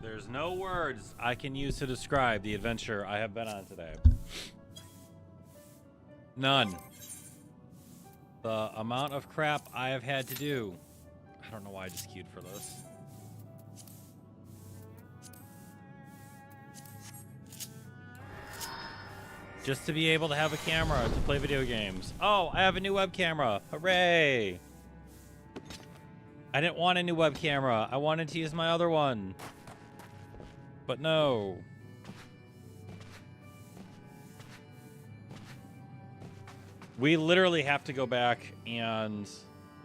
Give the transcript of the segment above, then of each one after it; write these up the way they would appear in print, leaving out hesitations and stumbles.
There's no words I can use to describe the adventure I have been on today. None. The amount of crap I have had to do. I don't know why I just queued for this. Just to be able to have a camera to play video games. Oh, I have a new web camera. Hooray! I didn't want a new web camera. I wanted to use my other one. But no. We literally have to go back and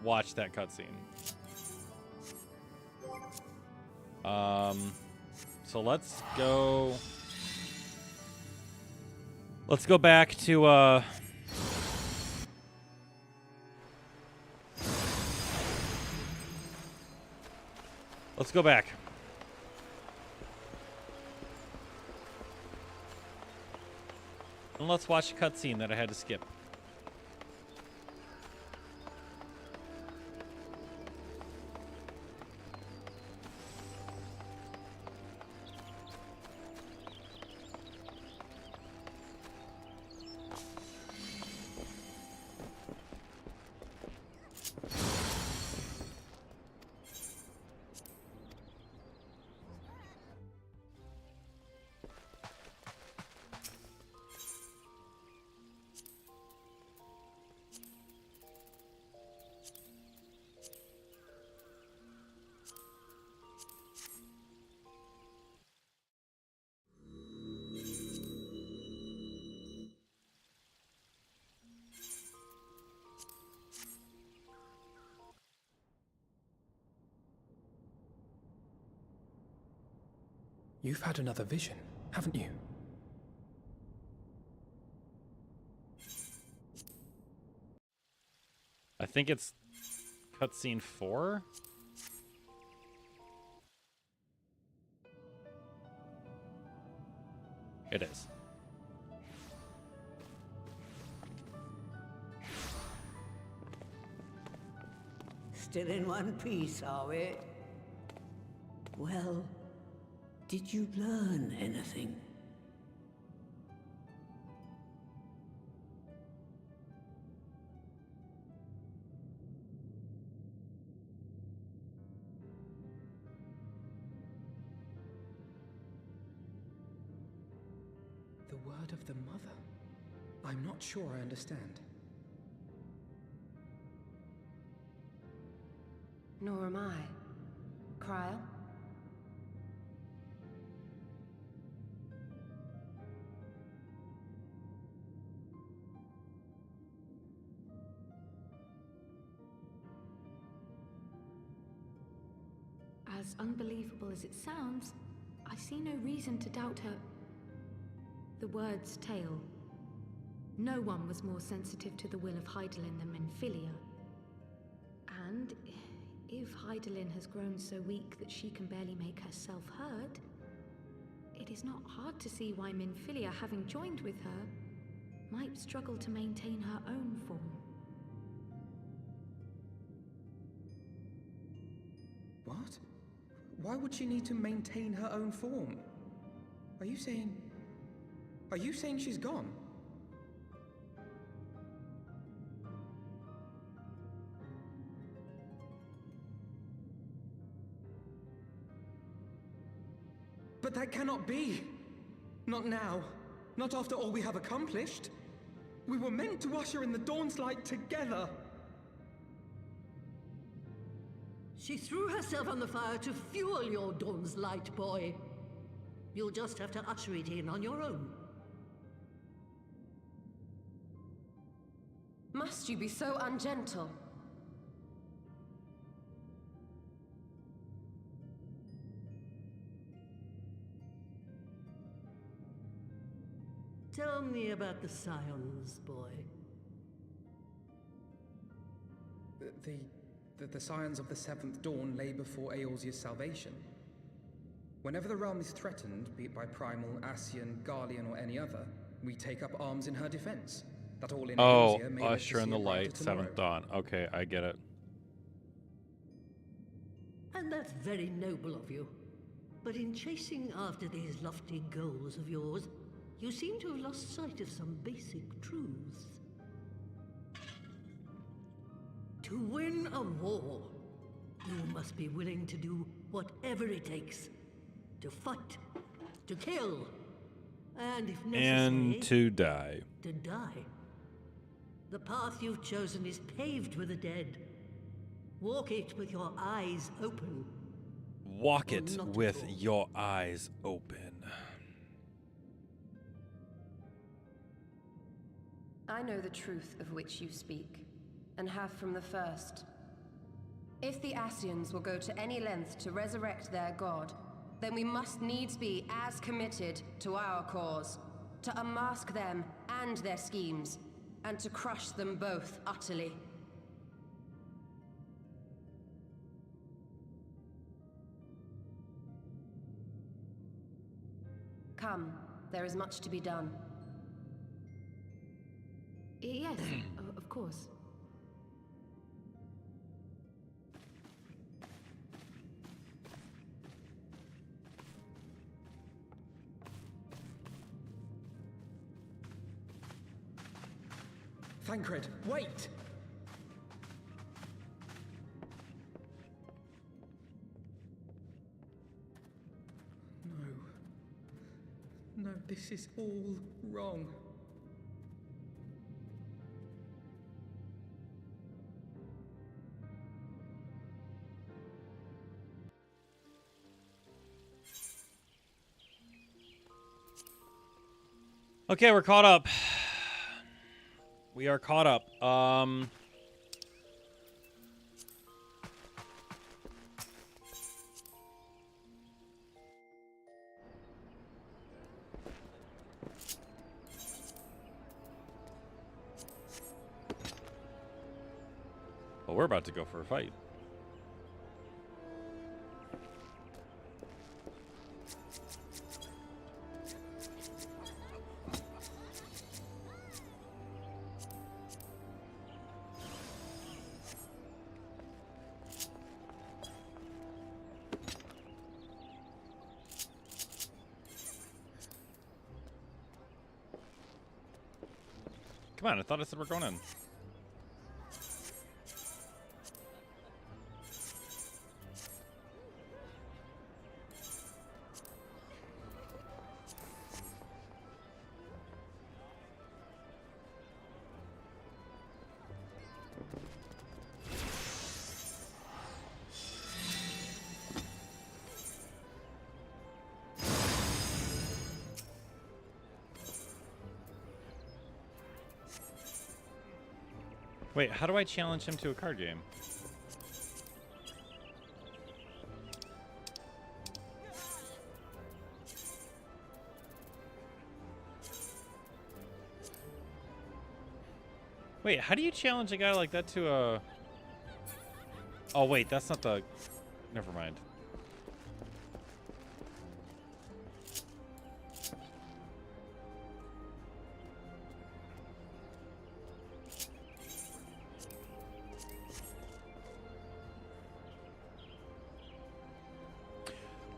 watch that cutscene. So let's go. Let's go back to let's go back. And let's watch a cutscene that I had to skip. You've had another vision, haven't you? I think it's cutscene 4. It is. Still in one piece, are we? Well, did you learn anything? The word of the mother? I'm not sure I understand. Nor am I. Cryle? As unbelievable as it sounds, I see no reason to doubt her. The word's tale. No one was more sensitive to the will of Hydaelyn than Minfilia. And if Hydaelyn has grown so weak that she can barely make herself heard, it is not hard to see why Minfilia, having joined with her, might struggle to maintain her own form. What? Why would she need to maintain her own form? Are you saying she's gone? But that cannot be! Not now. Not after all we have accomplished. We were meant to usher in the dawn's light together. She threw herself on the fire to fuel your dawn's light, boy. You'll just have to usher it in on your own. Must you be so ungentle? Tell me about the Scions, boy. The Scions of the Seventh Dawn lay before Eorzea's salvation. Whenever the realm is threatened, be it by Primal, Ascian, Garlean, or any other, we take up arms in her defense. That all in Eorzea may live to Usher in see the a brighter light, tomorrow. Seventh Dawn. Okay, I get it. And that's very noble of you. But in chasing after these lofty goals of yours, you seem to have lost sight of some basic truths. To win a war, you must be willing to do whatever it takes. To fight, to kill, and if necessary, And to die. to die. The path you've chosen is paved with the dead. Walk it with your eyes open. Walk it Not at with all. your eyes open. I know the truth of which you speak, and have from the first. If the Ascians will go to any length to resurrect their god, then we must needs be as committed to our cause, to unmask them and their schemes, and to crush them both utterly. Come, there is much to be done. Yes, of course. Thancred, wait! No. No, this is all wrong. Okay, we're caught up. We are caught up. Well, we're about to go for a fight. Come on, I thought I said we're going in. Wait, how do I challenge him to a card game? Wait, how do you challenge a guy like that to a... Oh, wait, that's not the... Never mind.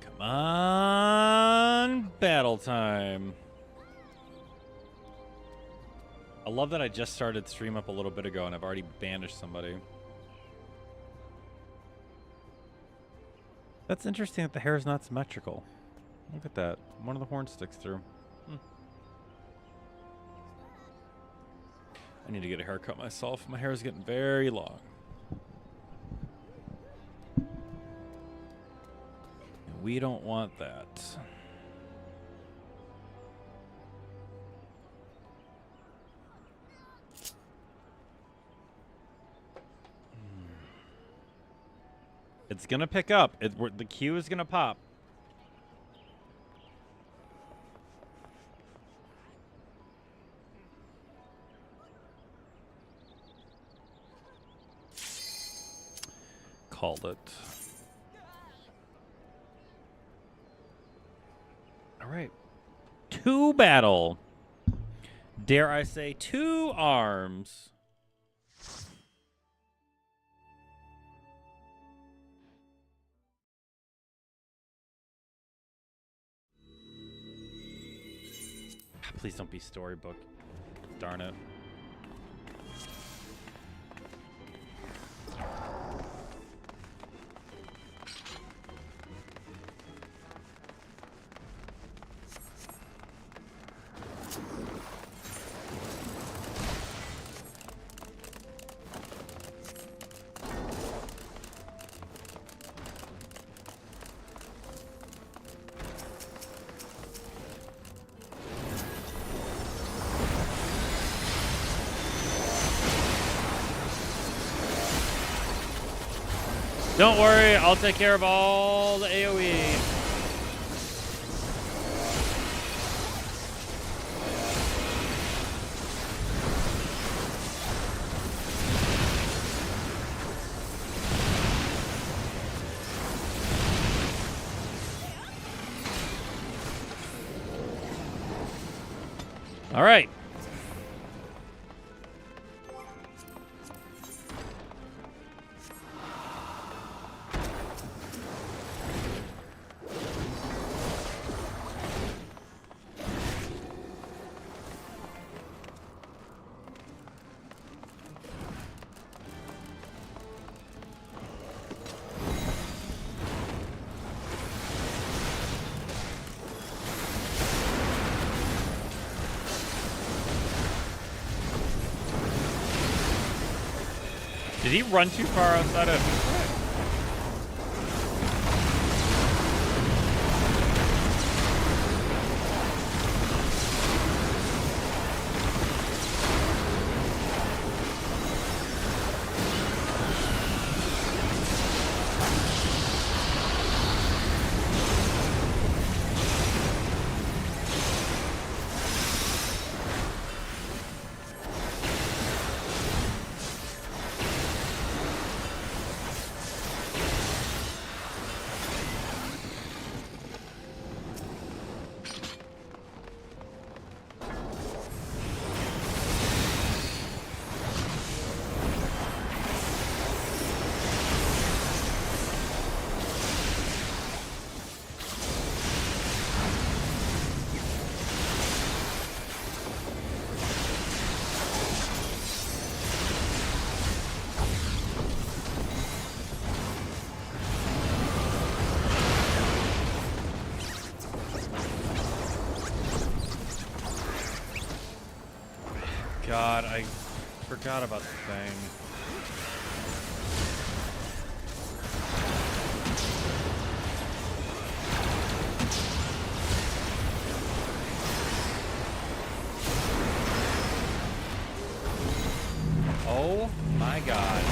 Come on, battle time. I love that I just started stream up a little bit ago and I've already banished somebody. That's interesting that the hair is not symmetrical. Look at that. One of the horns sticks through. I need to get a haircut myself. My hair is getting very long. We don't want that. It's gonna pick up. The queue is gonna pop. Called it. All right. 2 battle. Dare I say 2 arms. Please don't be storybook. Darn it. Don't worry, I'll take care of all the AoE. All right. Did he run too far outside of... God, I forgot about the thing. Oh my God.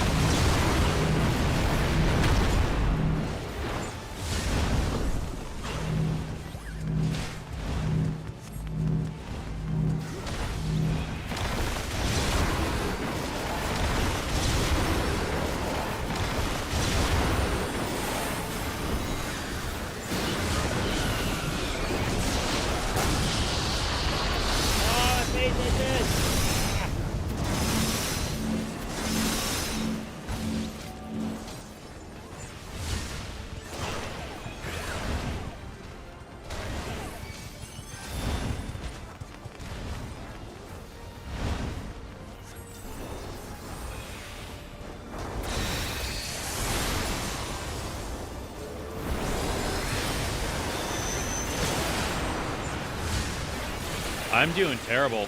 I'm doing terrible.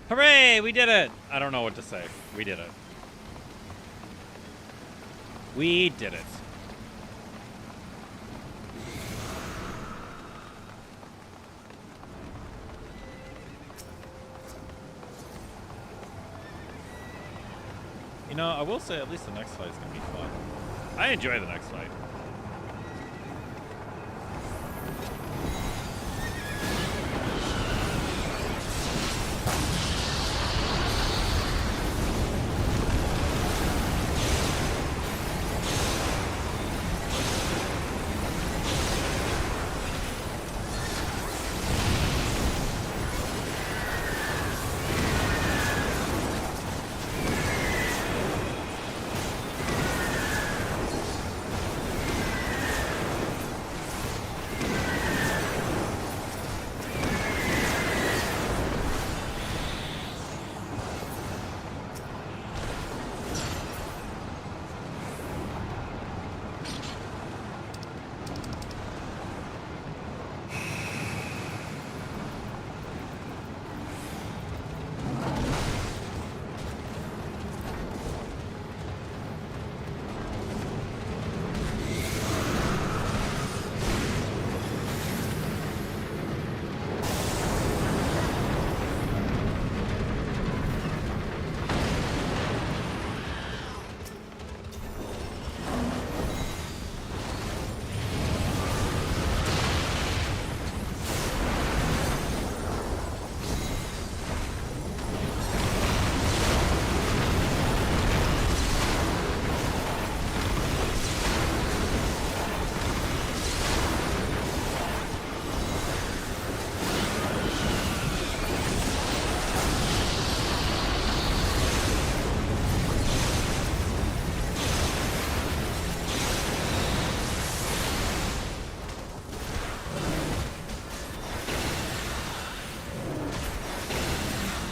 Hooray, we did it! I don't know what to say. We did it. We did it. know, I will say at least the next fight's gonna be fun. I enjoy the next fight.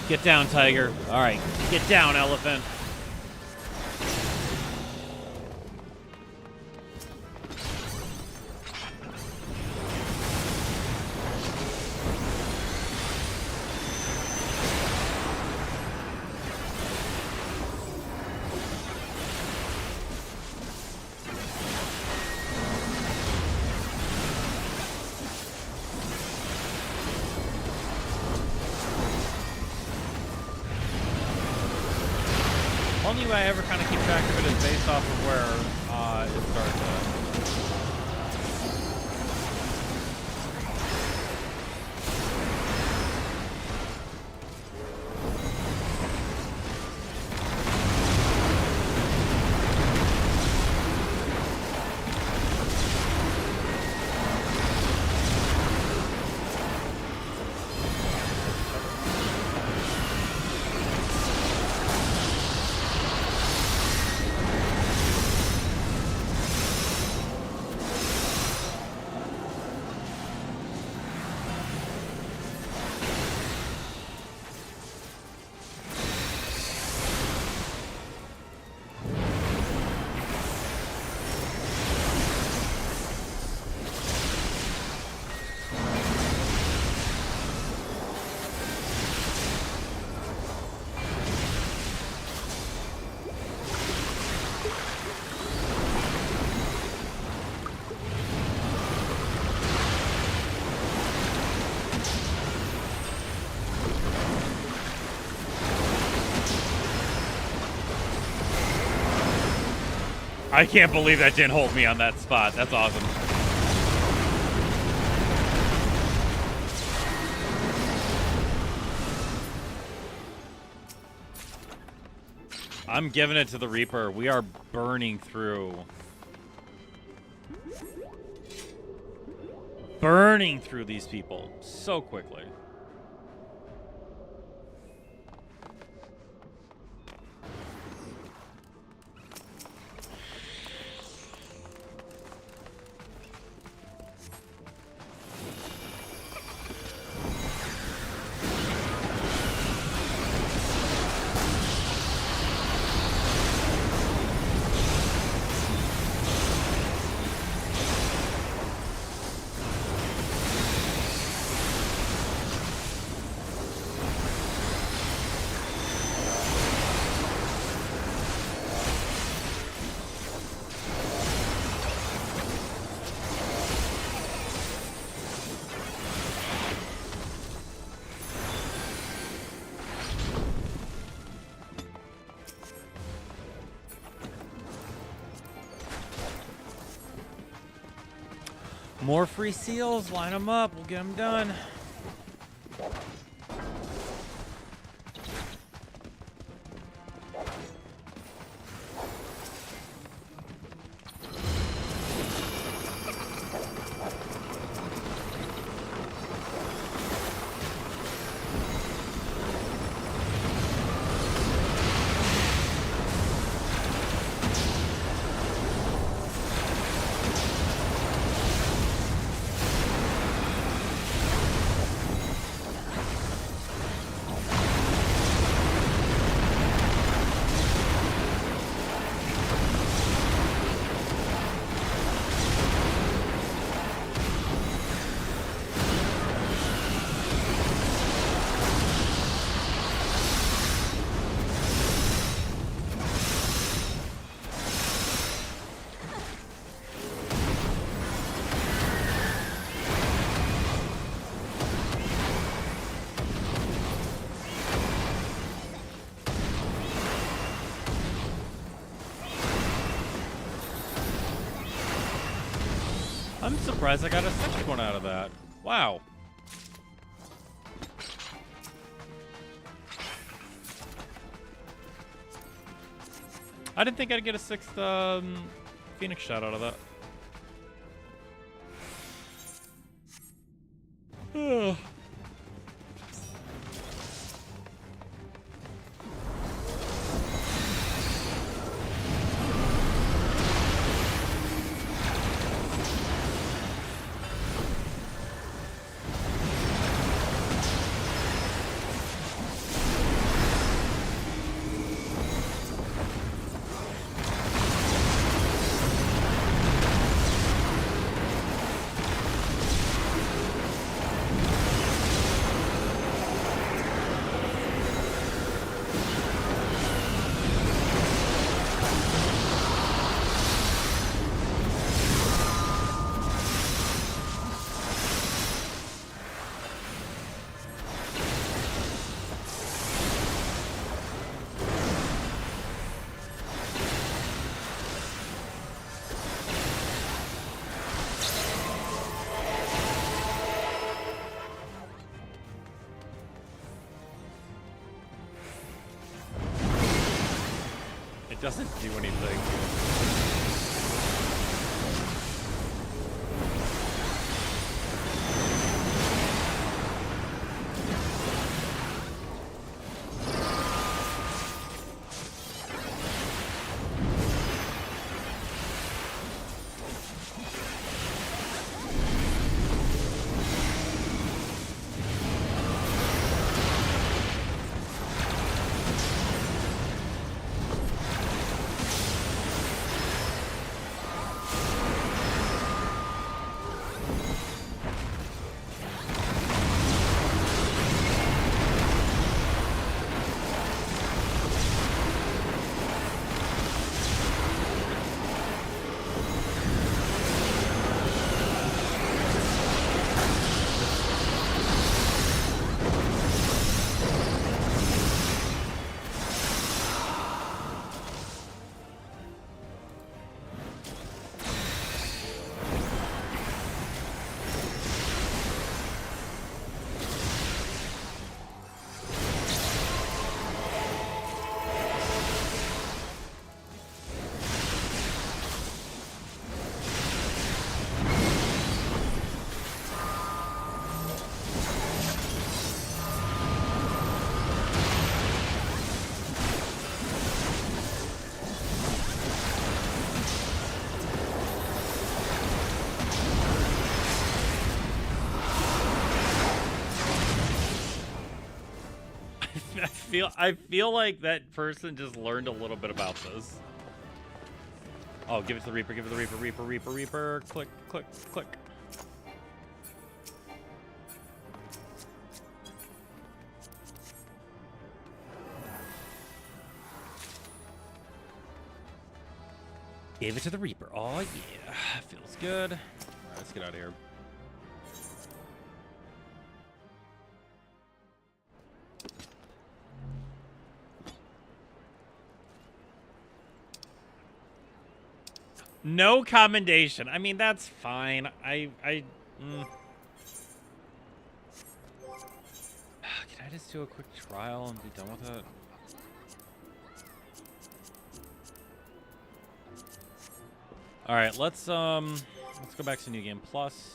Get down, tiger. All right, get down, elephant. Only way I ever kind of keep track of it is based off of where it starts at. I can't believe that didn't hold me on that spot. That's awesome. I'm giving it to the Reaper. We are burning through. Burning through these people so quickly. More free seals. Line them up. We'll get them done. I'm surprised I got a second one out of that. Wow. I didn't think I'd get a sixth Phoenix shot out of that. Ugh. It doesn't do anything. I feel like that person just learned a little bit about this. Oh, give it to the Reaper, give it to the Reaper, Reaper, Reaper, Reaper. Click, click, click. Gave it to the Reaper. Oh yeah, feels good. All right, let's get out of here. No commendation. I mean, that's fine. Can I just do a quick trial and be done with it? All right, let's go back to New Game Plus.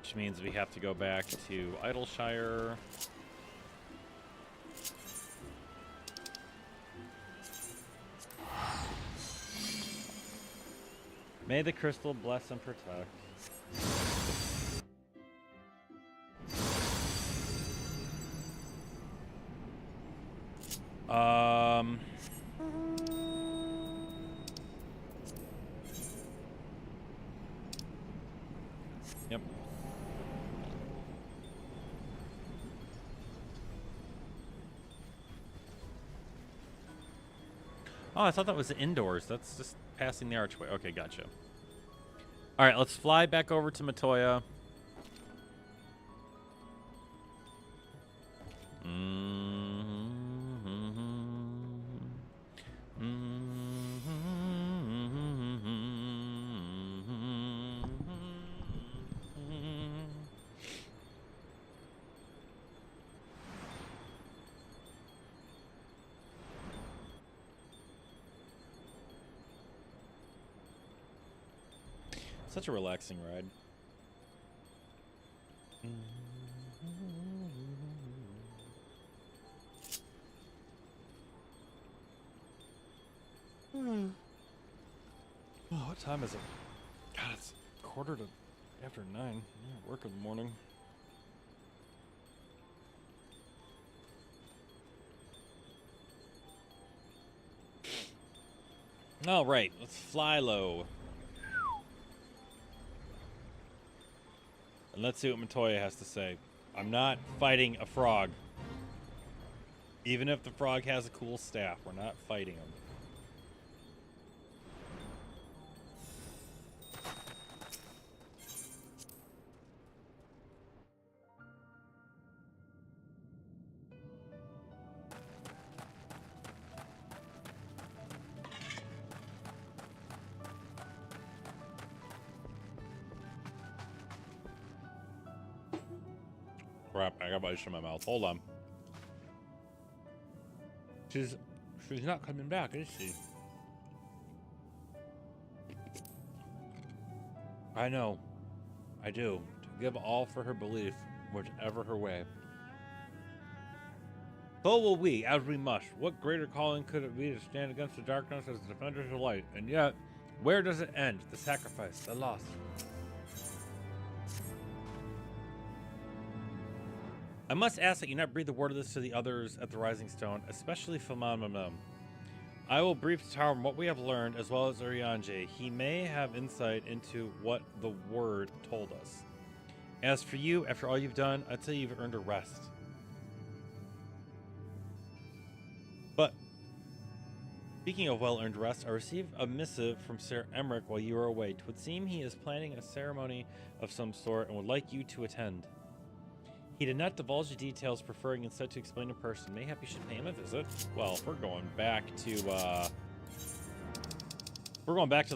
Which means we have to go back to Idleshire. May the crystal bless and protect. Yep. Oh, I thought that was indoors. That's just passing the archway. Okay, gotcha. All right, let's fly back over to Matoya. Such a relaxing ride. Oh, what time is it? God, it's 9:15. Yeah, work in the morning. All right, let's fly low. And let's see what Matoya has to say. I'm not fighting a frog. Even if the frog has a cool staff, we're not fighting him. Crap, I got ice in my mouth. Hold on. She's not coming back, is she? I know. I do. To give all for her belief, whichever her way. So will we, as we must. What greater calling could it be to stand against the darkness as defenders of light? And yet, where does it end? The sacrifice, the loss. I must ask that you not breathe the word of this to the others at the Rising Stone, especially Filmamamam. I will brief Tarum what we have learned, as well as Urianger. He may have insight into what the word told us. As for you, after all you've done, I'd say you've earned a rest. But, speaking of well-earned rest, I received a missive from Sir Emmerich while you were away. It would seem he is planning a ceremony of some sort and would like you to attend. He did not divulge the details, preferring instead to explain in person. Mayhap you should pay him a visit. Well, if we're going back to the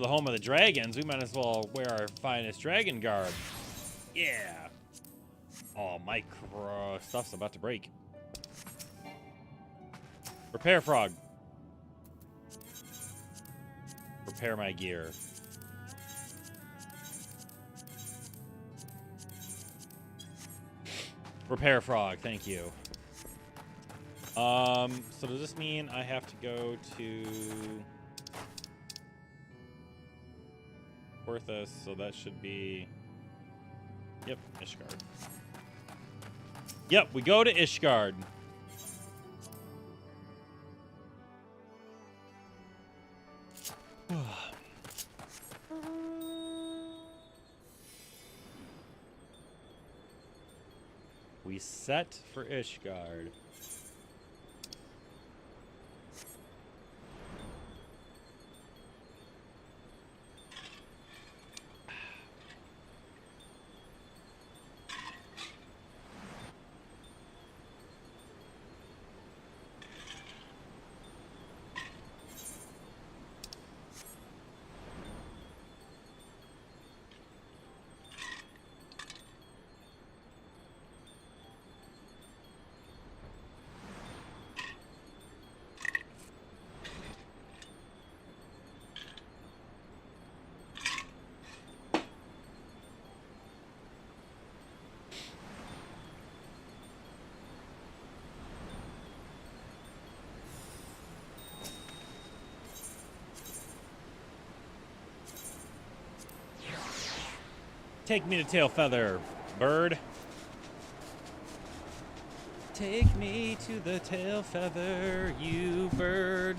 home of the dragons, we might as well wear our finest dragon garb. Yeah. Oh, my stuff's about to break. Repair frog. Repair my gear. Repair frog, thank you. So does this mean I have to go to Porthos? So that should be, yep, Ishgard. Yep, we go to Ishgard. We set for Ishgard. Take me to Tailfeather, bird. Take me to the Tailfeather, you bird.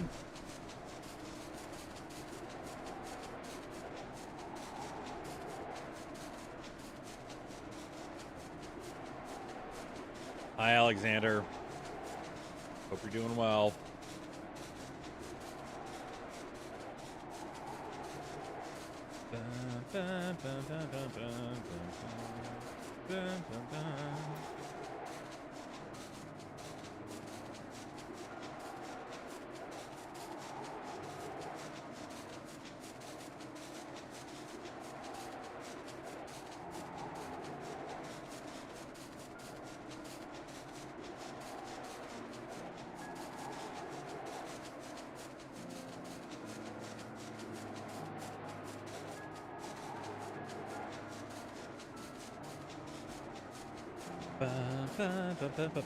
Hi, Alexander. Hope you're doing well.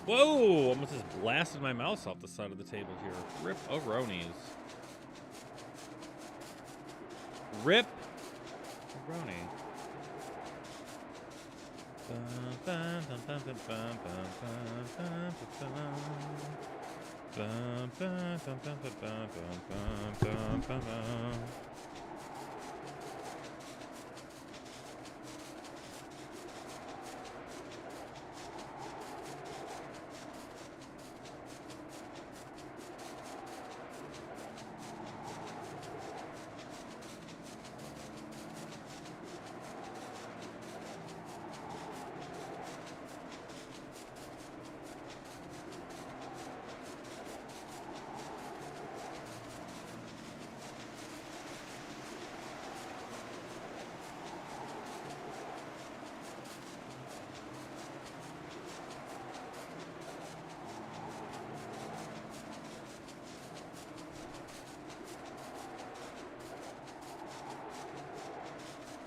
Whoa! Almost just blasted my mouse off the side of the table here. Rip O'Ronies. Rip O'Roni.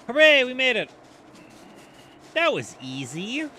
Hooray, we made it. That was easy.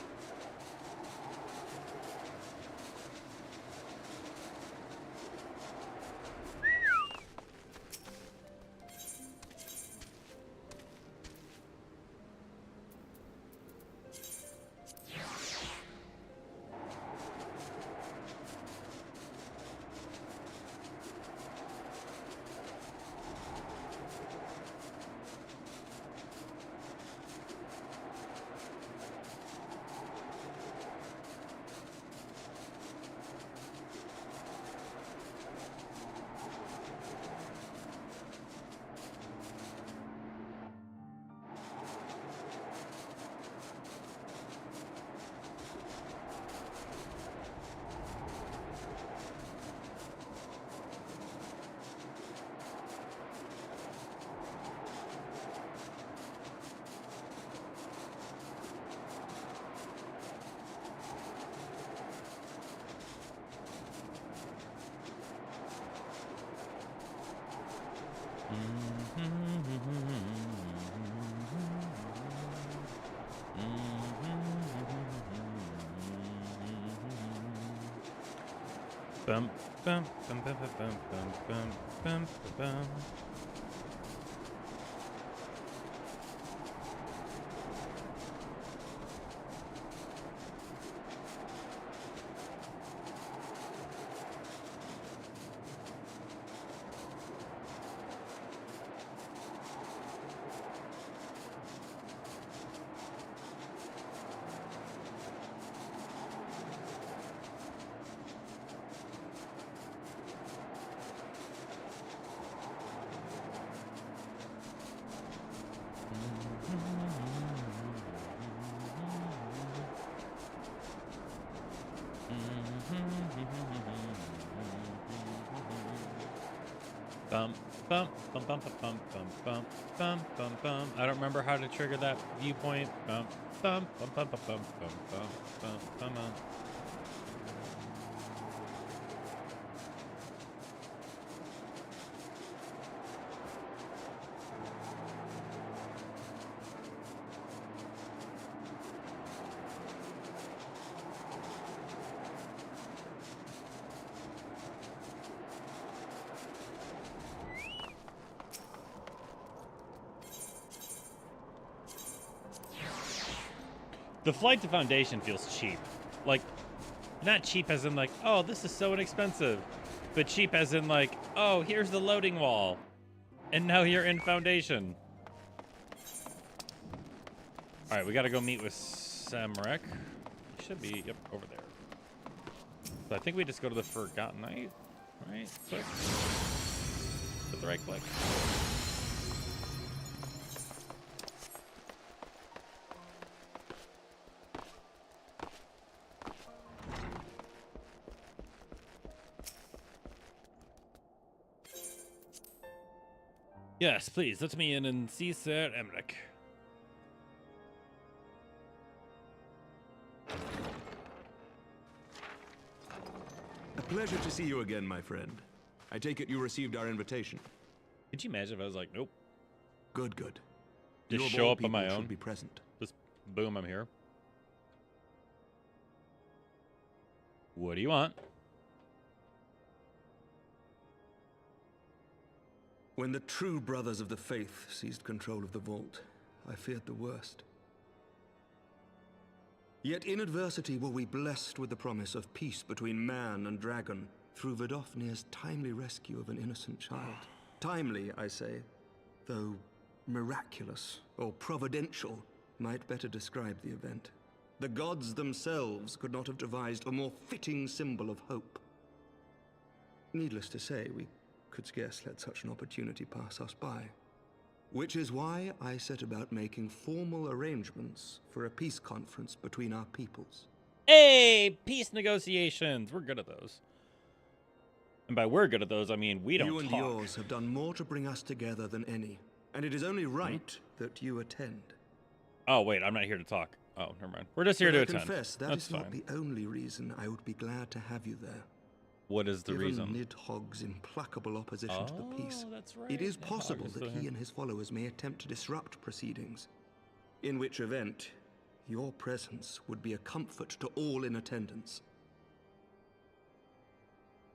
Bum, bum, bum, bum, bum, bum, bum, bum, bum. Bum, bum, bum, bum, bum, bum, bum, bum, bum, bum. I don't remember how to trigger that viewpoint. Bum, bum, bum, bum, bum, bum, bum, bum, bum, bum, bum. The flight to Foundation feels cheap. Like, not cheap as in like, oh, this is so inexpensive. But cheap as in like, oh, here's the loading wall. And now you're in Foundation. All right, we got to go meet with Samrek. Should be, yep, over there. So I think we just go to the Forgotten Knight, right? Click. With the right click. Yes, please, let me in and see Sir Emmerich. A pleasure to see you again, my friend. I take it you received our invitation. Could you imagine if I was like, nope. Good, good. Just You of show all up on my people should own. Be present. Just boom, I'm here. What do you want? When the true brothers of the faith seized control of the vault, I feared the worst. Yet in adversity were we blessed with the promise of peace between man and dragon through Vidofnir's timely rescue of an innocent child. Timely, I say, though miraculous or providential might better describe the event. The gods themselves could not have devised a more fitting symbol of hope. Needless to say, we could scarce let such an opportunity pass us by. Which is why I set about making formal arrangements for a peace conference between our peoples. Hey, peace negotiations. We're good at those. And by we're good at those, I mean we don't You and talk. yours have done more to bring us together than any, and it is only right that you attend. Oh, wait, I'm not here to talk. Oh, never mind. We're just here to I attend. confess that That's is not fine. the only reason I would be glad to have you there. What is the Given reason? Nidhogg's implacable opposition to the peace, that's right. it is Nidhogg possible is that still he here. and his followers may attempt to disrupt proceedings, in which event your presence would be a comfort to all in attendance.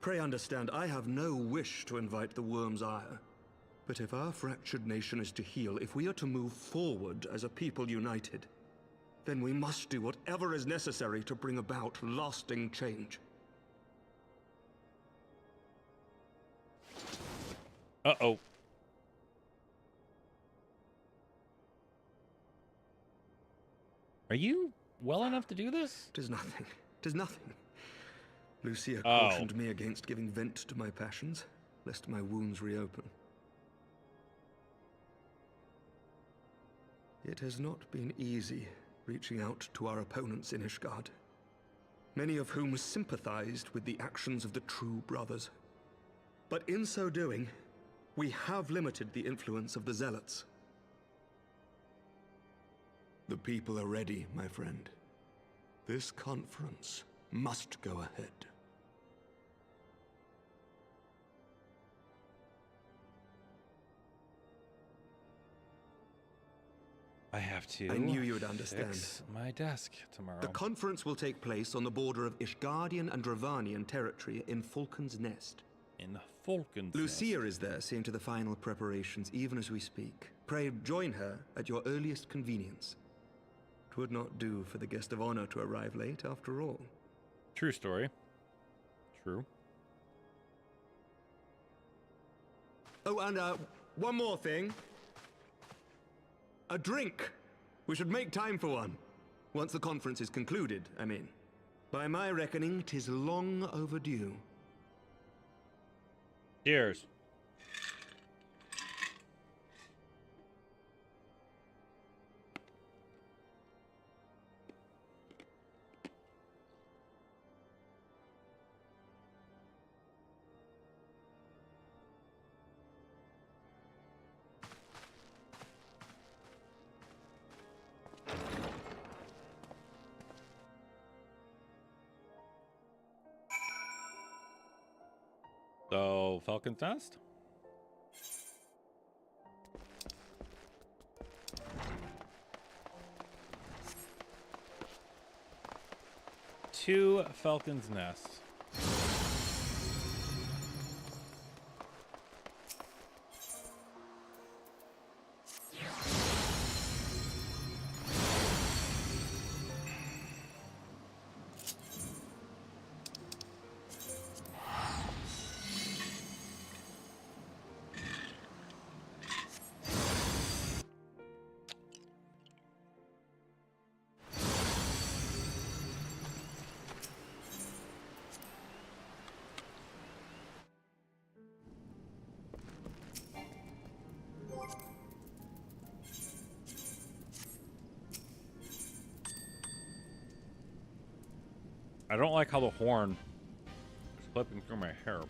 Pray understand, I have no wish to invite the worm's ire, but if our fractured nation is to heal, if we are to move forward as a people united, then we must do whatever is necessary to bring about lasting change. Uh-oh. Are you well enough to do this? Tis nothing. Tis nothing. Lucia Oh. cautioned me against giving vent to my passions, lest my wounds reopen. It has not been easy reaching out to our opponents in Ishgard, many of whom sympathized with the actions of the true brothers. But in so doing, we have limited the influence of the zealots. The people are ready, my friend. This conference must go ahead. I have to. I knew you would understand. Fix my desk tomorrow. The conference will take place on the border of Ishgardian and Dravanian territory in Falcon's Nest. In the Falcon's Lucia Nest. is there, seeing to the final preparations even as we speak. Pray join her at your earliest convenience. It would not do for the guest of honor to arrive late, after all. True story. True. Oh, and one more thing. A drink. We should make time for one. Once the conference is concluded, I mean. By my reckoning, 'tis long overdue. Cheers. So, Falcon's Nest? To Falcon's Nest. I don't like how the horn is flipping through my hair.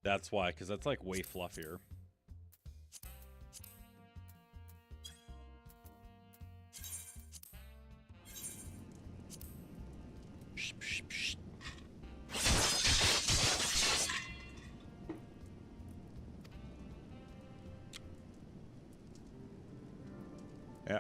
That's why, because that's like way fluffier. Yeah.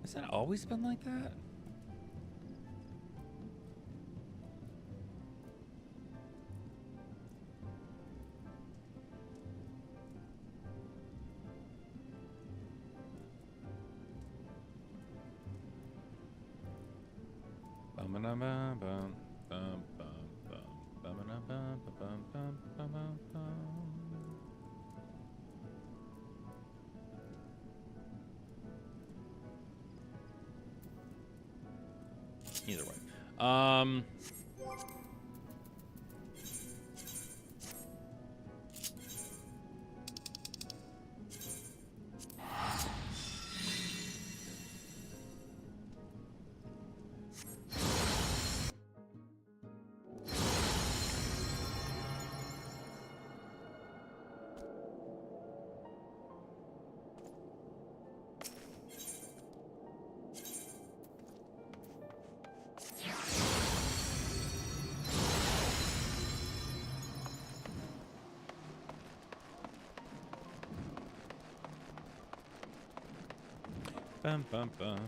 Has that always been like that? Either way. Bum, bum, bum.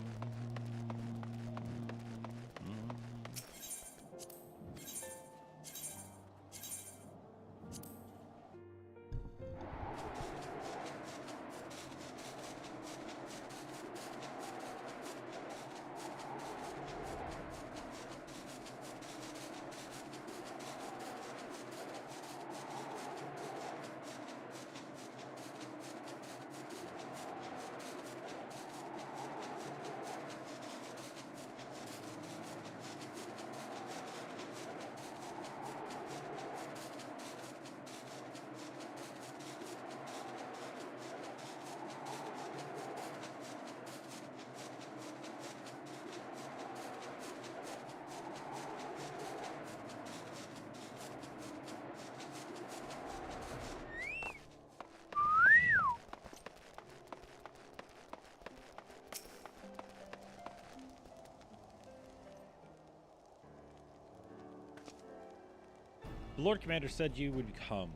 The Lord Commander said you would come.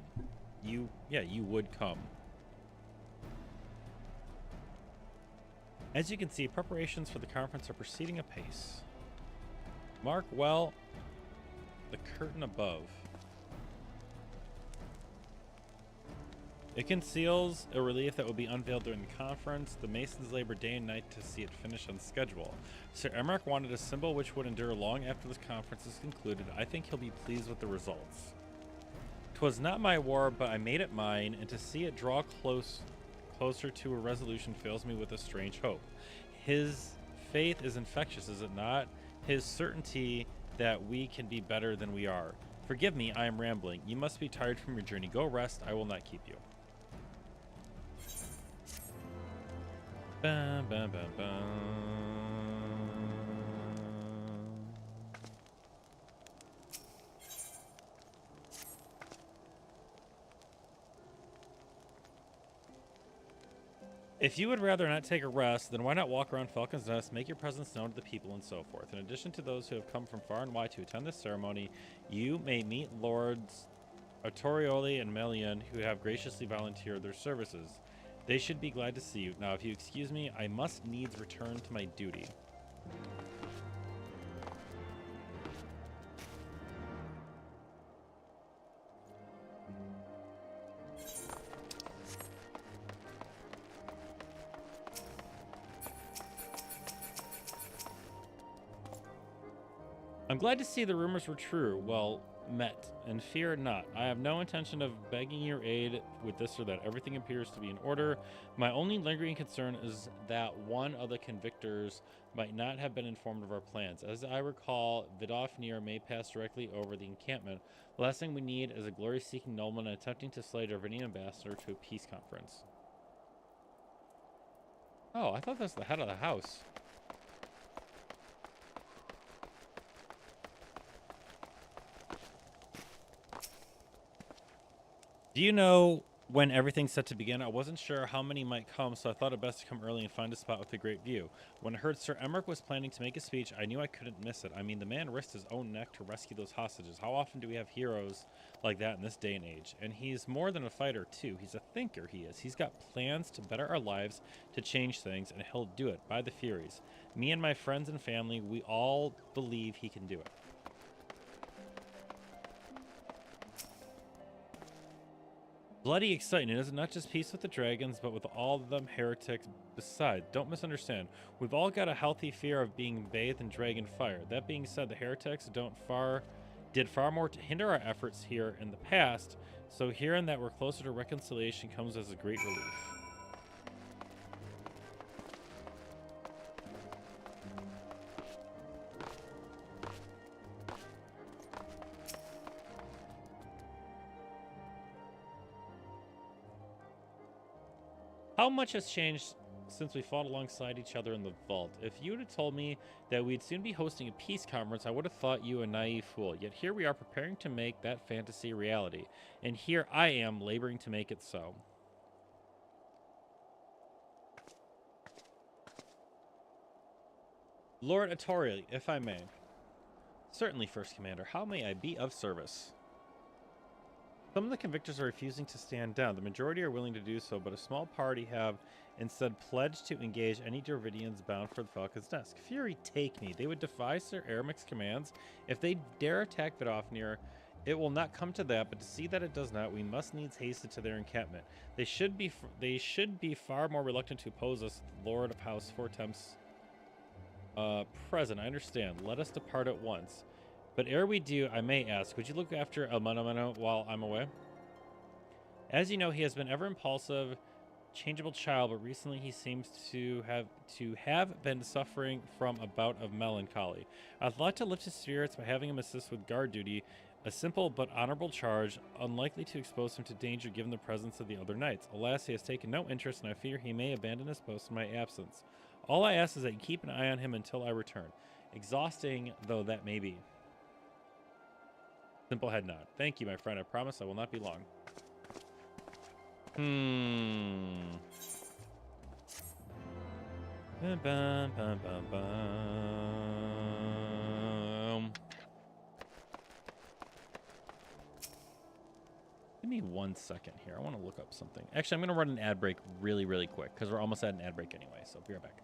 You would come. As you can see, preparations for the conference are proceeding apace. Mark well the curtain above. It conceals a relief that will be unveiled during the conference. The Masons labor day and night to see it finished on schedule. Sir Emmerich wanted a symbol which would endure long after this conference is concluded. I think he'll be pleased with the results. 'Twas not my war, but I made it mine, and to see it draw closer to a resolution fills me with a strange hope. His faith is infectious, is it not? His certainty that we can be better than we are. Forgive me, I am rambling. You must be tired from your journey. Go rest. I will not keep you. Bum, bum, bum, bum. If you would rather not take a rest, then why not walk around Falcon's Nest, make your presence known to the people, and so forth. In addition to those who have come from far and wide to attend this ceremony, you may meet Lords Artorioli and Melian, who have graciously volunteered their services. They should be glad to see you. Now, if you excuse me, I must needs return to my duty. I'm glad to see the rumors were true. Well met, and fear not. I have no intention of begging your aid with this or that. Everything appears to be in order. My only lingering concern is that one of the convictors might not have been informed of our plans. As I recall, Vidofnir may pass directly over the encampment. The last thing we need is a glory-seeking nobleman attempting to slay our Darvinian ambassador to a peace conference. Oh, I thought that's the head of the house. Do you know when everything's set to begin? I wasn't sure how many might come, so I thought it best to come early and find a spot with a great view. When I heard Sir Emmerich was planning to make a speech, I knew I couldn't miss it. I mean, the man risked his own neck to rescue those hostages. How often do we have heroes like that in this day and age? And he's more than a fighter, too. He's a thinker, he is. He's got plans to better our lives, to change things, and he'll do it by the Furies. Me and my friends and family, we all believe he can do it. Bloody exciting, is it? Not just peace with the dragons, but with all of them heretics beside. Don't misunderstand. We've all got a healthy fear of being bathed in dragon fire. That being said, the heretics did far more to hinder our efforts here in the past, so hearing that we're closer to reconciliation comes as a great relief. How much has changed since we fought alongside each other in the vault? If you would have told me that we'd soon be hosting a peace conference, I would have thought you a naive fool. Yet here we are preparing to make that fantasy a reality. And here I am laboring to make it so. Lord Artorioli, if I may. Certainly, First Commander. How may I be of service? Some of the convictors are refusing to stand down. The majority are willing to do so, but a small party have instead pledged to engage any Darvinians bound for the Falcon's Nest. Fury take me. They would defy Sir Eremic's commands. If they dare attack Vidofnir, it will not come to that, but to see that it does not, we must needs hasten to their encampment. They should be far more reluctant to oppose us, Lord of House Four Temps present. I understand. Let us depart at once. But ere we do, I may ask, would you look after El Mano while I'm away? As you know, he has been ever impulsive, changeable child, but recently he seems to have been suffering from a bout of melancholy. I'd like to lift his spirits by having him assist with guard duty, a simple but honorable charge, unlikely to expose him to danger given the presence of the other knights. Alas, he has taken no interest, and I fear he may abandon his post in my absence. All I ask is that you keep an eye on him until I return, exhausting though that may be. Simple head nod. Thank you, my friend. I promise I will not be long. Bum, bum, bum, bum, bum. Give me 1 second here. I want to look up something. Actually, I'm going to run an ad break really, really quick because we're almost at an ad break anyway. So be right back.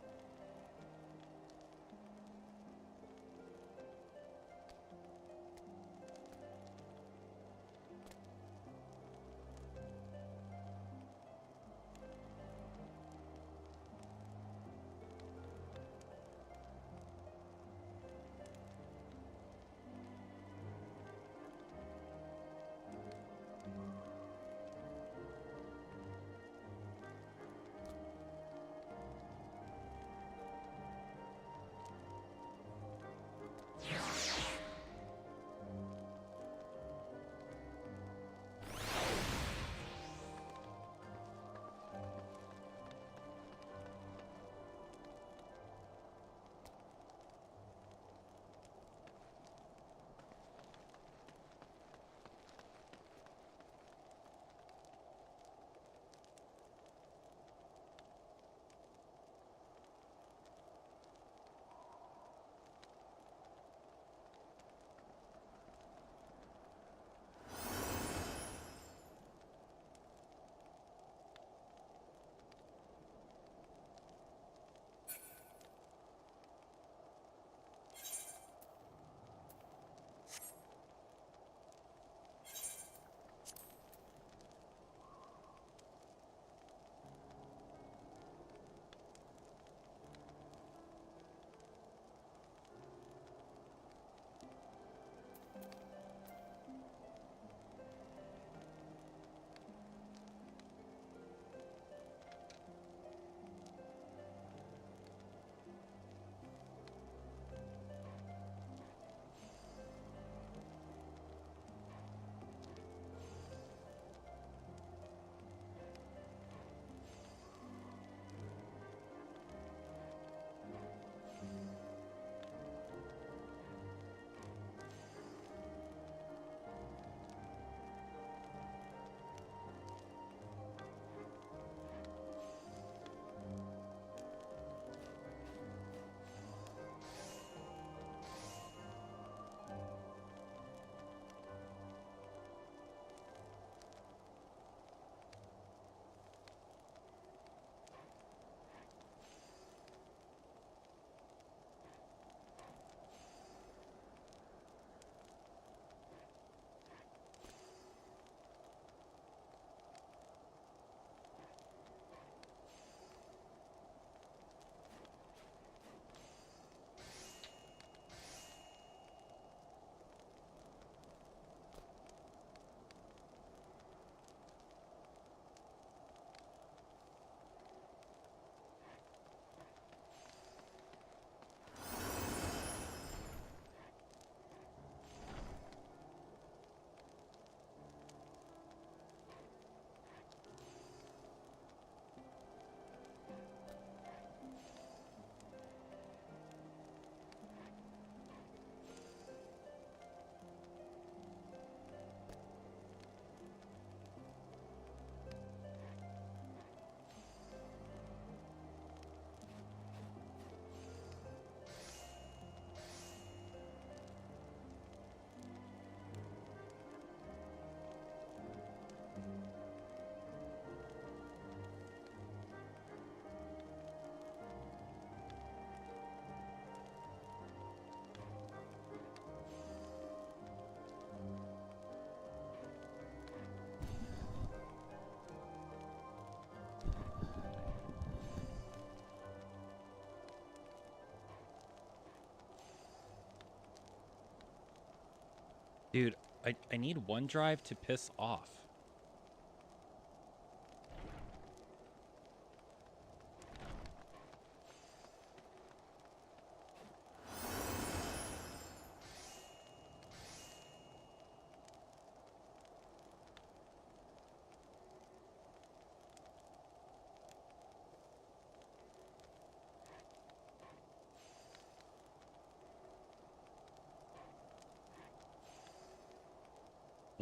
Dude, I need OneDrive to piss off.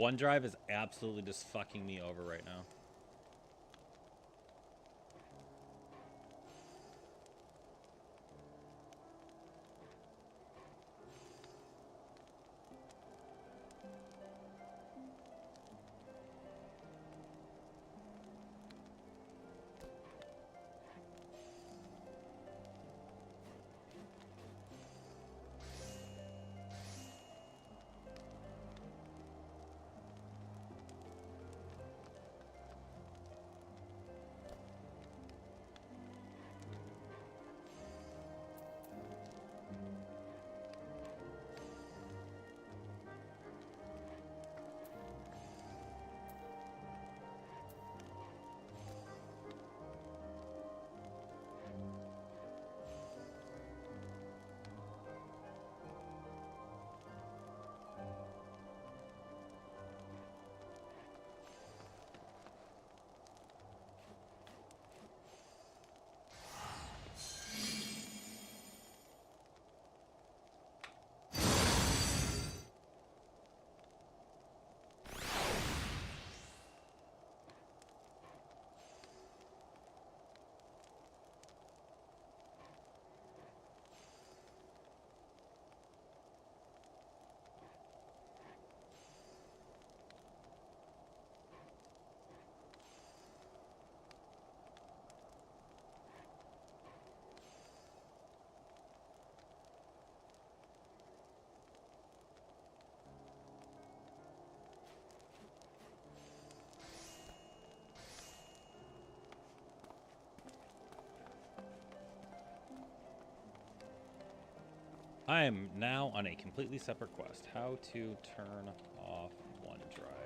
OneDrive is absolutely just fucking me over right now. I am now on a completely separate quest. How to turn off OneDrive.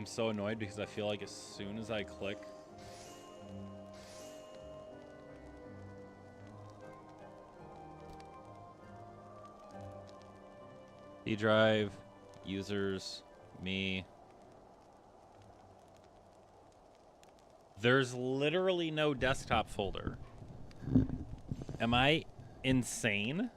I'm so annoyed because I feel like as soon as I click D drive, users, me. There's literally no desktop folder. Am I insane?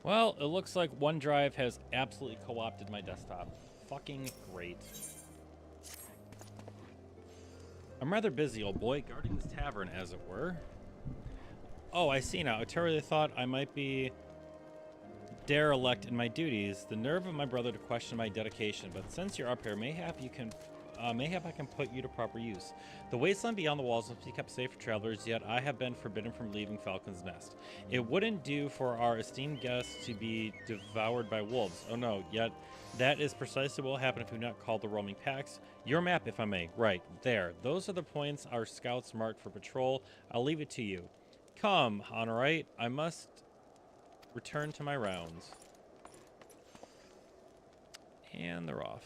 Well, it looks like OneDrive has absolutely co-opted my desktop. Fucking great. I'm rather busy, old boy, guarding this tavern, as it were. Oh, I see now. I terribly thought I might be derelict in my duties. The nerve of my brother to question my dedication. But since you're up here, mayhap I can put you to proper use. The wasteland beyond the walls must be kept safe for travelers, yet I have been forbidden from leaving Falcon's Nest. It wouldn't do for our esteemed guests to be devoured by wolves. Oh no, yet that is precisely what will happen if we do not call the roaming packs. Your map, if I may. Right, there. Those are the points our scouts marked for patrol. I'll leave it to you. Come, Honorite. I must return to my rounds. And they're off.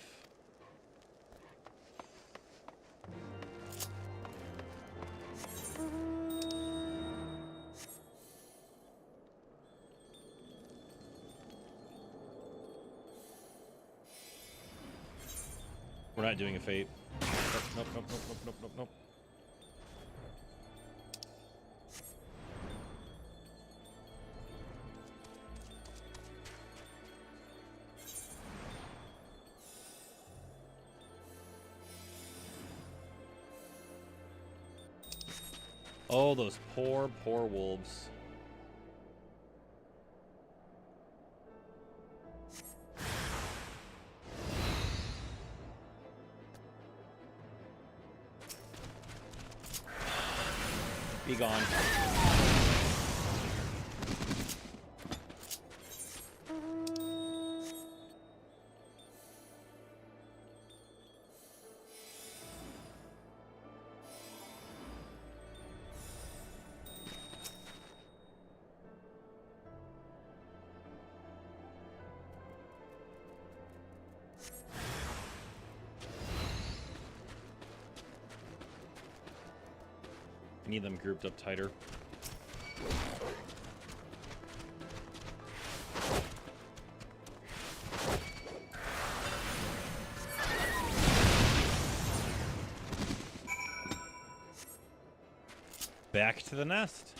We're not doing a fate. Nope, nope, nope, nope, nope, nope, nope. Oh, those poor, poor wolves. Be gone. I need them grouped up tighter. Back to the nest.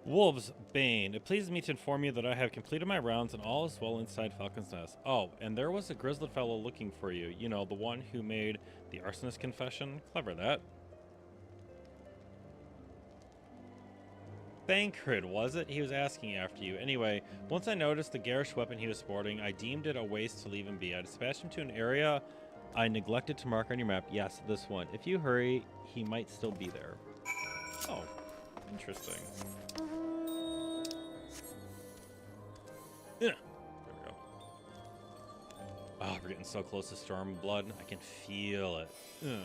Wolves, Bane. It pleases me to inform you that I have completed my rounds and all is well inside Falcon's Nest. Oh, and there was a grizzled fellow looking for you. You know, the one who made the arsonist confession. Clever, that. Thancred, was it? He was asking after you. Anyway, once I noticed the garish weapon he was sporting, I deemed it a waste to leave him be. I dispatched him to an area I neglected to mark on your map. Yes, this one. If you hurry, he might still be there. Oh, interesting. Yeah. There we go. Oh, we're getting so close to Stormblood. I can feel it. Ugh.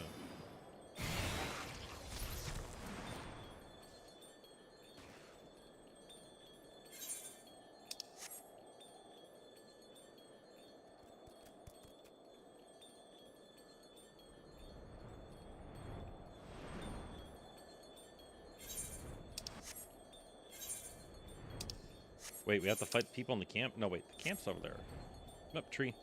Wait, we have to fight people in the camp? No, wait, the camp's over there. Up, tree.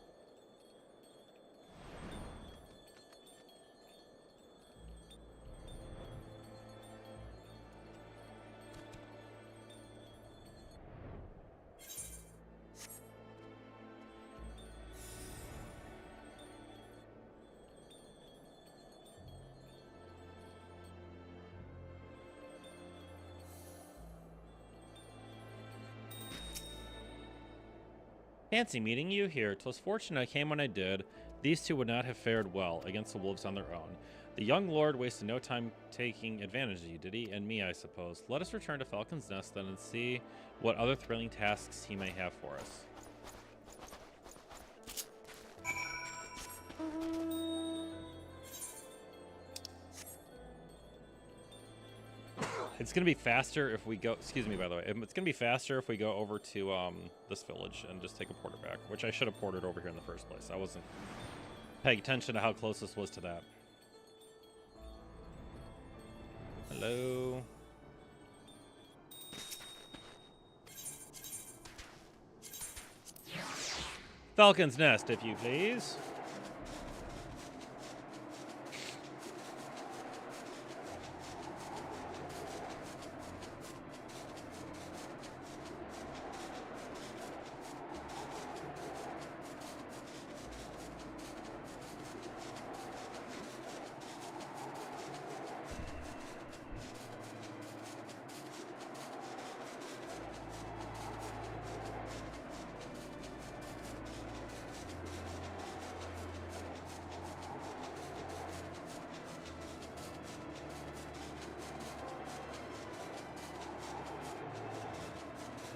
Fancy meeting you here. 'Twas fortunate I came when I did. These two would not have fared well against the wolves on their own. The young lord wasted no time taking advantage of you, did he? And me, I suppose. Let us return to Falcon's Nest then and see what other thrilling tasks he may have for us. It's gonna be faster if we go. Excuse me, by the way. It's gonna be faster if we go over to this village and just take a porter back, which I should have ported over here in the first place. I wasn't paying attention to how close this was to that. Hello. Falcon's Nest, if you please.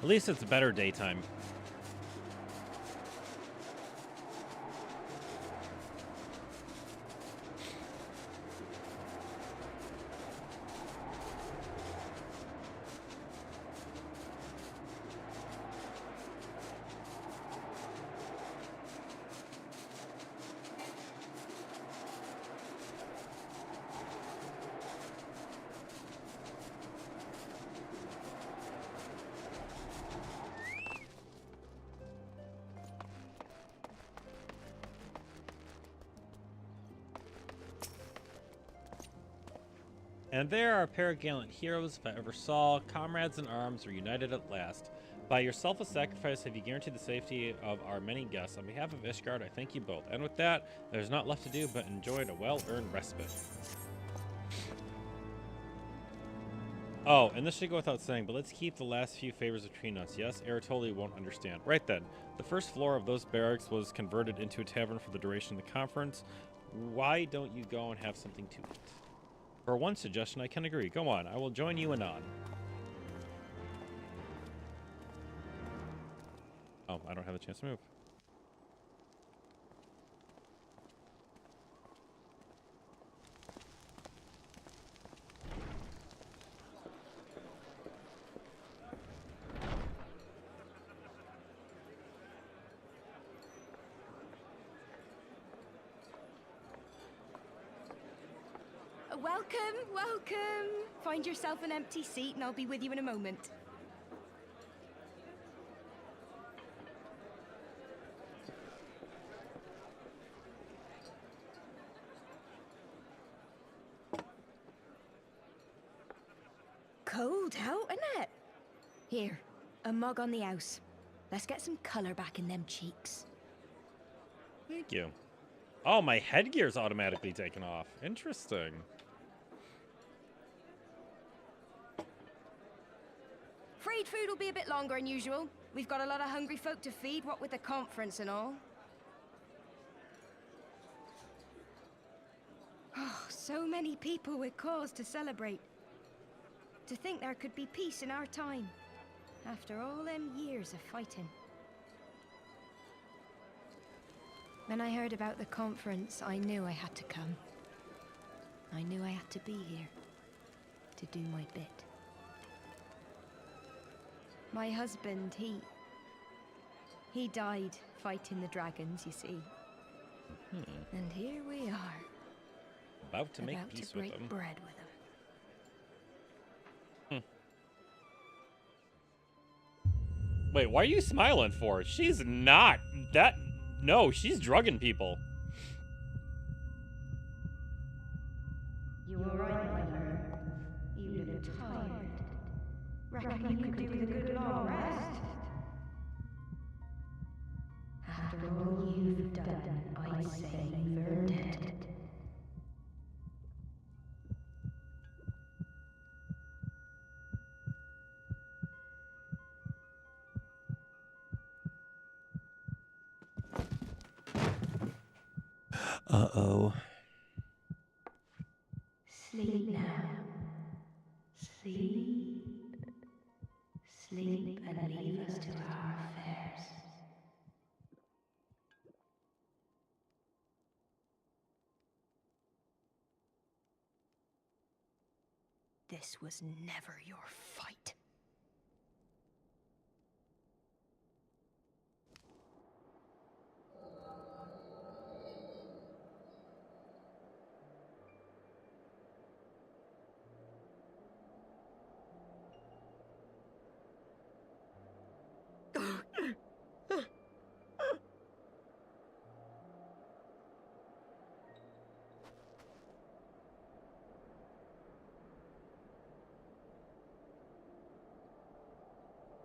At least it's better daytime. And there are a pair of gallant heroes if I ever saw. Comrades in arms are united at last. By your selfless sacrifice have you guaranteed the safety of our many guests. On behalf of Ishgard, I thank you both. And with that, there's not left to do but enjoy a well-earned respite. Oh, and this should go without saying, but let's keep the last few favors between us. Yes, Eritoli won't understand. Right then, the first floor of those barracks was converted into a tavern for the duration of the conference. Why don't you go and have something to eat? For one suggestion, I can agree. Go on, I will join you anon. Oh, I don't have a chance to move. Welcome, welcome. Find yourself an empty seat and I'll be with you in a moment. Cold out, isn't it? Here, a mug on the house. Let's get some color back in them cheeks. Thank you. Oh, my headgear's automatically taken off. Interesting. Freed food will be a bit longer than usual. We've got a lot of hungry folk to feed, what with the conference and all. Oh, so many people with cause to celebrate. To think there could be peace in our time, after all them years of fighting. When I heard about the conference, I knew I had to come. I knew I had to be here, to do my bit. My husband, he died fighting the dragons, you see. And here we are. About to make peace with them. About to break bread with them. Wait, why are you smiling for? She's not that. No, she's drugging people. You were right, mother. You look tired. Reckon you could do with a good long rest? After all you've done, I'd say you've earned it. Uh-oh. Sleep now. Sleep. Sleep and leave us to our affairs. This was never your fight.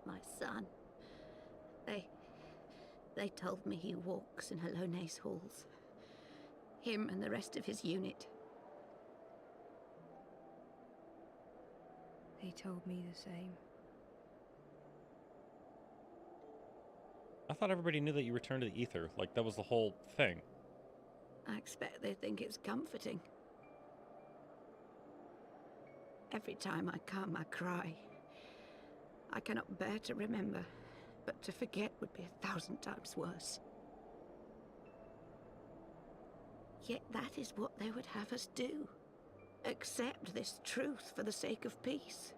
My son. They told me he walks in Hallone's halls. Him and the rest of his unit. They told me the same. I thought everybody knew that you returned to the ether. Like, that was the whole thing. I expect they think it's comforting. Every time I come, I cry. I cannot bear to remember, but to forget would be 1,000 times worse. Yet that is what they would have us do. Accept this truth for the sake of peace.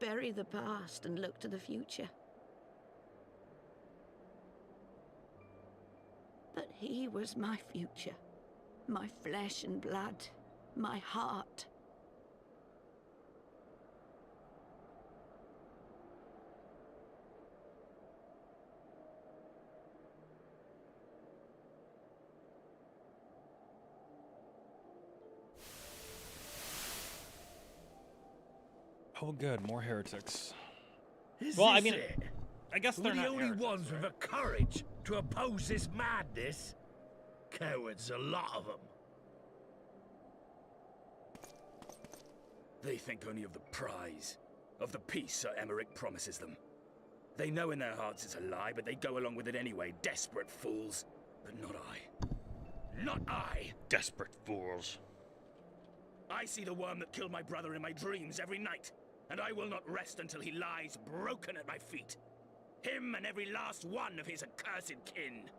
Bury the past and look to the future. But he was my future. My flesh and blood. My heart. Oh, good. More heretics. Well, I mean, it? I guess We're they're the not only heretics, ones with the courage to oppose this madness. Cowards, a lot of them. They think only of the prize, of the peace Sir Emmerich promises them. They know in their hearts it's a lie, but they go along with it anyway, desperate fools. But not I. Not I! Desperate fools. I see the worm that killed my brother in my dreams every night, and I will not rest until he lies broken at my feet. Him and every last one of his accursed kin.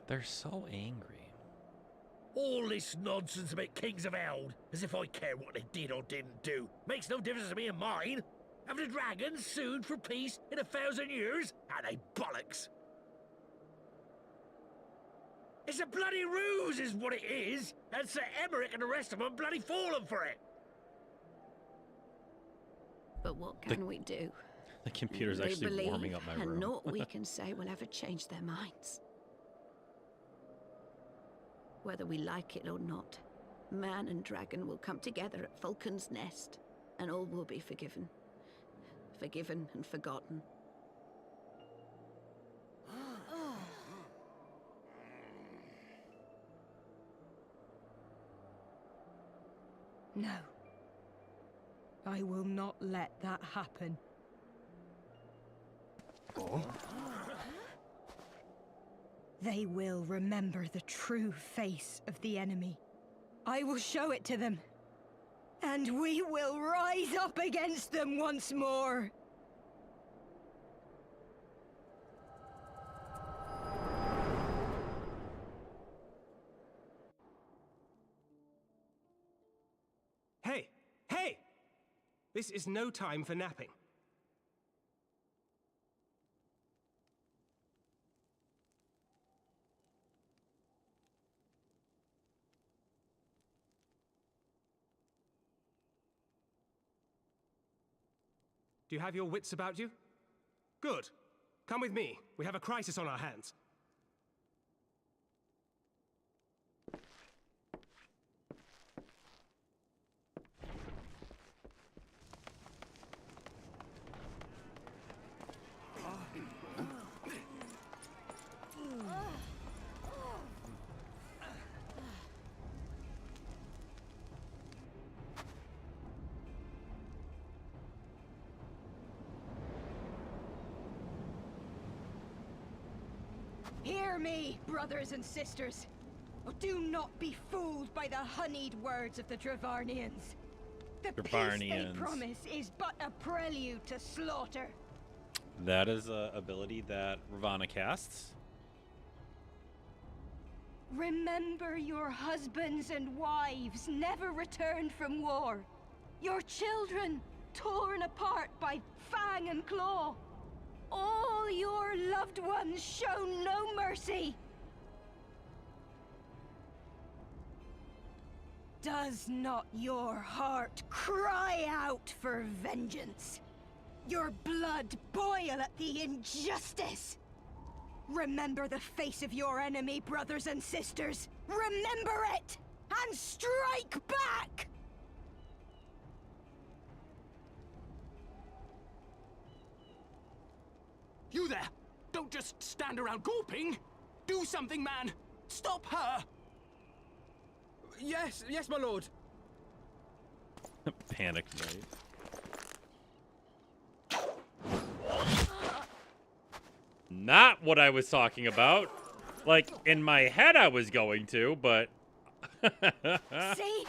They're so angry. All this nonsense about Kings of Eld, as if I care what they did or didn't do. Makes no difference to me and mine. Have the dragons sued for peace in 1,000 years? Are they bollocks? It's a bloody ruse is what it is, and Sir Emmerich and the rest of them bloody fallen for it. But what can we do? The computer's They actually believe, warming up my and room. naught we can say will ever change their minds. Whether we like it or not, man and dragon will come together at Vulcan's Nest, and all will be forgiven. Forgiven and forgotten. No. I will not let that happen. They will remember the true face of the enemy. I will show it to them. And we will rise up against them once more. Hey! Hey! This is no time for napping. Do you have your wits about you? Good. Come with me. We have a crisis on our hands. Hear me, brothers and sisters. Do not be fooled by the honeyed words of the Dravarnians. The peace they promise is but a prelude to slaughter. That is an ability that Ravana casts. Remember your husbands and wives never returned from war. Your children, torn apart by fang and claw. All your loved ones shown no mercy. Does not your heart cry out for vengeance? Your blood boil at the injustice? Remember the face of your enemy, brothers and sisters. Remember it, and strike back! You there! Don't just stand around gawping! Do something, man! Stop her! Yes, my lord. Panic knight. Not what I was talking about. Like, in my head I was going to, but... See?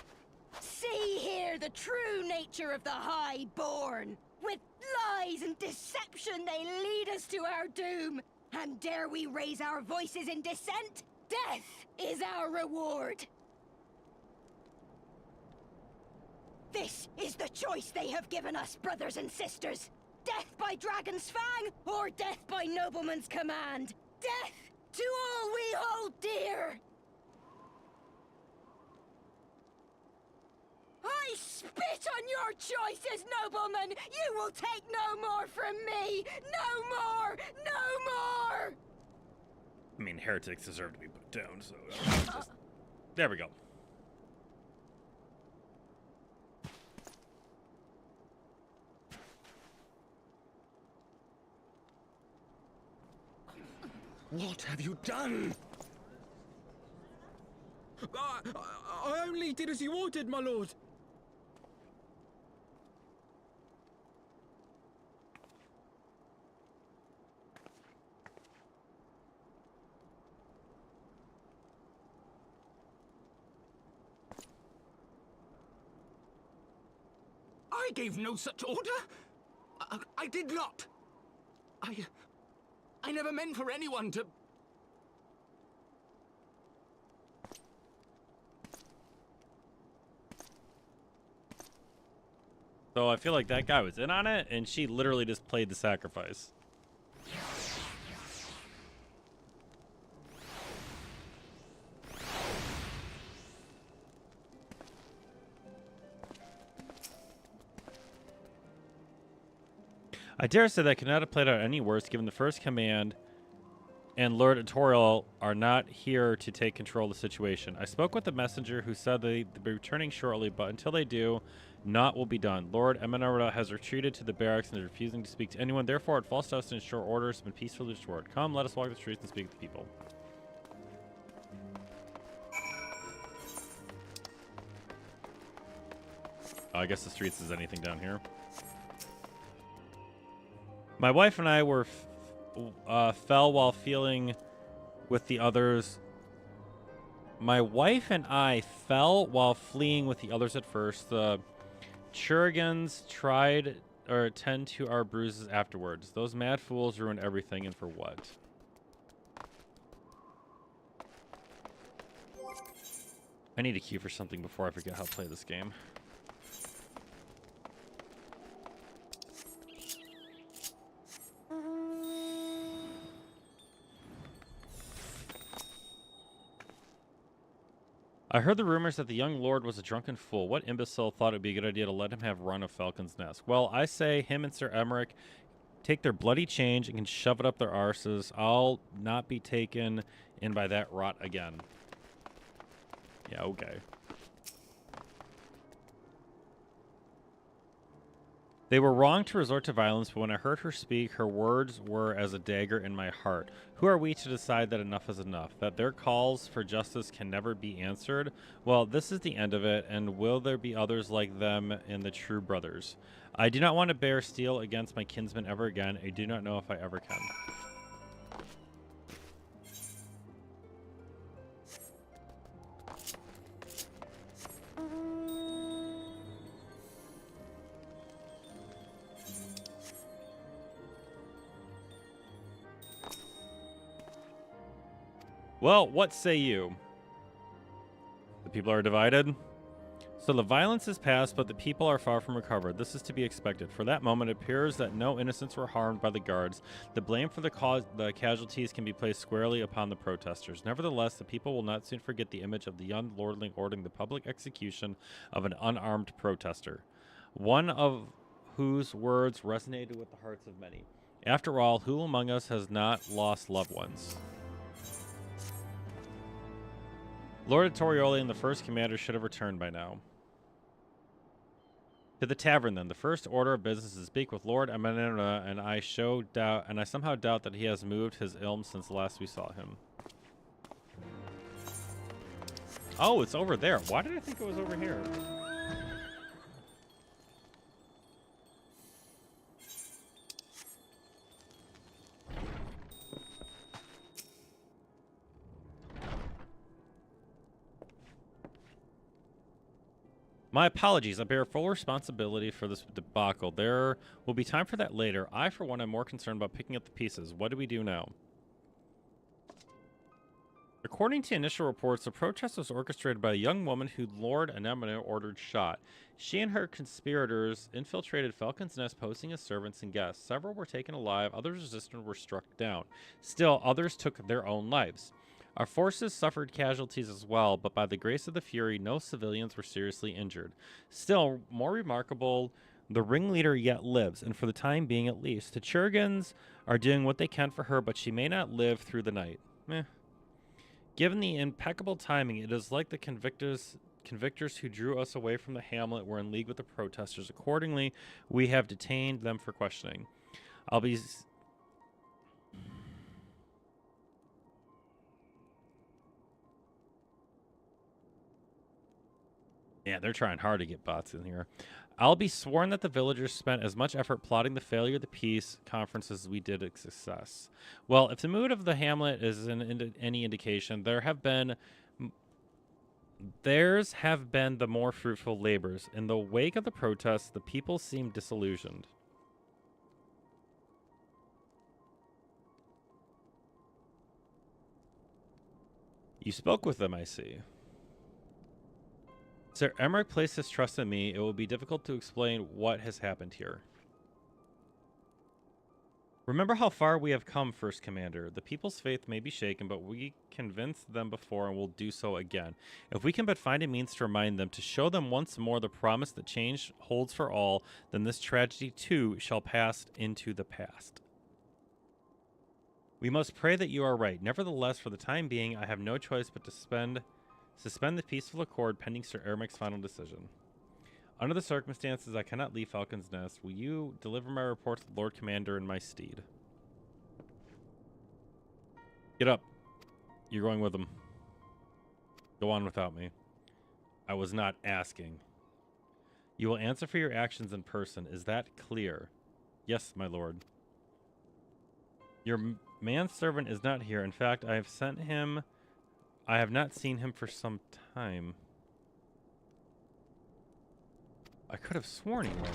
See here the true nature of the Highborn. With lies and deception they lead us to our doom. And dare we raise our voices in dissent? Death is our reward. This is the choice they have given us, brothers and sisters. Death by dragon's fang, or death by nobleman's command. Death to all we hold dear. I spit on your choices, noblemen! You will take no more from me! No more! No more! I mean, heretics deserve to be put down, so... just... There we go. What have you done? I only did as you ordered, my lord. I gave no such order. I did not. I never meant for anyone to... So I feel like that guy was in on it, and she literally just played the sacrifice. I dare say that could not have played out any worse, given the first command and Lord Etorial are not here to take control of the situation. I spoke with the messenger who said they'd be returning shortly, but until they do, naught will be done. Lord Eminora has retreated to the barracks and is refusing to speak to anyone. Therefore, it falls to us to ensure order has been peacefully restored. Come, let us walk the streets and speak to the people. I guess the streets is anything down here. My wife and I were fell while feeling with the others. My wife and I fell while fleeing with the others at first. The Churigans tried or attend to our bruises afterwards. Those mad fools ruined everything, and for what? I need a cue for something before I forget how to play this game. I heard the rumors that the young lord was a drunken fool. What imbecile thought it would be a good idea to let him have run of Falcon's Nest? Well, I say him and Sir Emmerich take their bloody change and can shove it up their arses. I'll not be taken in by that rot again. Yeah, okay. They were wrong to resort to violence, but when I heard her speak, her words were as a dagger in my heart. Who are we to decide that enough is enough? That their calls for justice can never be answered? Well, this is the end of it, and will there be others like them in the True Brothers? I do not want to bear steel against my kinsmen ever again. I do not know if I ever can. Well, what say you? The people are divided. So the violence is past, but the people are far from recovered. This is to be expected. For that moment, it appears that no innocents were harmed by the guards. The blame for the casualties can be placed squarely upon the protesters. Nevertheless, the people will not soon forget the image of the young lordling ordering the public execution of an unarmed protester, one of whose words resonated with the hearts of many. After all, who among us has not lost loved ones? Lord Torioli and the first commander should have returned by now. To the tavern, then. The first order of business is to speak with Lord Eminera, and I somehow doubt that he has moved his ilm since last we saw him. Oh, it's over there. Why did I think it was over here? My apologies. I bear full responsibility for this debacle. There will be time for that later. I, for one, am more concerned about picking up the pieces. What do we do now? According to initial reports, the protest was orchestrated by a young woman who Lord Anemone ordered shot. She and her conspirators infiltrated Falcon's Nest, posing as servants and guests. Several were taken alive, others resistant were struck down. Still, others took their own lives. Our forces suffered casualties as well, but by the grace of the Fury, no civilians were seriously injured. Still, more remarkable, the ringleader yet lives, and for the time being at least. The Churgans are doing what they can for her, but she may not live through the night. Meh. Given the impeccable timing, it is like the convictors who drew us away from the hamlet were in league with the protesters. Accordingly, we have detained them for questioning. Yeah, they're trying hard to get bots in here. I'll be sworn that the villagers spent as much effort plotting the failure of the peace conference as we did its success. Well, if the mood of the hamlet is any indication, theirs have been the more fruitful labors. In the wake of the protests, the people seemed disillusioned. You spoke with them, I see. Sir Emmerich placed his trust in me. It will be difficult to explain what has happened here. Remember how far we have come, First Commander. The people's faith may be shaken, but we convinced them before and will do so again. If we can but find a means to remind them, to show them once more the promise that change holds for all, then this tragedy too shall pass into the past. We must pray that you are right. Nevertheless, for the time being, I have no choice but to suspend the peaceful accord pending Sir Ermic's final decision. Under the circumstances, I cannot leave Falcon's Nest. Will you deliver my report to the Lord Commander in my stead? Get up. You're going with him. Go on without me. I was not asking. You will answer for your actions in person. Is that clear? Yes, my lord. Your manservant is not here. In fact, I have sent him... I have not seen him for some time. I could have sworn he was.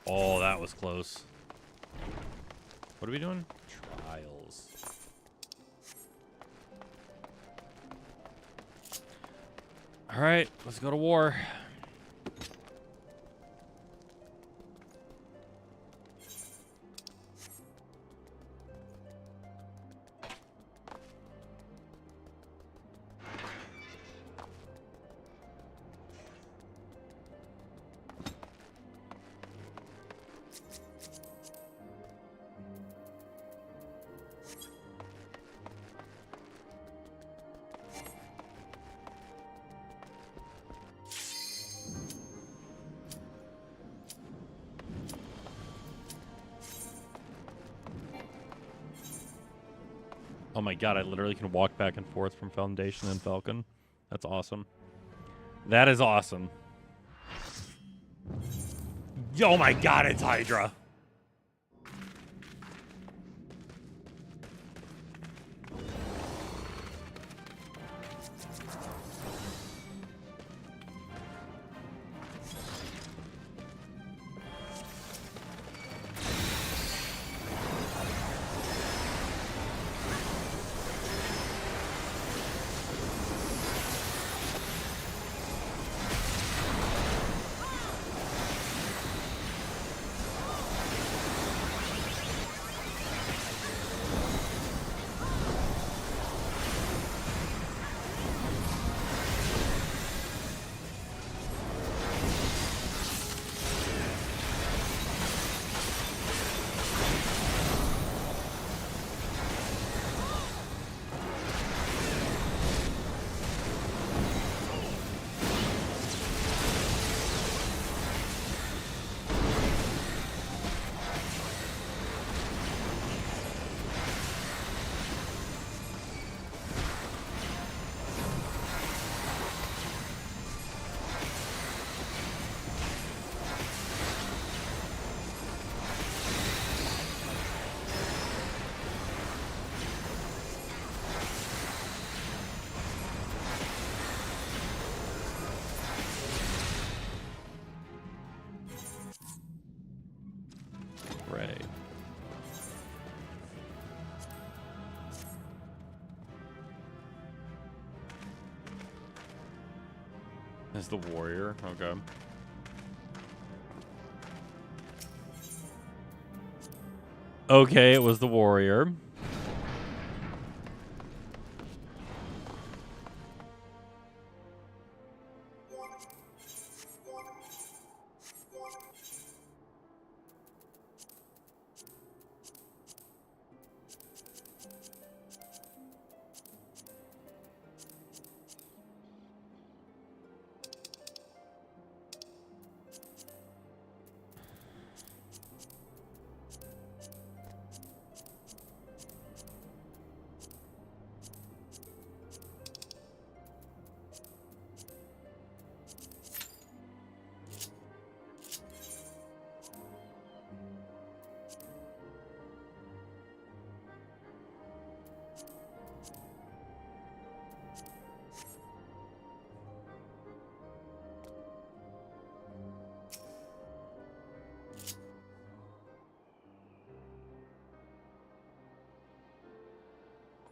Oh, that was close. What are we doing? Trials. All right, let's go to war. Oh my god, I literally can walk back and forth from Foundation and Falcon. That's awesome. That is awesome. Oh my god, it's Hydra. As the warrior, okay. Okay, it was the warrior.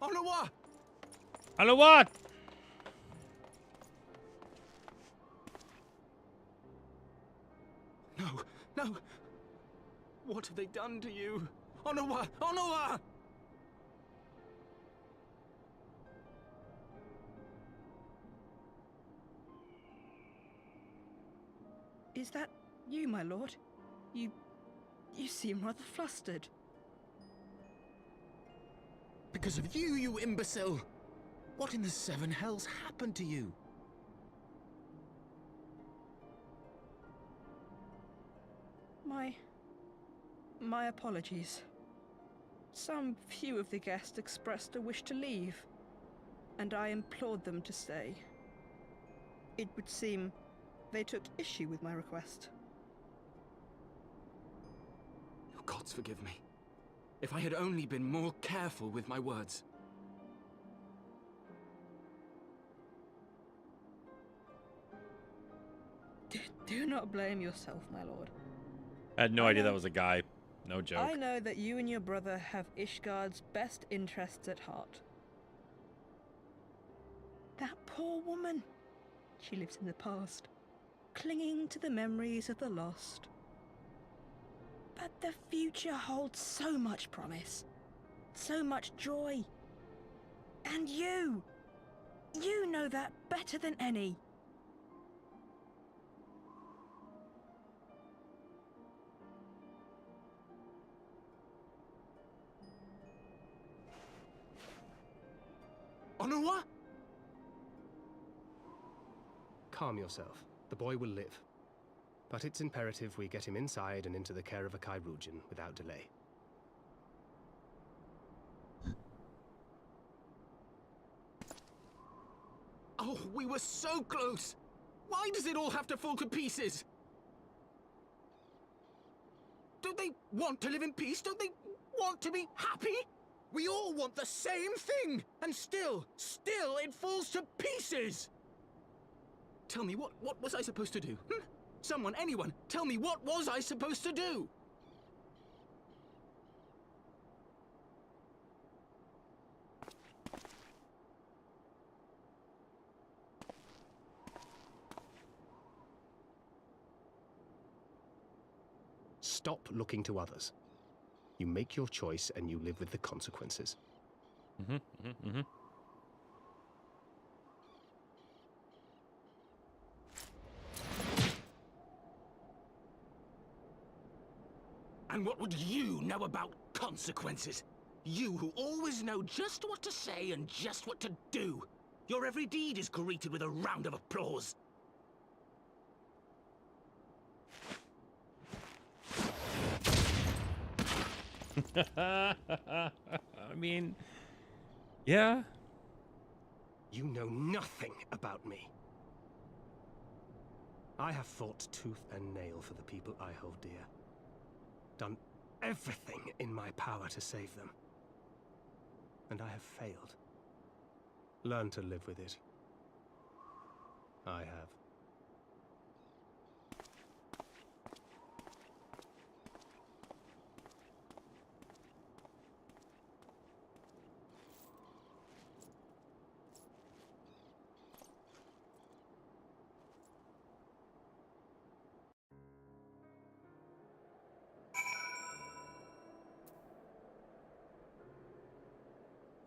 Onawa! Hello, what? No, no. What have they done to you? Onawa! Onawa! Is that you, my lord? You seem rather flustered. Because of you, you imbecile! What in the seven hells happened to you? My apologies. Some few of the guests expressed a wish to leave, and I implored them to stay. It would seem they took issue with my request. Oh, gods forgive me. If I had only been more careful with my words. Do not blame yourself, my lord. I had no idea that was a guy. No joke. I know that you and your brother have Ishgard's best interests at heart. That poor woman. She lives in the past, clinging to the memories of the lost. But the future holds so much promise, so much joy. And you know that better than any. Onawa? Calm yourself. The boy will live. But it's imperative we get him inside and into the care of a Chirurgeon without delay. Oh, we were so close! Why does it all have to fall to pieces? Don't they want to live in peace? Don't they want to be happy? We all want the same thing! And still it falls to pieces! Tell me, what was I supposed to do? Someone, anyone, tell me, what was I supposed to do? Stop looking to others. You make your choice and you live with the consequences. And what would you know about consequences? You who always know just what to say and just what to do. Your every deed is greeted with a round of applause. I mean, yeah. You know nothing about me. I have fought tooth and nail for the people I hold dear. Done everything in my power to save them. And I have failed. Learn to live with it. I have.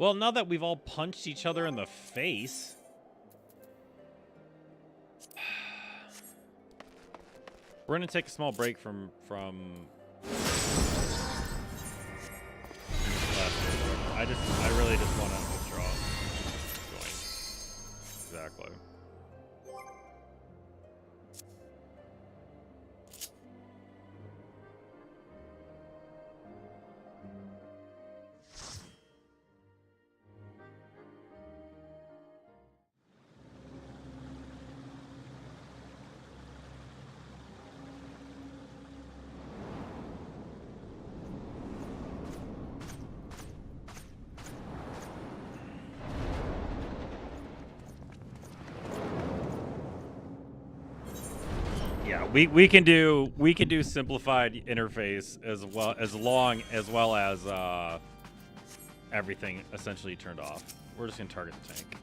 Well, now that we've all punched each other in the face... We're gonna take a small break from I really just want to withdraw. Exactly. Yeah, we can do simplified interface as well as everything essentially turned off. We're just gonna target the tank.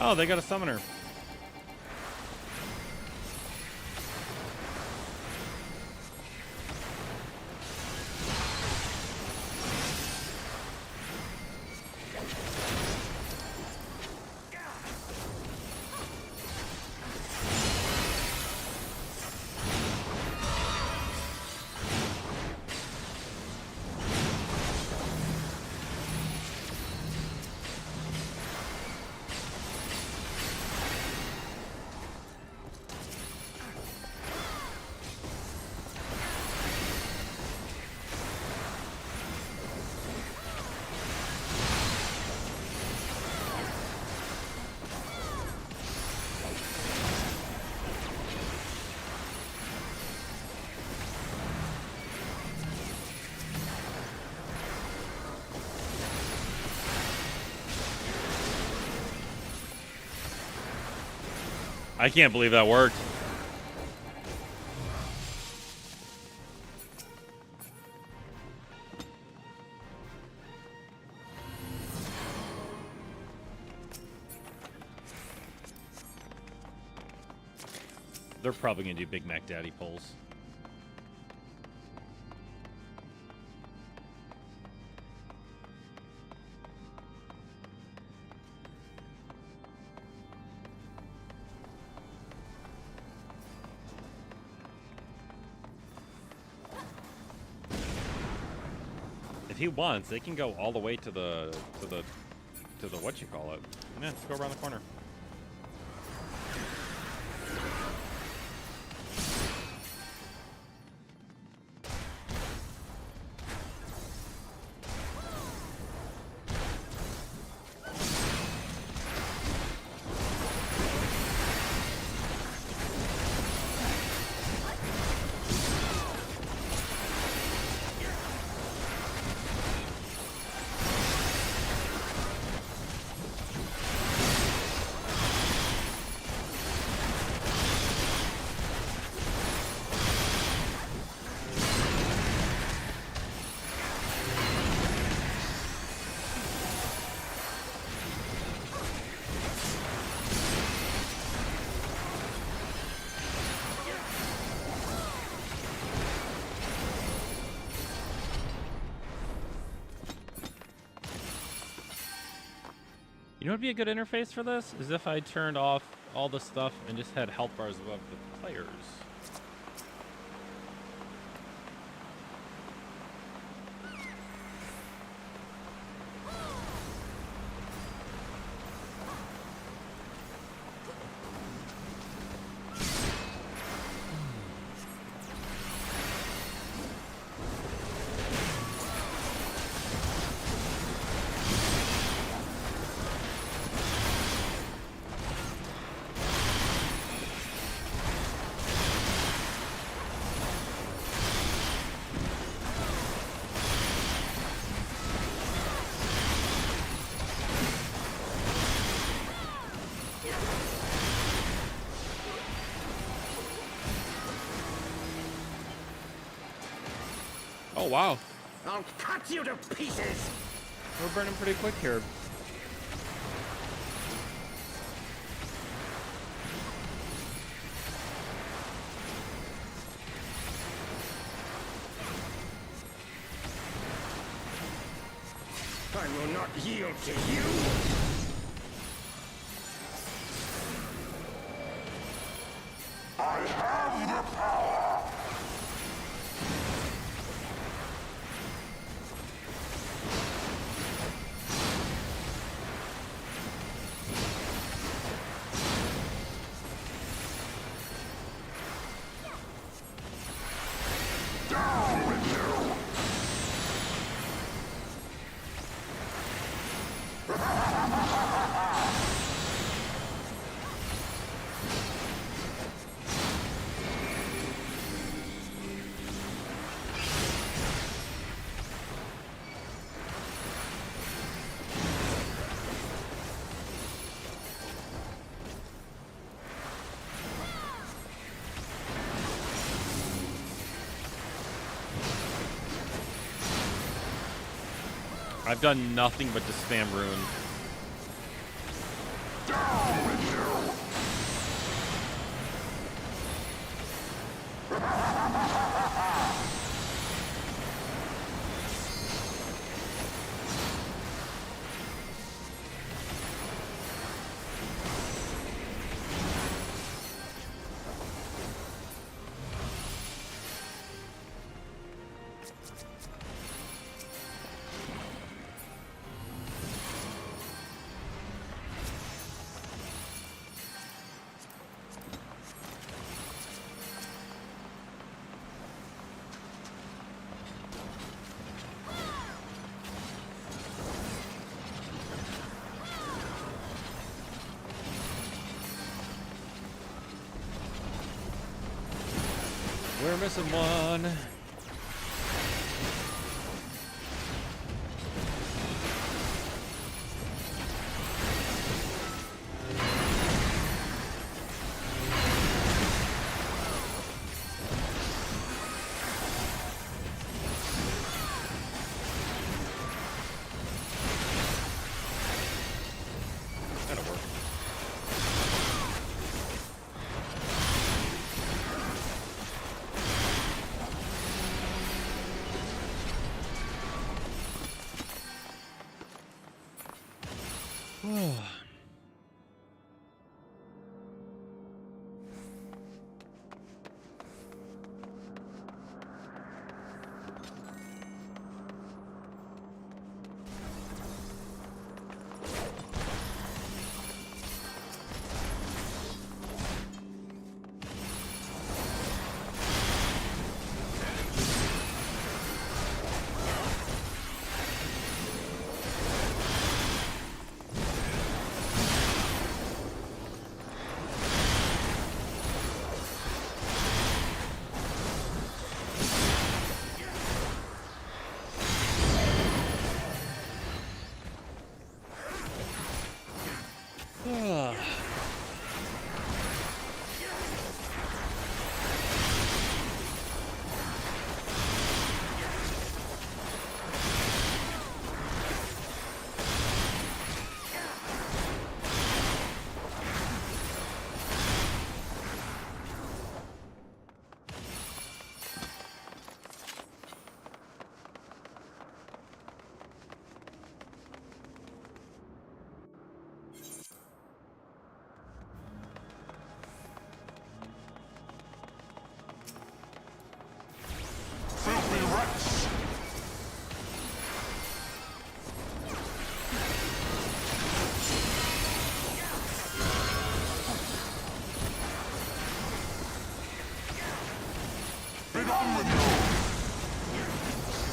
Oh, they got a summoner. I can't believe that worked. They're probably gonna do Big Mac Daddy pulls. If he wants, they can go all the way to the what you call it. Yeah, let's go around the corner. You know what would be a good interface for this? Is if I turned off all the stuff and just had health bars above the players. Oh, wow. I'll cut you to pieces! We're burning pretty quick here. I will not yield to you! I have the power! I've done nothing but to spam rune. We're missing one. That'll work.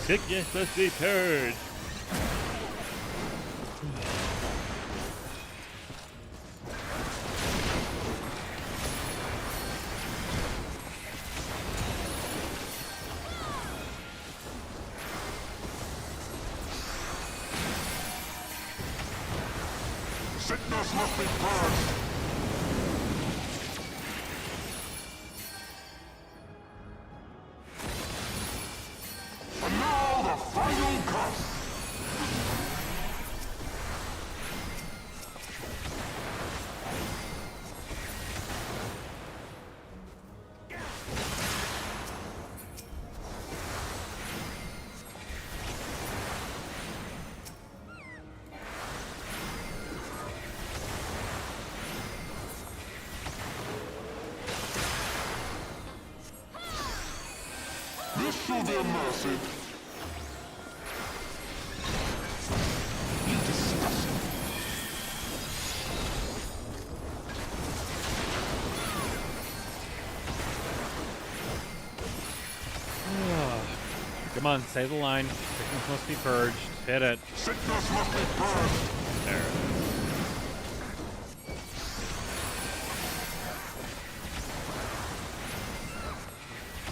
Sickness must be purged. Sickness must be purged. And now the final curse. This shall be a mercy. You disgust me. Come on, say the line. Sickness must be purged. Hit it. Sickness must be purged. There it is.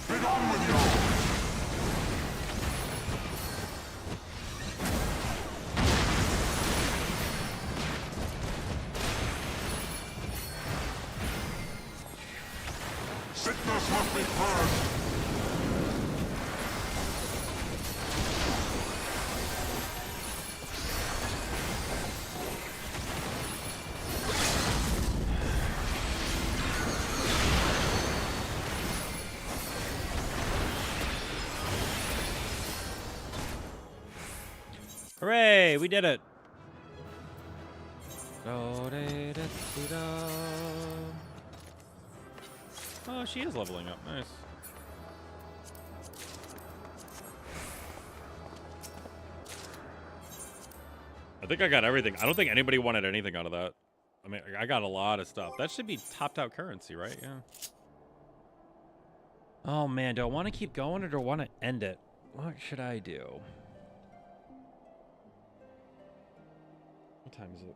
Be gone with you. Sickness must be purged. Hooray, we did it. Oh, she is leveling up. Nice. I think I got everything. I don't think anybody wanted anything out of that. I mean, I got a lot of stuff. That should be topped out currency, right? Yeah. Oh, man. Do I want to keep going or do I want to end it? What should I do? What time is it?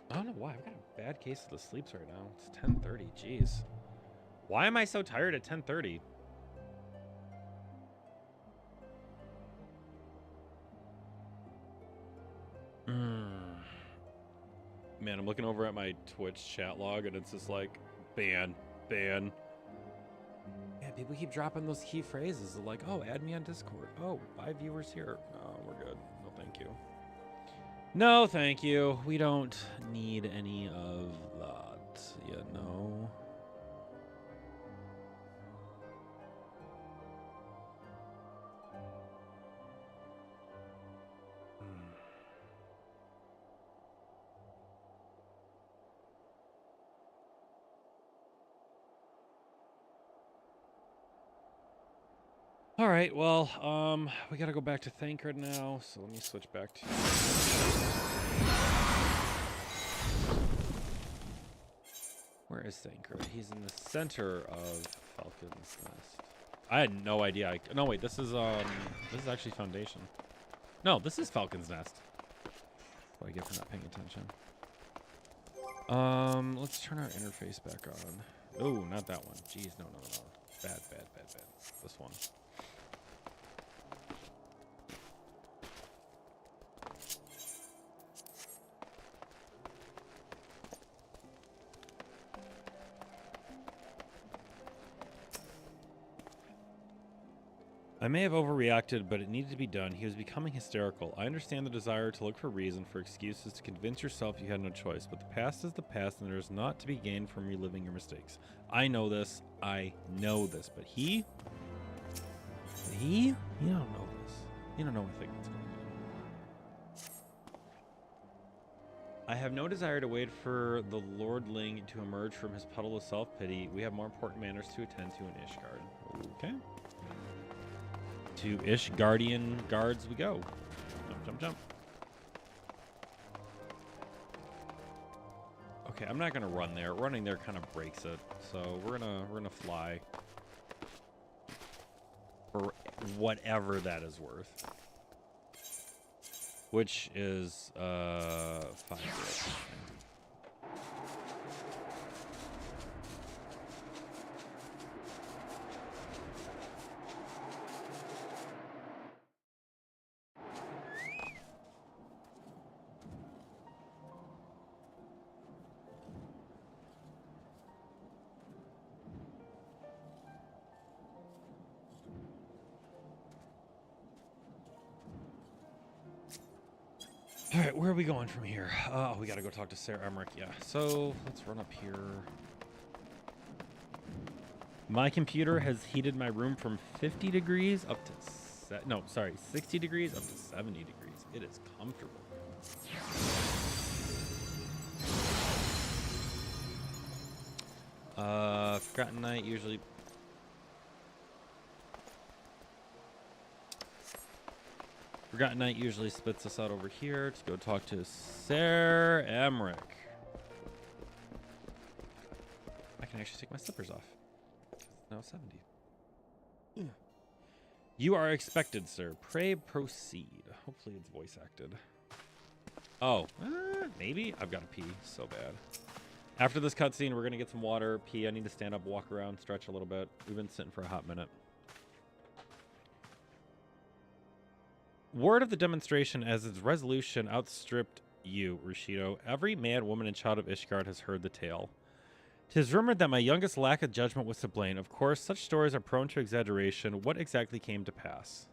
I don't know why. I've got a bad case of the sleeps right now. It's 10:30. Jeez. Why am I so tired at 10:30? Man, I'm looking over at my Twitch chat log and it's just like, ban. Yeah, people keep dropping those key phrases. They're like, oh, add me on Discord. Oh, 5 viewers here. Oh, we're good. No, thank you. No, thank you. We don't need any of that, you know. All right, well, we gotta go back to Thancred now, so let me switch back to... Where is Thancred? He's in the center of Falcon's Nest. I had no idea. No, wait, this is actually Foundation. No, this is Falcon's Nest. That's what I get for not paying attention. Let's turn our interface back on. Oh, not that one. Jeez, no. Bad. This one. I may have overreacted, but it needed to be done. He was becoming hysterical. I understand the desire to look for reason, for excuses, to convince yourself you had no choice, but the past is the past, and there is naught to be gained from reliving your mistakes. I know this, but he? You don't know this. You don't know a thing that's going on. I have no desire to wait for the Lordling to emerge from his puddle of self-pity. We have more important matters to attend to in Ishgard. Okay. To Ishgardian guards we go. Jump. Okay, I'm not gonna run there. Running there kind of breaks it. So we're gonna fly. whatever that is worth. Which is 5 years. All right, where are we going from here? Oh, we gotta go talk to Sarah Emmerich. Yeah, so let's run up here. My computer has heated my room from 50 degrees up to 60 degrees up to 70 degrees. It is comfortable. Forgotten Night usually. Forgotten Night usually spits us out over here to go talk to Sarah Emmerich. I can actually take my slippers off. It's now 70. Yeah. You are expected, sir. Pray proceed. Hopefully it's voice acted. Oh, maybe? I've got to pee so bad. After this cutscene, we're going to get some water, pee. I need to stand up, walk around, stretch a little bit. We've been sitting for a hot minute. Word of the demonstration as its resolution outstripped you, Rishido. Every man, woman, and child of Ishgard has heard the tale. 'Tis rumored that my youngest lack of judgment was to blame. Of course, such stories are prone to exaggeration. What exactly came to pass?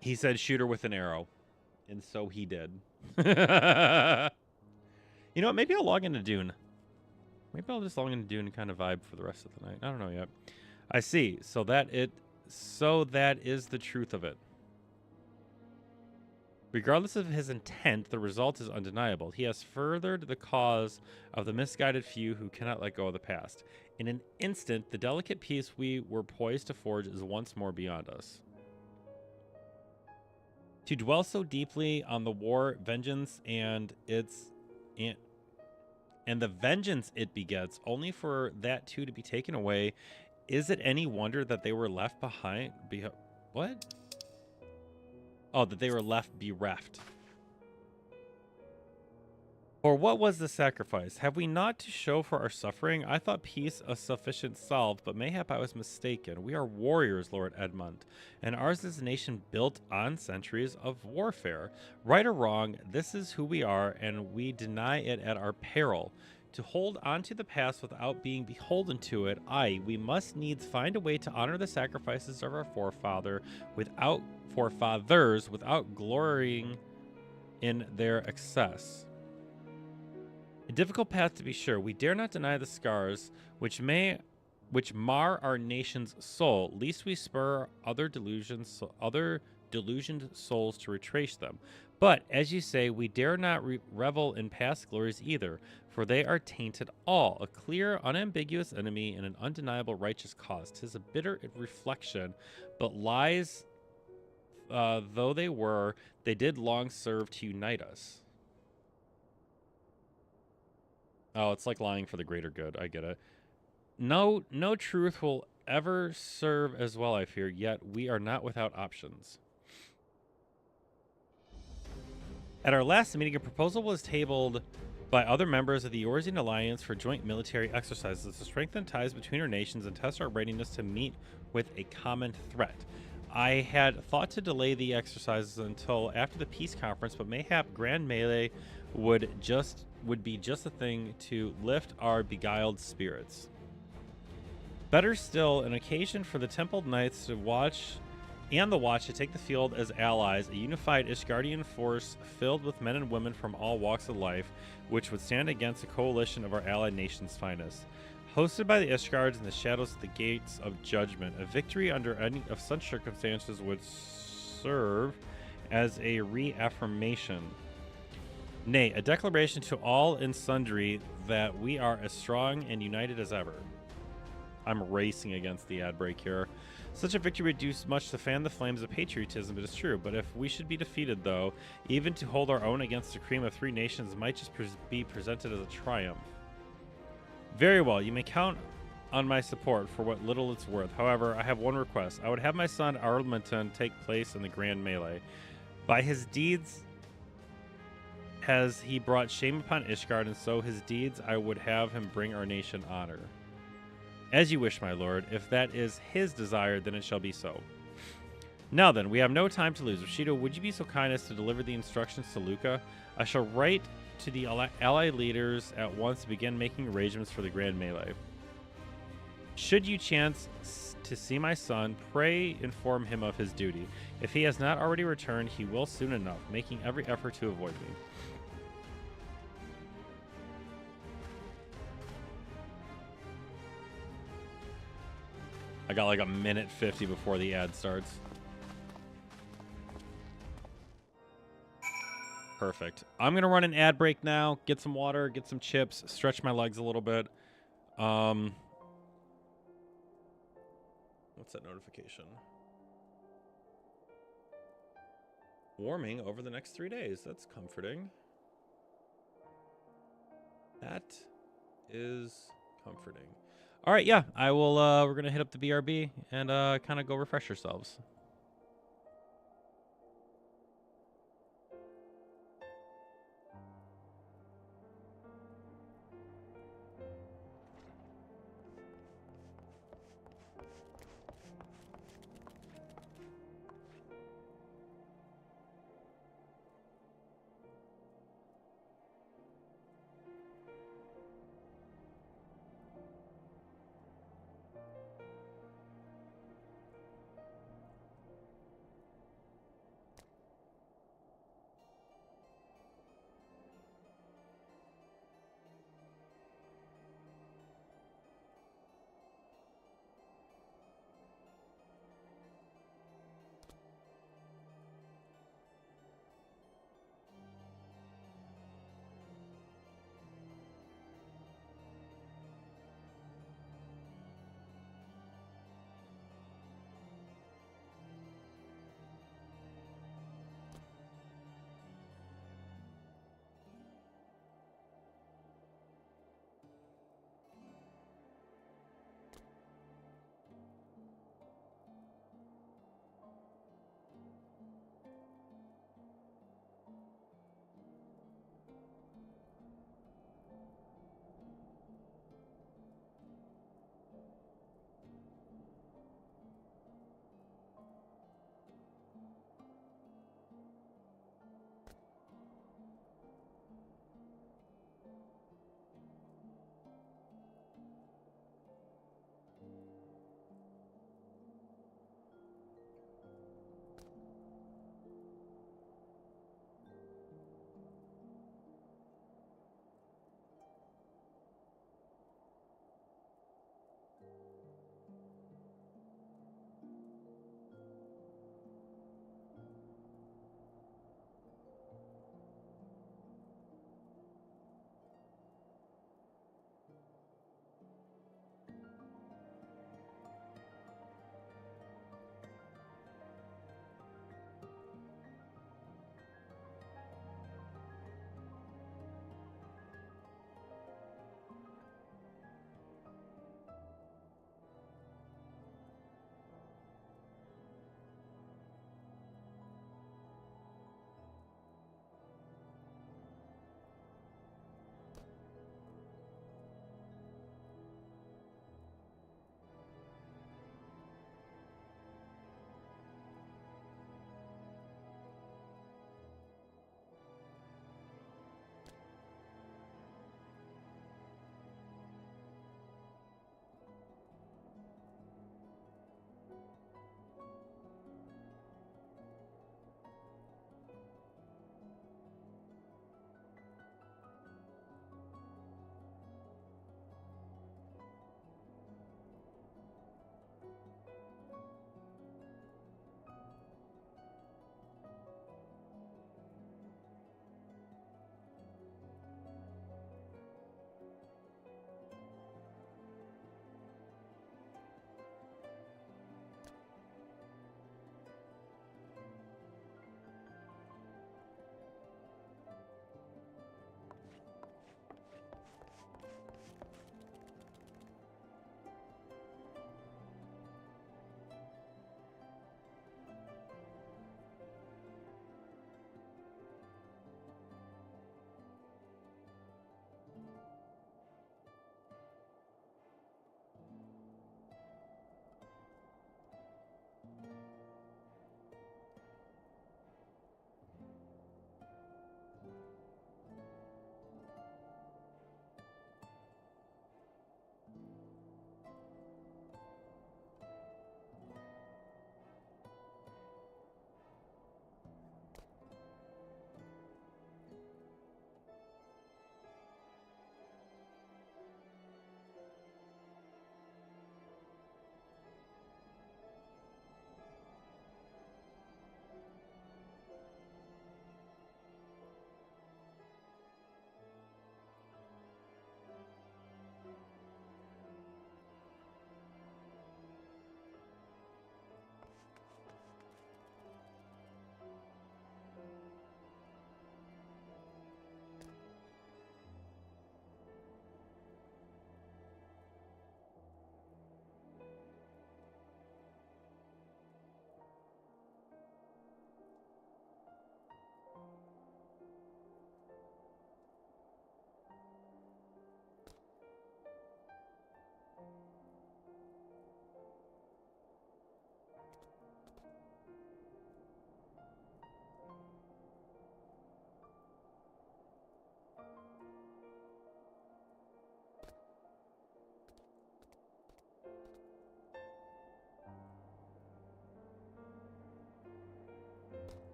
He said, shoot her with an arrow. And so he did. You know what? Maybe I'll log into Dune. Maybe I'll just log into Dune and kind of vibe for the rest of the night. I don't know yet. I see. So that is the truth of it. Regardless of his intent, the result is undeniable. He has furthered the cause of the misguided few who cannot let go of the past. In an instant, the delicate peace we were poised to forge is once more beyond us. To dwell so deeply on the war, vengeance, and the vengeance it begets, only for that too to be taken away, is it any wonder that they were left behind? What? Oh, that they were left bereft. Or what was the sacrifice? Have we not to show for our suffering? I thought peace a sufficient salve, but mayhap I was mistaken. We are warriors, Lord Edmund, and ours is a nation built on centuries of warfare. Right or wrong, this is who we are, and we deny it at our peril. To hold on to the past without being beholden to it, we must needs find a way to honor the sacrifices of our forefathers without glorying in their excess. A difficult path, to be sure. We dare not deny the scars which mar our nation's soul, lest we spur other delusioned souls to retrace them. But, as you say, we dare not revel in past glories either, for they are tainted all. A clear, unambiguous enemy and an undeniable righteous cause. 'Tis a bitter reflection, but lies though they were, they did long serve to unite us. Oh, it's like lying for the greater good. I get it. No truth will ever serve as well, I fear, yet we are not without options. At our last meeting, a proposal was tabled by other members of the Eorzean Alliance for joint military exercises to strengthen ties between our nations and test our readiness to meet with a common threat. I had thought to delay the exercises until after the peace conference, but mayhap Grand Melee would be just a thing to lift our beguiled spirits. Better still, an occasion for the Templed Knights to watch to take the field as allies, a unified Ishgardian force filled with men and women from all walks of life, which would stand against a coalition of our allied nation's finest. Hosted by the Ishgards in the shadows of the gates of judgment, a victory under any of such circumstances would serve as a reaffirmation. Nay, a declaration to all and sundry that we are as strong and united as ever. I'm racing against the ad break here. Such a victory would do much to fan the flames of patriotism, it is true, but if we should be defeated, though, even to hold our own against the cream of three nations might just be presented as a triumph. Very well. You may count on my support for what little it's worth. However, I have one request. I would have my son Arlington take place in the grand melee. By his deeds has he brought shame upon Ishgard, and so his deeds I would have him bring our nation honor. As you wish, my lord. If that is his desire, then it shall be so. Now then, we have no time to lose. Bushido, would you be so kind as to deliver the instructions to Luca? I shall write to the allied leaders at once to begin making arrangements for the grand melee. Should you chance to see my son, pray inform him of his duty. If he has not already returned, he will soon enough, making every effort to avoid me. I got like a minute 50 before the ad starts. Perfect. I'm going to run an ad break now, get some water, get some chips, stretch my legs a little bit. What's that notification? Warming over the next 3 days. That's comforting. That is comforting. All right, yeah, I will. We're gonna hit up the BRB and kind of go refresh ourselves.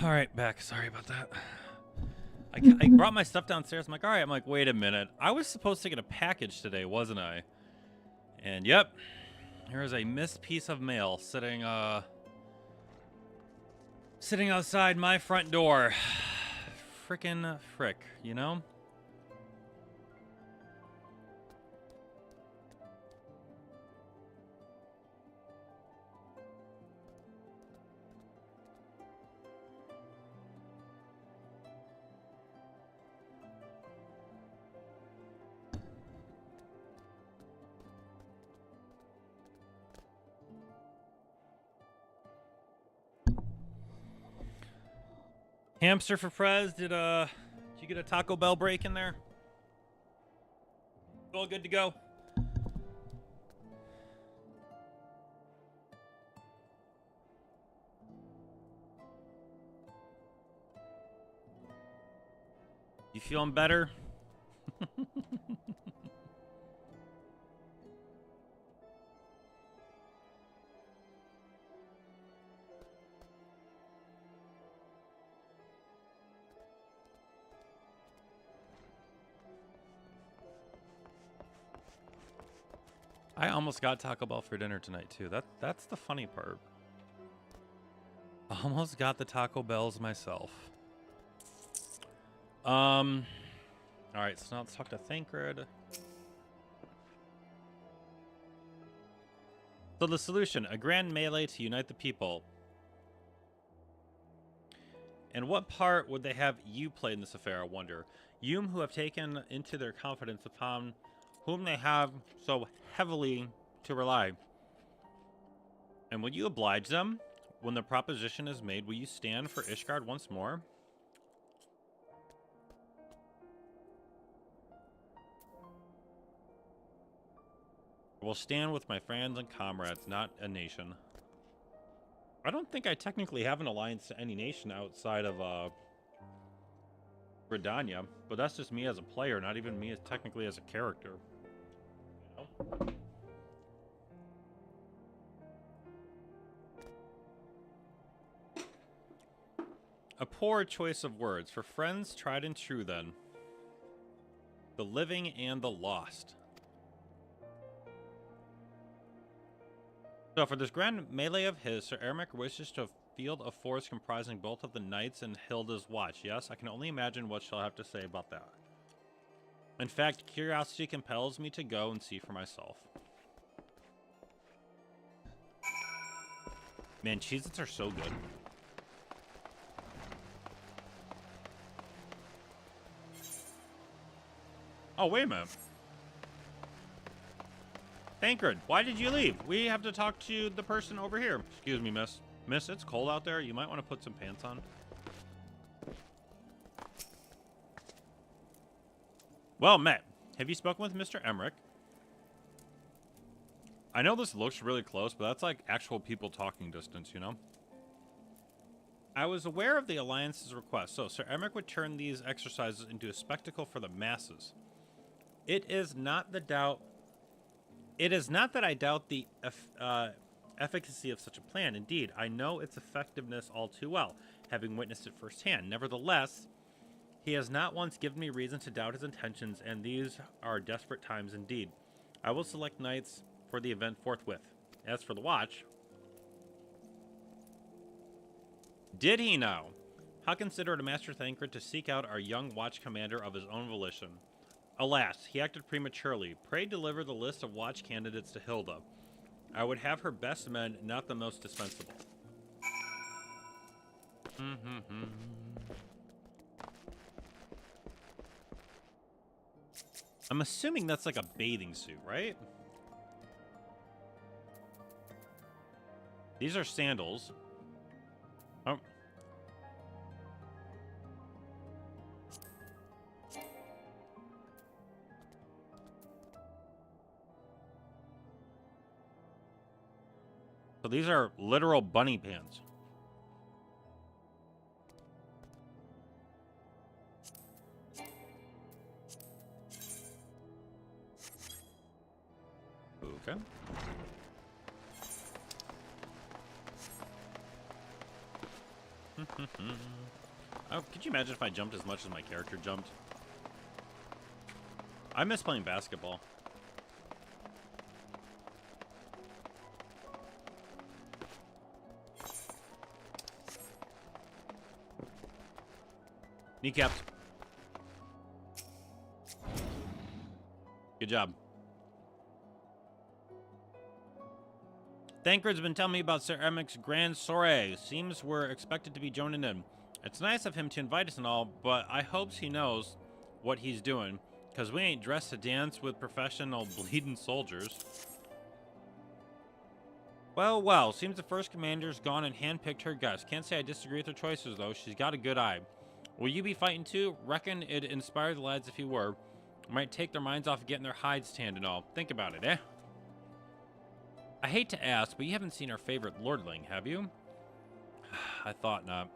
All right, back. Sorry about that. I brought my stuff downstairs. I'm like, all right. I'm like, wait a minute. I was supposed to get a package today, wasn't I? And yep, here is a missed piece of mail sitting outside my front door. Frickin' frick, you know? Hamster for Prez, did you get a Taco Bell break in there? All good to go? You feeling better? I almost got Taco Bell for dinner tonight too. That's the funny part. Almost got the Taco Bells myself. All right, so now let's talk to Thancred. So the solution, a grand melee to unite the people. And what part would they have you play in this affair, I wonder? You who have taken into their confidence upon whom they have so heavily to rely. And will you oblige them? When the proposition is made, will you stand for Ishgard once more? I will stand with my friends and comrades, not a nation. I don't think I technically have an alliance to any nation outside of Bredania, but that's just me as a player, not even me as technically as a character. You know? A poor choice of words. For friends tried and true, then. The living and the lost. So for this grand melee of his, Sir Ermic wishes to field a force comprising both of the knights and Hilda's watch. Yes, I can only imagine what she'll have to say about that. In fact, curiosity compels me to go and see for myself. Man, Cheez-Its are so good. Oh, wait a minute. Thancred, why did you leave? We have to talk to the person over here. Excuse me, miss. Miss, it's cold out there. You might want to put some pants on. Well met. Have you spoken with Mr. Emmerich? I know this looks really close, but that's like actual people talking distance, you know? I was aware of the Alliance's request, so Sir Emmerich would turn these exercises into a spectacle for the masses. It is not that I doubt the efficacy of such a plan. Indeed, I know its effectiveness all too well, having witnessed it firsthand. Nevertheless, he has not once given me reason to doubt his intentions, and these are desperate times indeed. I will select knights for the event forthwith. As for the watch... Did he know? How considerate of Master Thancred to seek out our young watch commander of his own volition. Alas, he acted prematurely. Pray deliver the list of watch candidates to Hilda. I would have her best men, not the most dispensable. I'm assuming that's like a bathing suit, right? These are sandals. Oh. So these are literal bunny pants. Okay. Oh, could you imagine if I jumped as much as my character jumped? I miss playing basketball. Kneecapped. Good job. Thancred's been telling me about Sir Emic's grand soiree. Seems we're expected to be joining in. It's nice of him to invite us and all, but I hopes he knows what he's doing, because we ain't dressed to dance with professional bleeding soldiers. Well, seems the first commander's gone and handpicked her guests. Can't say I disagree with her choices, though. She's got a good eye. Will you be fighting too? Reckon it'd inspire the lads if you were. Might take their minds off of getting their hides tanned and all. Think about it, eh? I hate to ask, but you haven't seen our favorite lordling, have you? I thought not.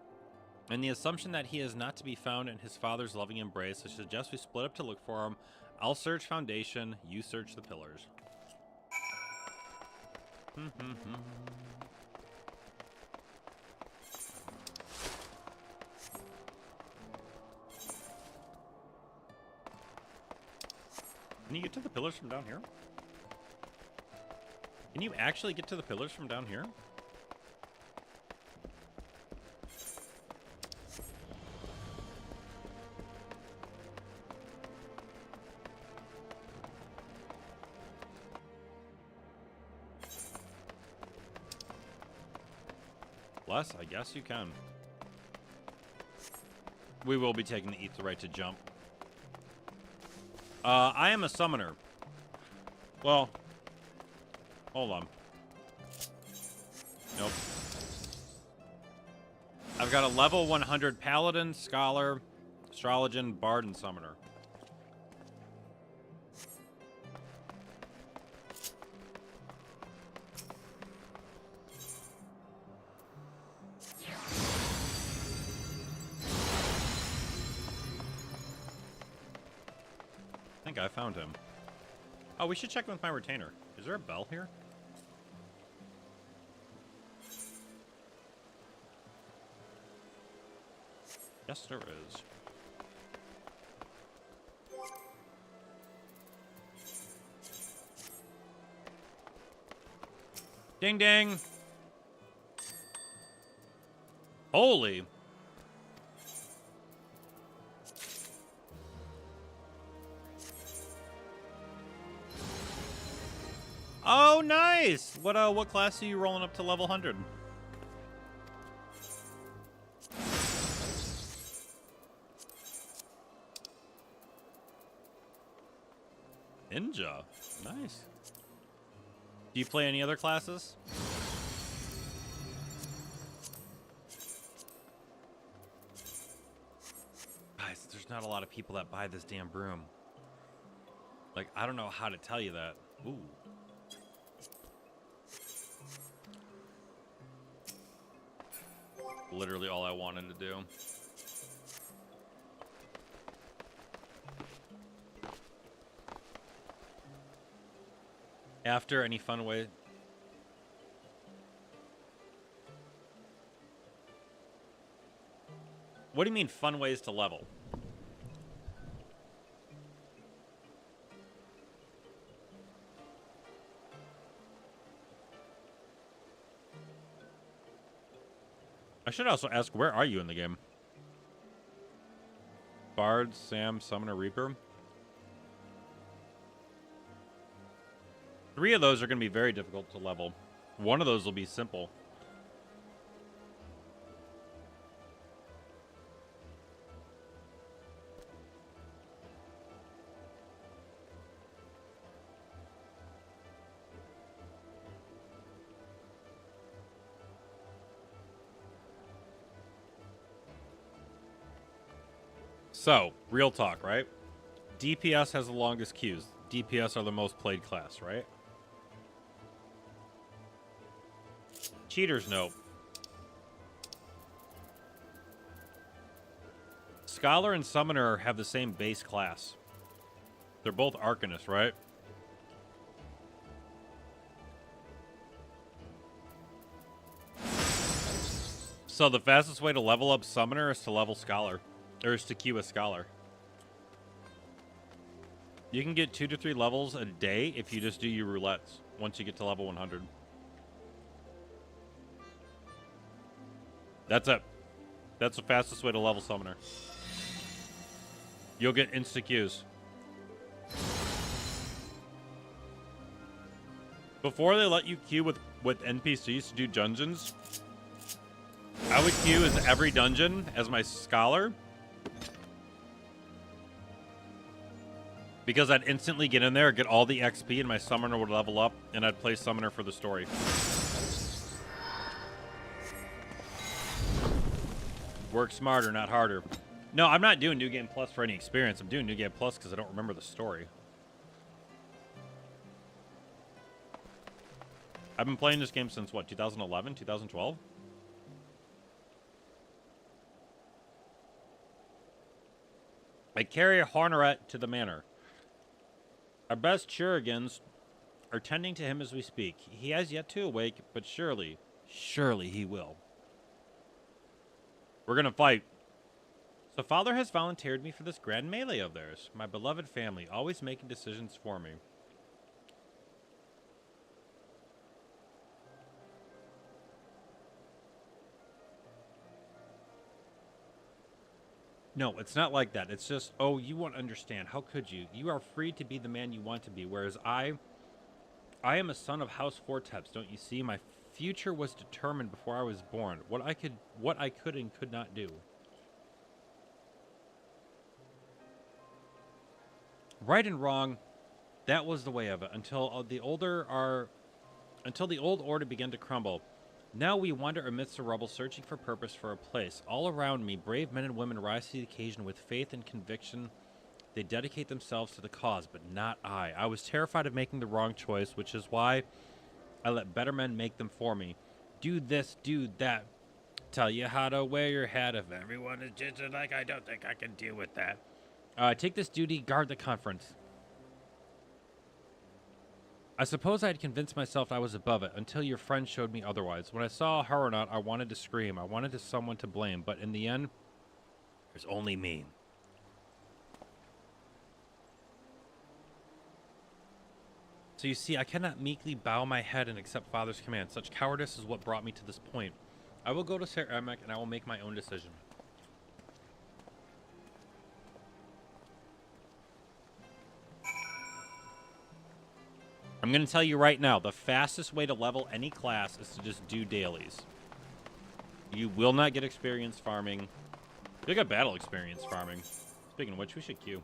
And the assumption that he is not to be found in his father's loving embrace, I suggest we split up to look for him. I'll search Foundation, you search the pillars. Can you get to the pillars from down here? Can you actually get to the pillars from down here? Bless, I guess you can. We will be taking the Ether right to jump. I am a summoner. Well, hold on. Nope. I've got a level 100 Paladin, Scholar, Astrologian, Bard, and Summoner. I think I found him. Oh, we should check with my retainer. Is there a bell here? Yes, there is. Ding ding! Holy! Oh, nice! What class are you rolling up to level 100? Ninja. Nice. Do you play any other classes? Guys, there's not a lot of people that buy this damn broom. Like, I don't know how to tell you that. Ooh. Literally all I wanted to do. After any fun way. What do you mean fun ways to level? I should also ask, where are you in the game? Bard, Sam, Summoner, Reaper. 3 of those are going to be very difficult to level. 1 of those will be simple. So, real talk, right? DPS has the longest queues. DPS are the most played class, right? Cheaters, no. Scholar and Summoner have the same base class. They're both Arcanists, right? So the fastest way to level up Summoner is to level Scholar. Or is to queue a Scholar. You can get 2 to 3 levels a day if you just do your roulettes once you get to level 100. That's it. That's the fastest way to level Summoner. You'll get insta queues. Before they let you queue with NPCs to do dungeons, I would queue as every dungeon as my Scholar. Because I'd instantly get in there, get all the XP, and my Summoner would level up, and I'd play Summoner for the story. Work smarter, not harder. No, I'm not doing New Game Plus for any experience. I'm doing New Game Plus because I don't remember the story. I've been playing this game since, what, 2011, 2012? I carry a Horneret to the manor. Our best Churigans are tending to him as we speak. He has yet to awake, but surely he will. We're gonna fight. So Father has volunteered me for this grand melee of theirs. My beloved family, always making decisions for me. No, it's not like that. It's just, oh, you won't understand. How could you? You are free to be the man you want to be, whereas I am a son of House Forteps, don't you see? My future was determined before I was born. What I could and could not do. Right and wrong, that was the way of it until the old order began to crumble. Now we wander amidst the rubble, searching for purpose for a place. All around me, brave men and women rise to the occasion with faith and conviction. They dedicate themselves to the cause, but not I. I was terrified of making the wrong choice, which is why I let better men make them for me. Do this, do that. Tell you how to wear your hat. If everyone is just like, I don't think I can deal with that. Take this duty, guard the conference. I suppose I had convinced myself I was above it, until your friend showed me otherwise. When I saw Harunat, I wanted to scream. I wanted someone to blame, but in the end, there's only me. So you see, I cannot meekly bow my head and accept Father's command. Such cowardice is what brought me to this point. I will go to Ser Emek, and I will make my own decision. I'm going to tell you right now, the fastest way to level any class is to just do dailies. You will not get experience farming. You'll get battle experience farming. Speaking of which, we should queue.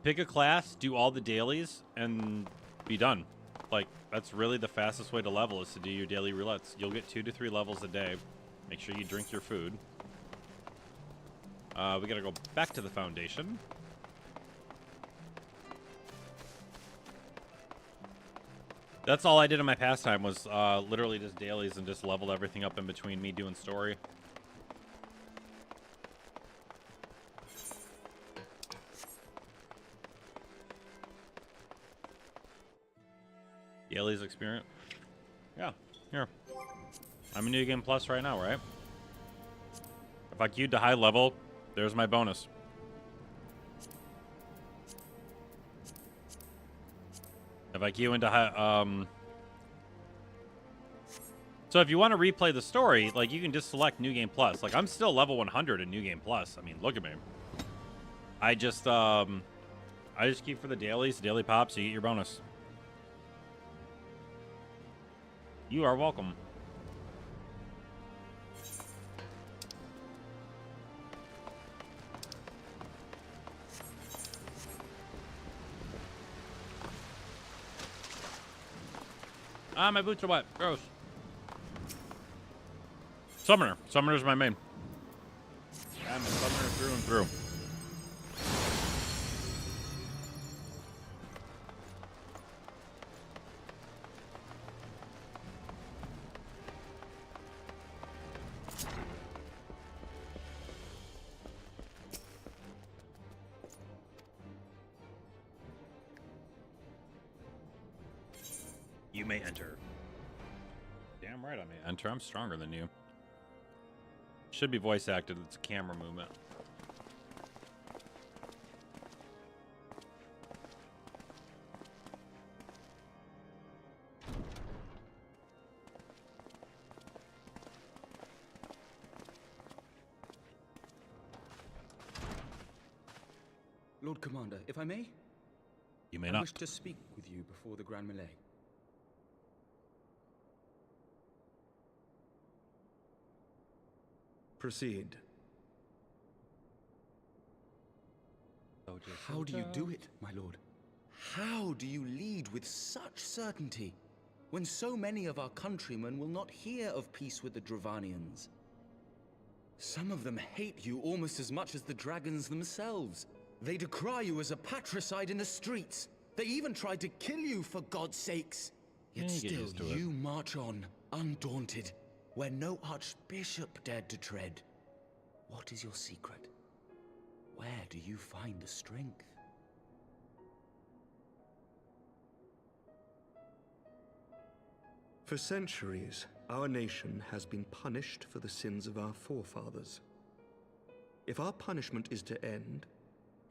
Pick a class, do all the dailies, and be done. Like, that's really the fastest way to level, is to do your daily roulettes. You'll get 2 to 3 levels a day. Make sure you drink your food. We gotta go back to the Foundation. That's all I did in my pastime was literally just dailies and just leveled everything up in between me doing story. Dailies experience. Yeah, here. I'm in New Game Plus right now, right? If I queued to high level, there's my bonus. If I queue into high, so if you want to replay the story, like, you can just select New Game Plus. Like, I'm still level 100 in New Game Plus. I mean, look at me. I just keep for the dailies, daily pops, you get your bonus. You are welcome. Ah, my boots are wet. Gross. Summoner. Summoner's my main. I'm a summoner through and through. may enter. Damn right I may enter. I'm stronger than you. Should be voice acted. It's a camera movement. Lord Commander, if I may? You may I not. wish to speak with you before the Grand Melee. Proceed. How do you do it, my lord? How do you lead with such certainty, when so many of our countrymen will not hear of peace with the Dravanians? Some of them hate you almost as much as the dragons themselves. They decry you as a patricide in the streets. They even tried to kill you, for God's sakes. Yet still you march on, undaunted, where no archbishop dared to tread. What is your secret? Where do you find the strength? For centuries, our nation has been punished for the sins of our forefathers. If our punishment is to end,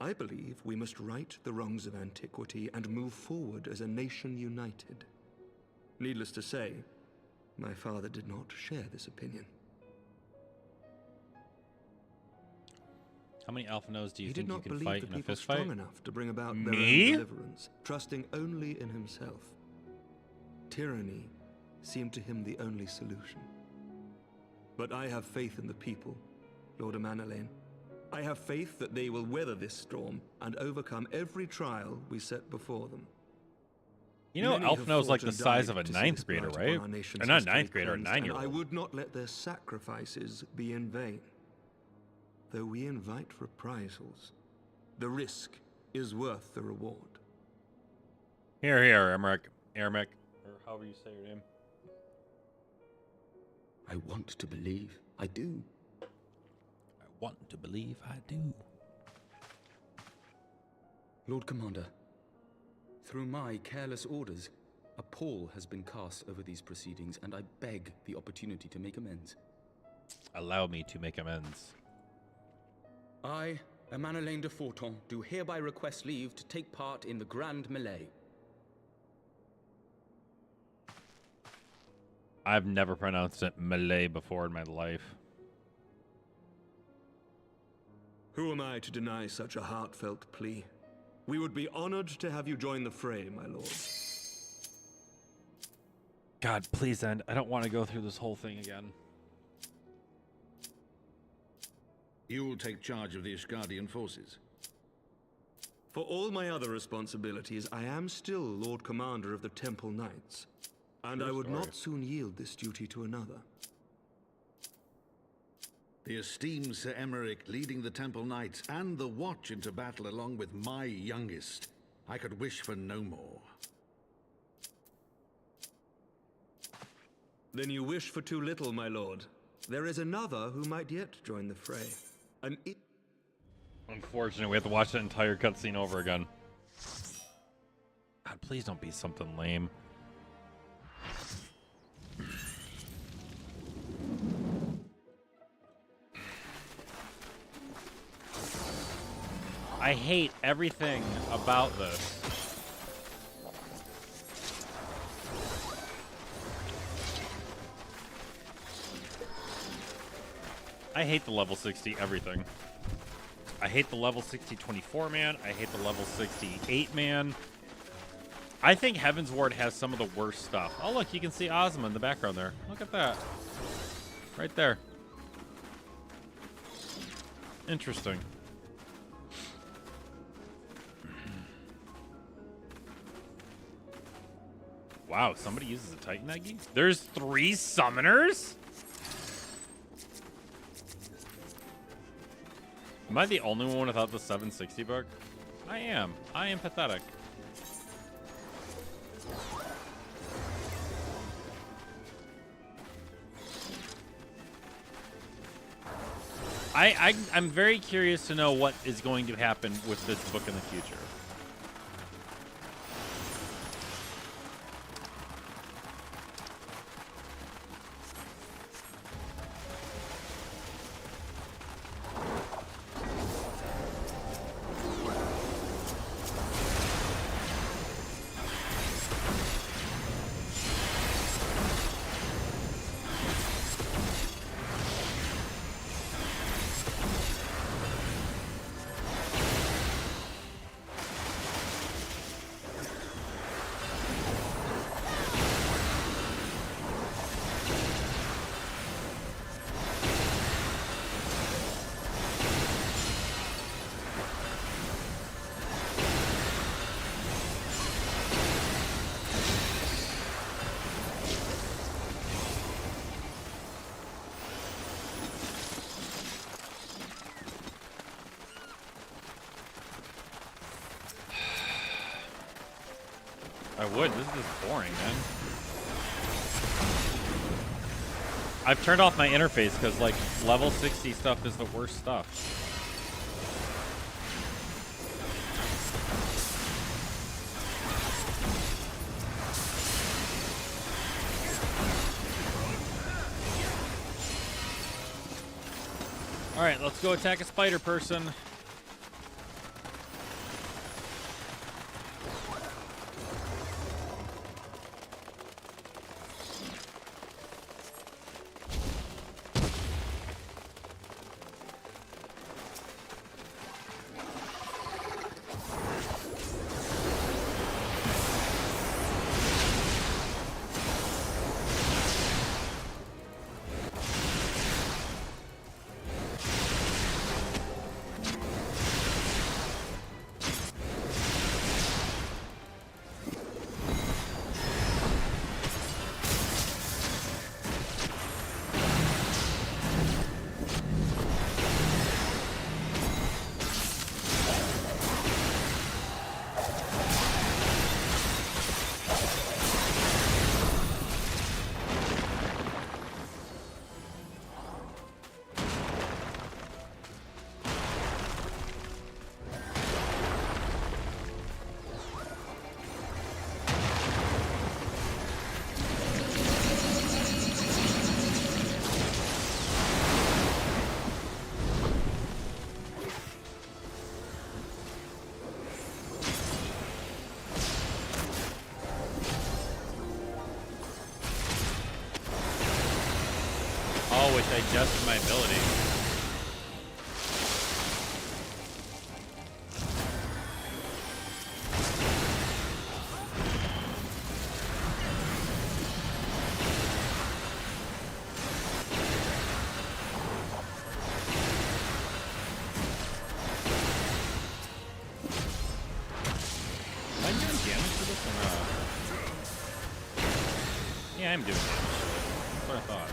I believe we must right the wrongs of antiquity and move forward as a nation united. Needless to say, my father did not share this opinion. How many Alphanos do you He think did you not can believe fight the in a people fist fight? strong enough to bring about their own Me? deliverance, trusting only in himself. Tyranny seemed to him the only solution. But I have faith in the people, Lord Amanalain. I have faith that they will weather this storm and overcome every trial we set before them. You know, Many have Alphano's like fought the and size of died a to see 9th this grader, blight right? upon our nation's Or not history 9th grader, a cleansed, and 9-year-old. I would not let their sacrifices be in vain. Though we invite reprisals, the risk is worth the reward. Here, Ermac, or however you say your name. I want to believe I do. I want to believe I do. Lord Commander, through my careless orders, a pall has been cast over these proceedings, and I beg the opportunity to make amends. Allow me to make amends. I, Amanalain de Forton, do hereby request leave to take part in the Grand Melee. I've never pronounced it Malay before in my life. Who am I to deny such a heartfelt plea? We would be honored to have you join the fray, my lord. God, please end. I don't want to go through this whole thing again. You will take charge of the Ishgardian forces. For all my other responsibilities, I am still Lord Commander of the Temple Knights, and I would not soon yield this duty to another. The esteemed Sir Emmerich leading the Temple Knights and the Watch into battle along with my youngest. I could wish for no more. Then you wish for too little, my lord. There is another who might yet join the fray. Unfortunately, we have to watch that entire cutscene over again. God, please don't be something lame. I hate everything about this. I hate the level 60 everything. I hate the level 60 24 man. I hate the level 68 man. I think Heavensward has some of the worst stuff. Oh, look, you can see Ozma in the background there. Look at that. Right there. Interesting. Wow, somebody uses a Titan Eggy? There's 3 summoners? Am I the only one without the 760 book? I am. I am pathetic. I'm very curious to know what is going to happen with this book in the future. I would. This is just boring, man. I've turned off my interface because, like, level 60 stuff is the worst stuff. Alright, let's go attack a spider person. Oh, which I adjusted my ability. Am I doing damage to this or not? Yeah, I'm doing damage to it. That's what I thought.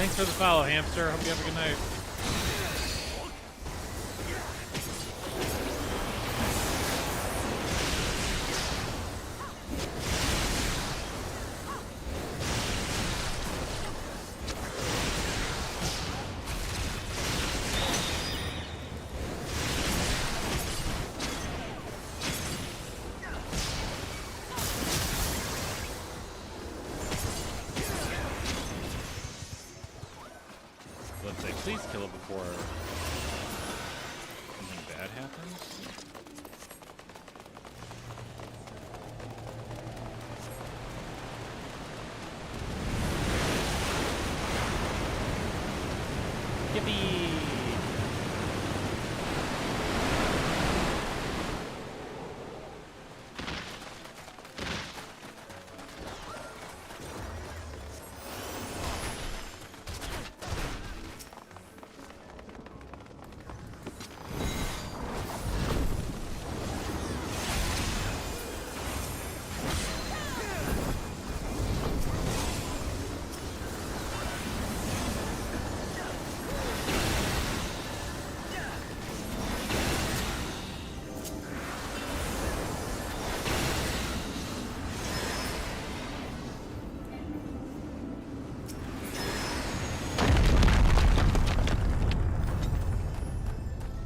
Thanks for the follow, Hamster. Hope you have a good night. kill it before something bad happens. Yippee!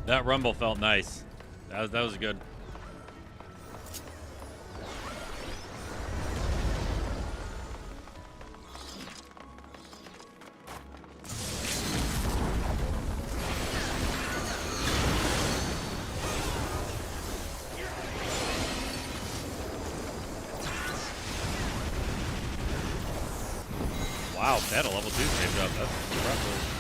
That rumble felt nice. That was good. Wow, battle level 2 saved up. That's impressive.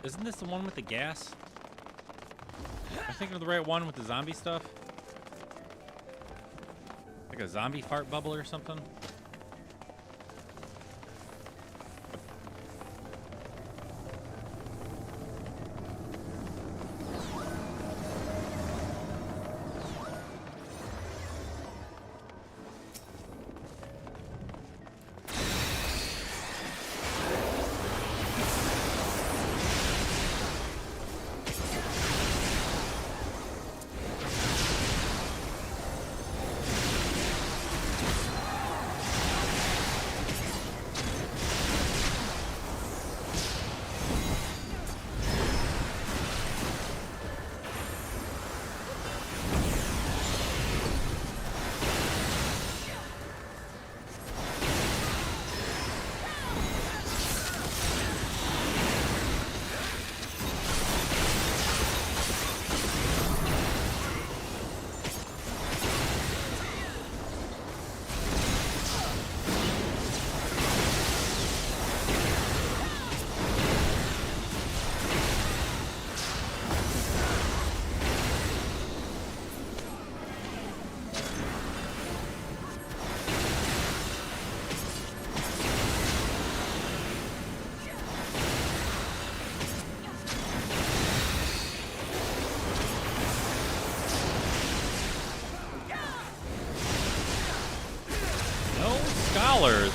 Isn't this the one with the gas? Am I thinking of the right one with the zombie stuff? Like a zombie fart bubble or something?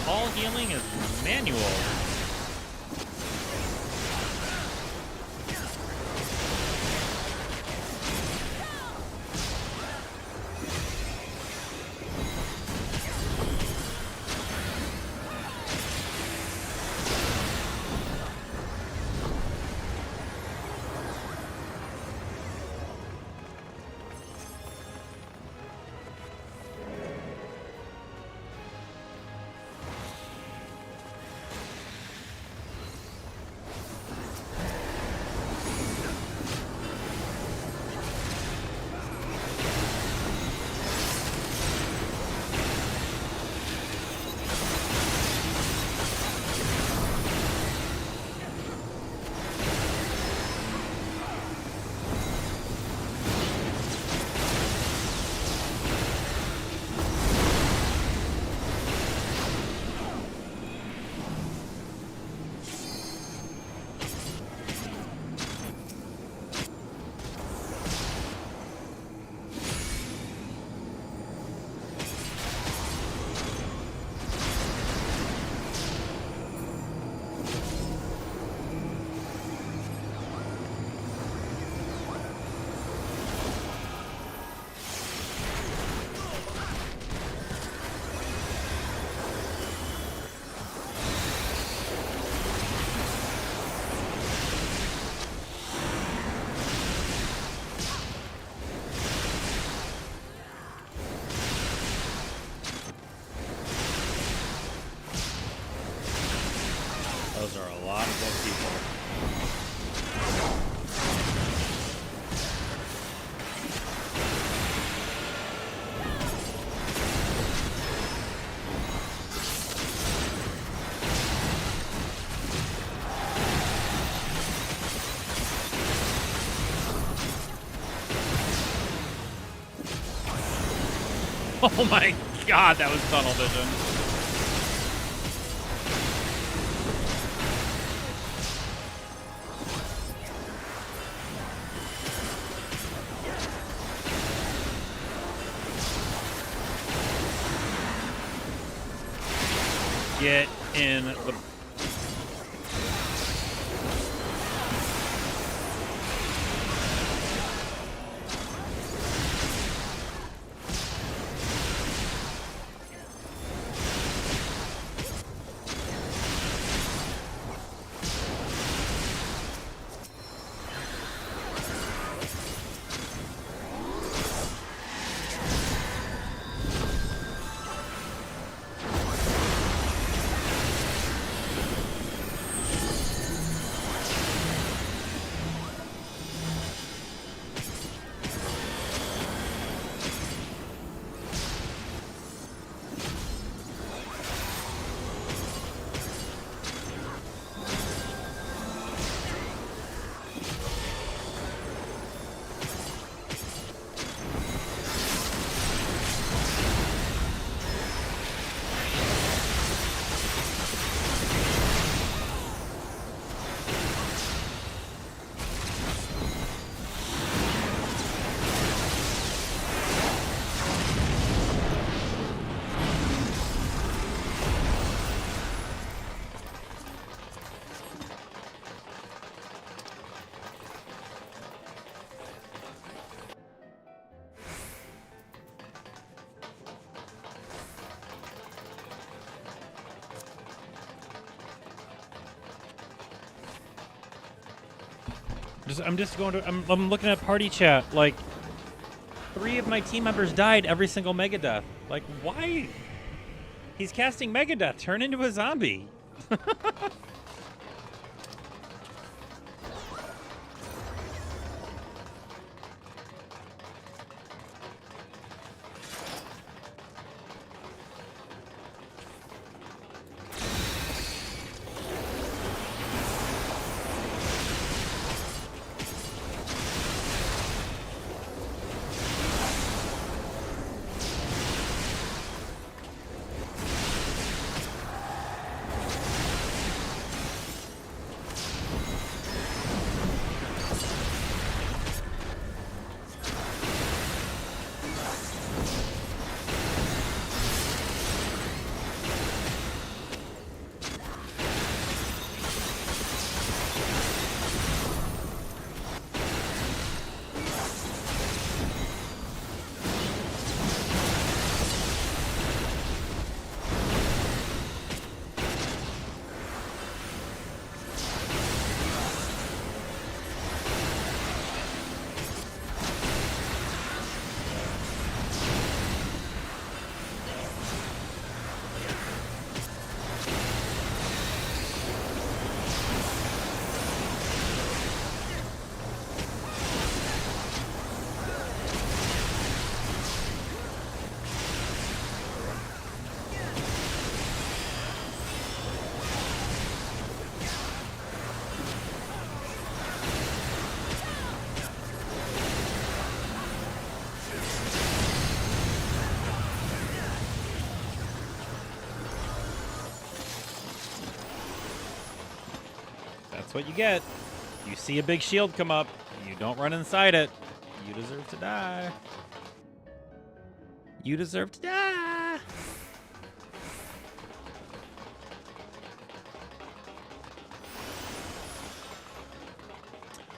All healing is manual. Oh my god, that was tunnel vision. Get in the... I'm just going to... I'm looking at party chat. Like, 3 of my team members died every single Megadeth. Like, why? He's casting Megadeth. Turn into a zombie. What you get. You see a big shield come up, you don't run inside it. You deserve to die. You deserve to die.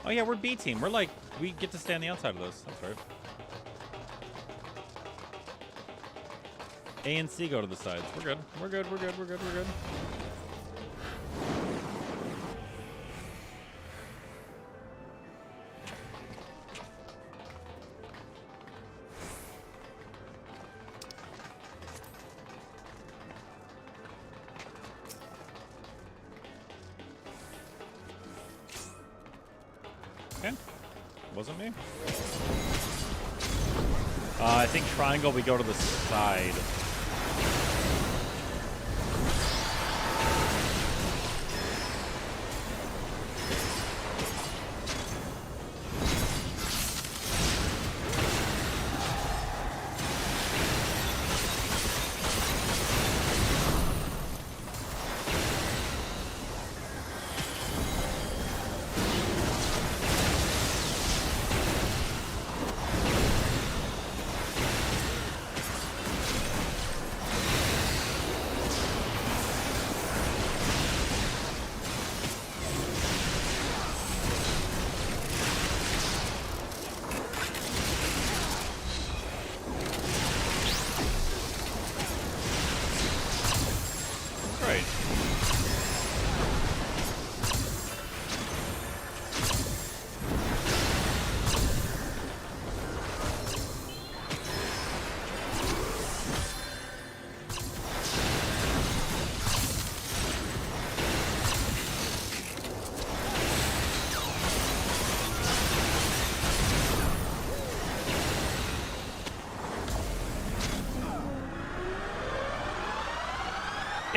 Oh yeah, we're B team. We're like, we get to stay on the outside of this. That's right. A and C go to the sides. We're good. We're good. We're good. We're good. We're good. Wasn't me? I think triangle, we go to the side.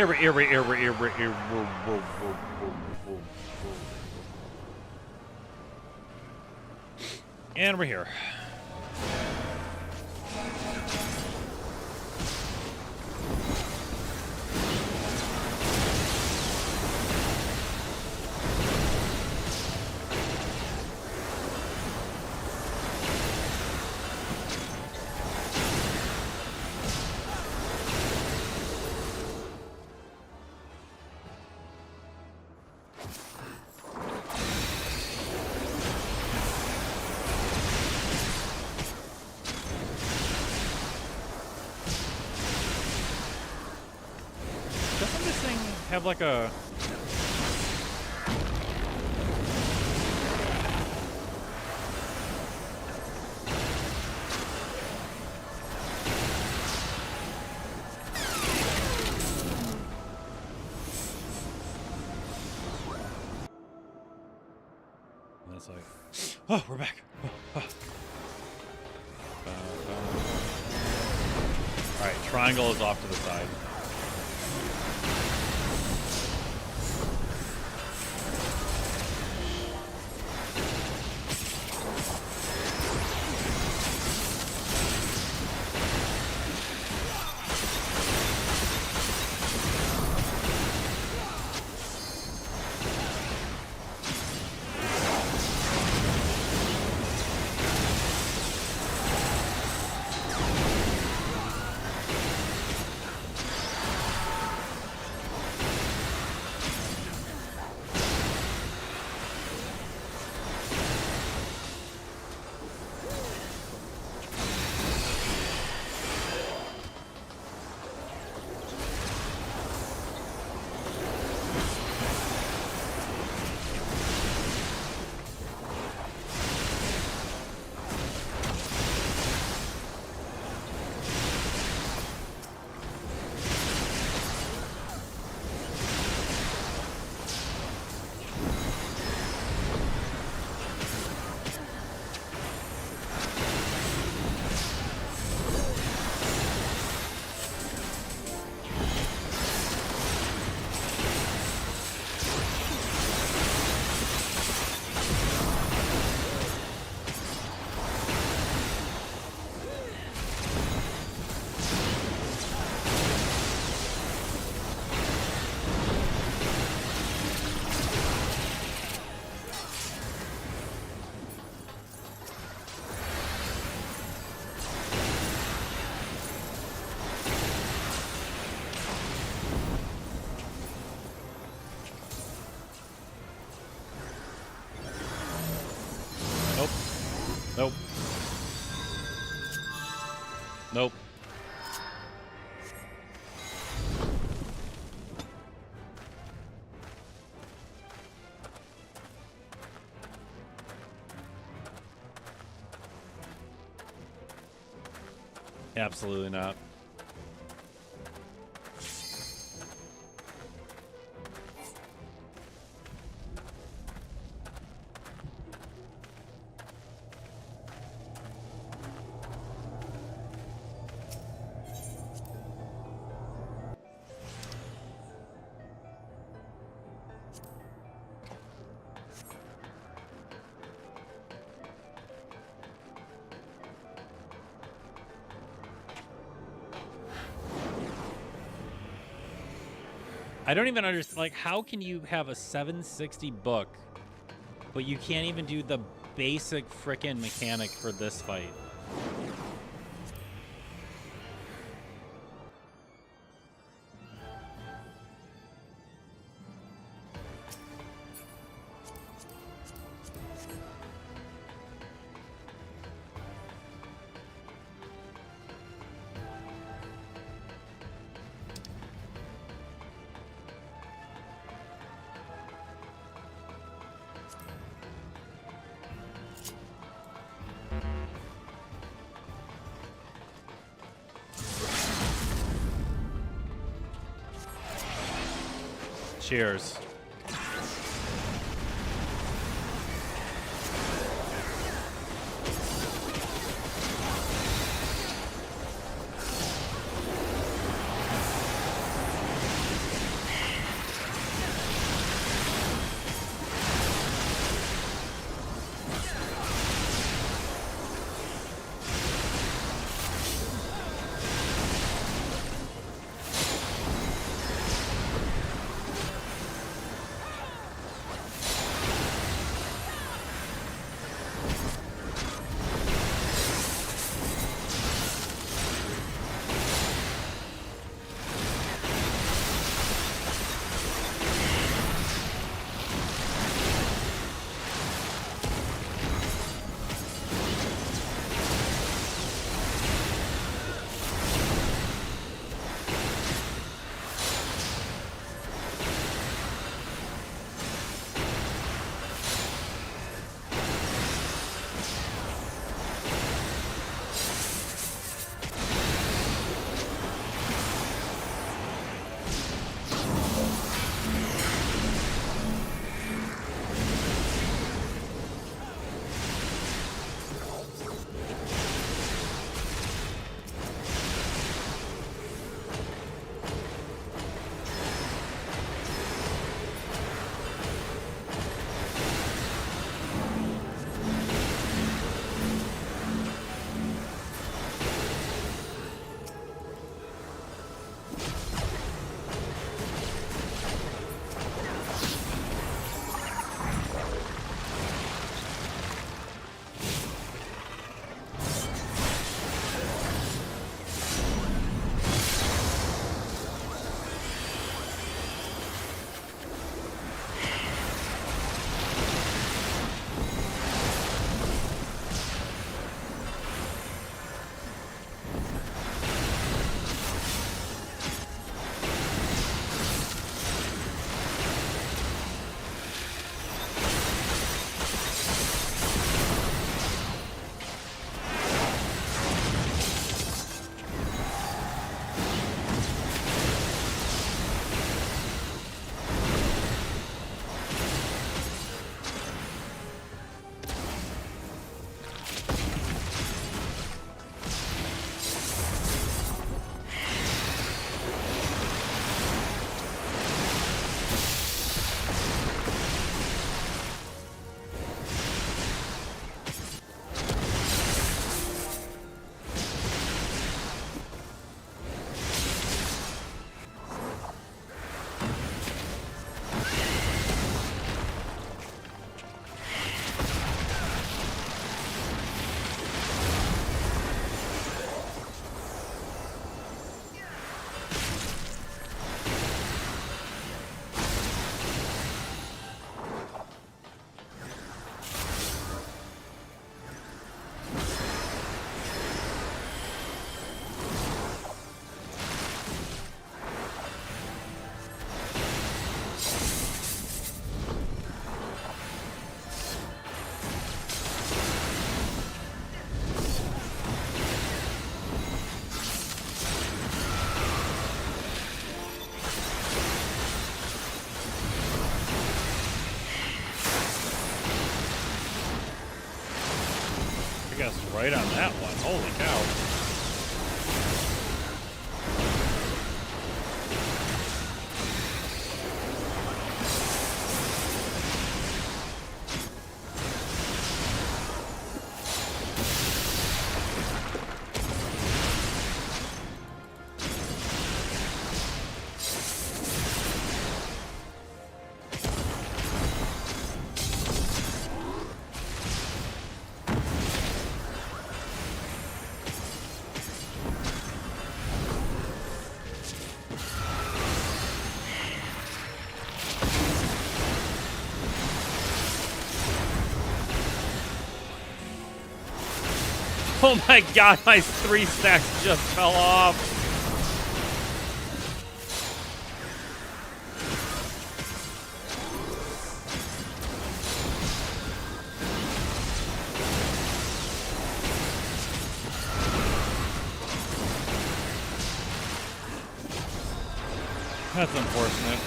And we're here. Doesn't this thing have like a... And it's like, oh, we're back. Oh. All right, triangle is off to the side. Nope. Nope. Absolutely not. I don't even understand, like, how can you have a 760 book, but you can't even do the basic frickin' mechanic for this fight? Cheers. right on that one. Holy cow. Oh my god, my 3 stacks just fell off. That's unfortunate.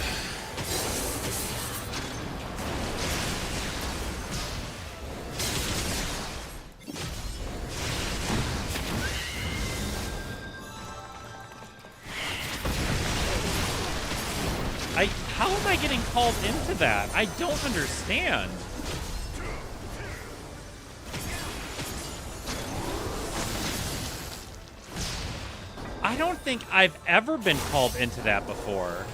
How am I getting called into that? I don't understand. I don't think I've ever been called into that before.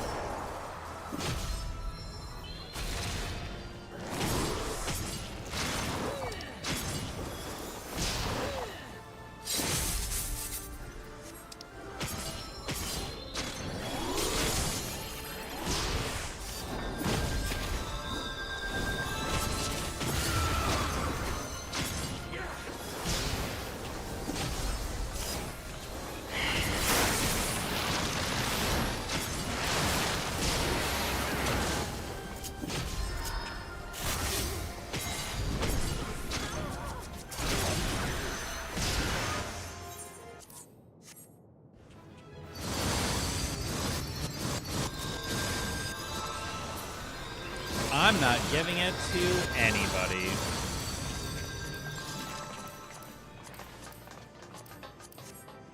I'm not giving it to anybody.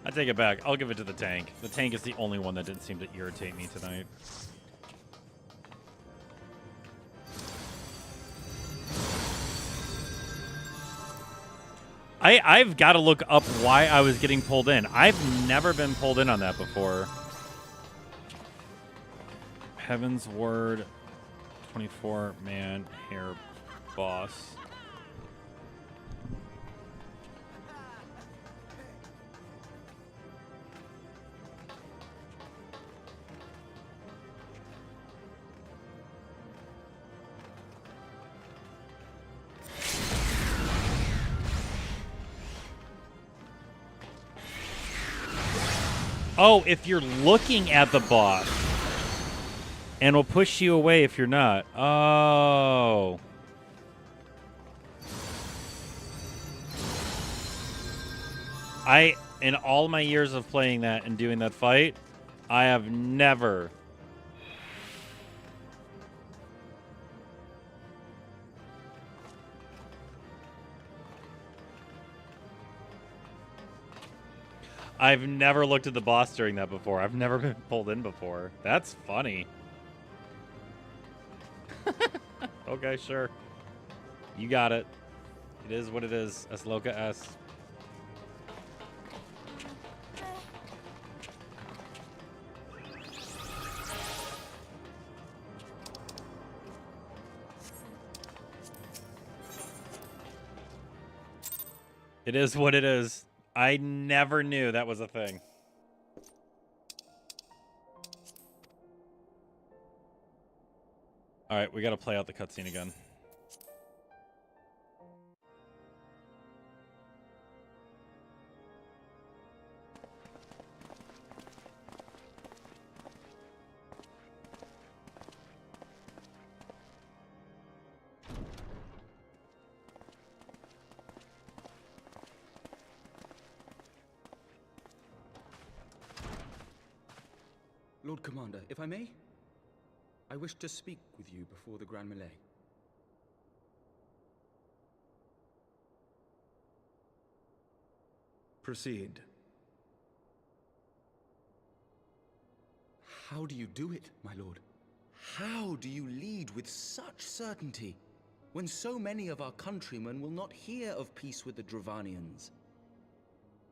I take it back. I'll give it to the tank. The tank is the only one that didn't seem to irritate me tonight. I've got to look up why I was getting pulled in. I've never been pulled in on that before. Heavensward 24-man hair boss. Oh, if you're looking at the boss. And will push you away if you're not. Oh. In all my years of playing that and doing that fight, I have never... I've never looked at the boss during that before. I've never been pulled in before. That's funny. Okay, sure. You got it. It is what it is. Asloka S. It is what it is. I never knew that was a thing. All right, we got to play out the cutscene again. Lord Commander, if I may, I wish to speak with you before the Grand Melee. Proceed. How do you do it, my lord? How do you lead with such certainty, when so many of our countrymen will not hear of peace with the Dravanians?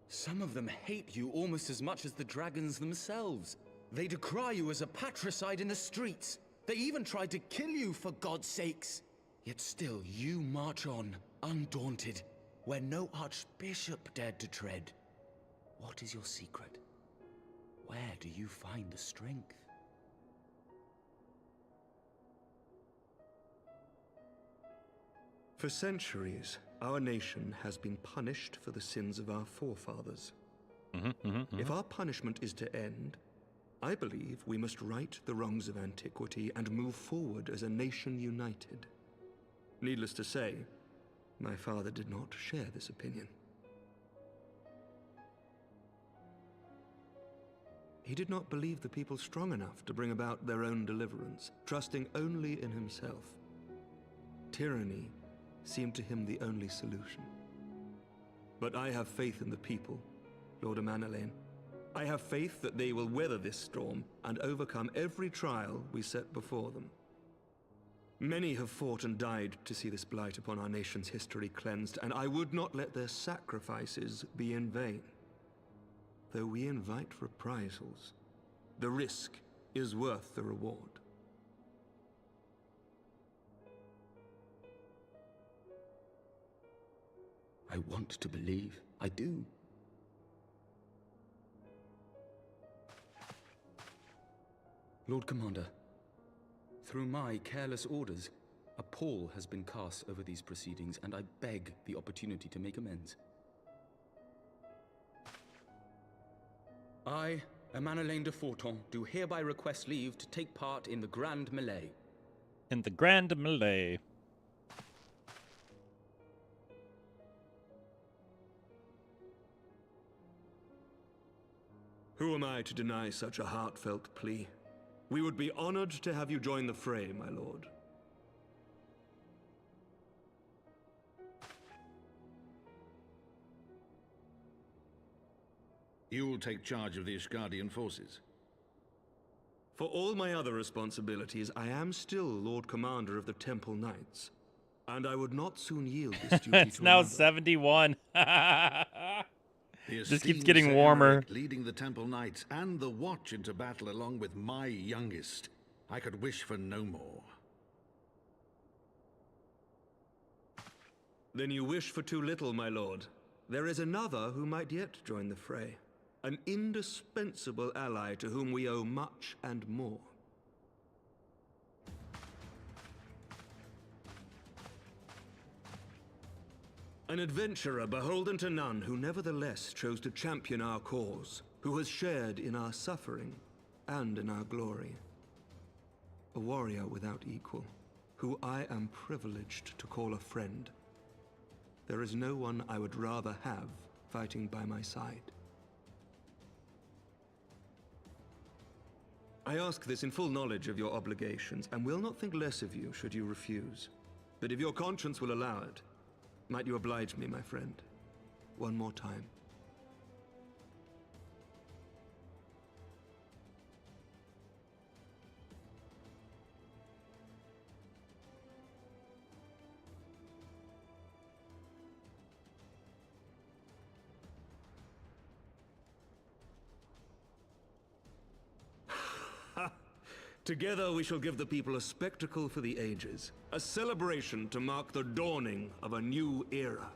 Some of them hate you almost as much as the dragons themselves. They decry you as a patricide in the streets. They even tried to kill you, for God's sakes. Yet still you march on, undaunted, where no archbishop dared to tread. What is your secret? Where do you find the strength? For centuries, our nation has been punished for the sins of our forefathers. If our punishment is to end, I believe we must right the wrongs of antiquity and move forward as a nation united. Needless to say, my father did not share this opinion. He did not believe the people strong enough to bring about their own deliverance, trusting only in himself. Tyranny seemed to him the only solution. But I have faith in the people, Lord Amanalain. I have faith that they will weather this storm and overcome every trial we set before them. Many have fought and died to see this blight upon our nation's history cleansed, and I would not let their sacrifices be in vain. Though we invite reprisals, the risk is worth the reward. I want to believe. I do. Lord Commander, through my careless orders, a pall has been cast over these proceedings, and I beg the opportunity to make amends. I, Amanalain de Forton, do hereby request leave to take part in the Grand Melee. In the Grand Melee. Who am I to deny such a heartfelt plea? We would be honored to have you join the fray, my lord. You will take charge of the Ishgardian forces. For all my other responsibilities, I am still Lord Commander of the Temple Knights, and I would not soon yield this duty It's to now another. 71. The Just keeps esteemed getting Sir warmer. Emeric leading the Temple Knights and the Watch into battle along with my youngest. I could wish for no more. Then you wish for too little, my lord. There is another who might yet join the fray. An indispensable ally to whom we owe much and more. An adventurer beholden to none, who nevertheless chose to champion our cause, who has shared in our suffering and in our glory. A warrior without equal, who I am privileged to call a friend. There is no one I would rather have fighting by my side. I ask this in full knowledge of your obligations, and will not think less of you should you refuse. But if your conscience will allow it, might you oblige me, my friend, one more time? Together we shall give the people a spectacle for the ages, a celebration to mark the dawning of a new era.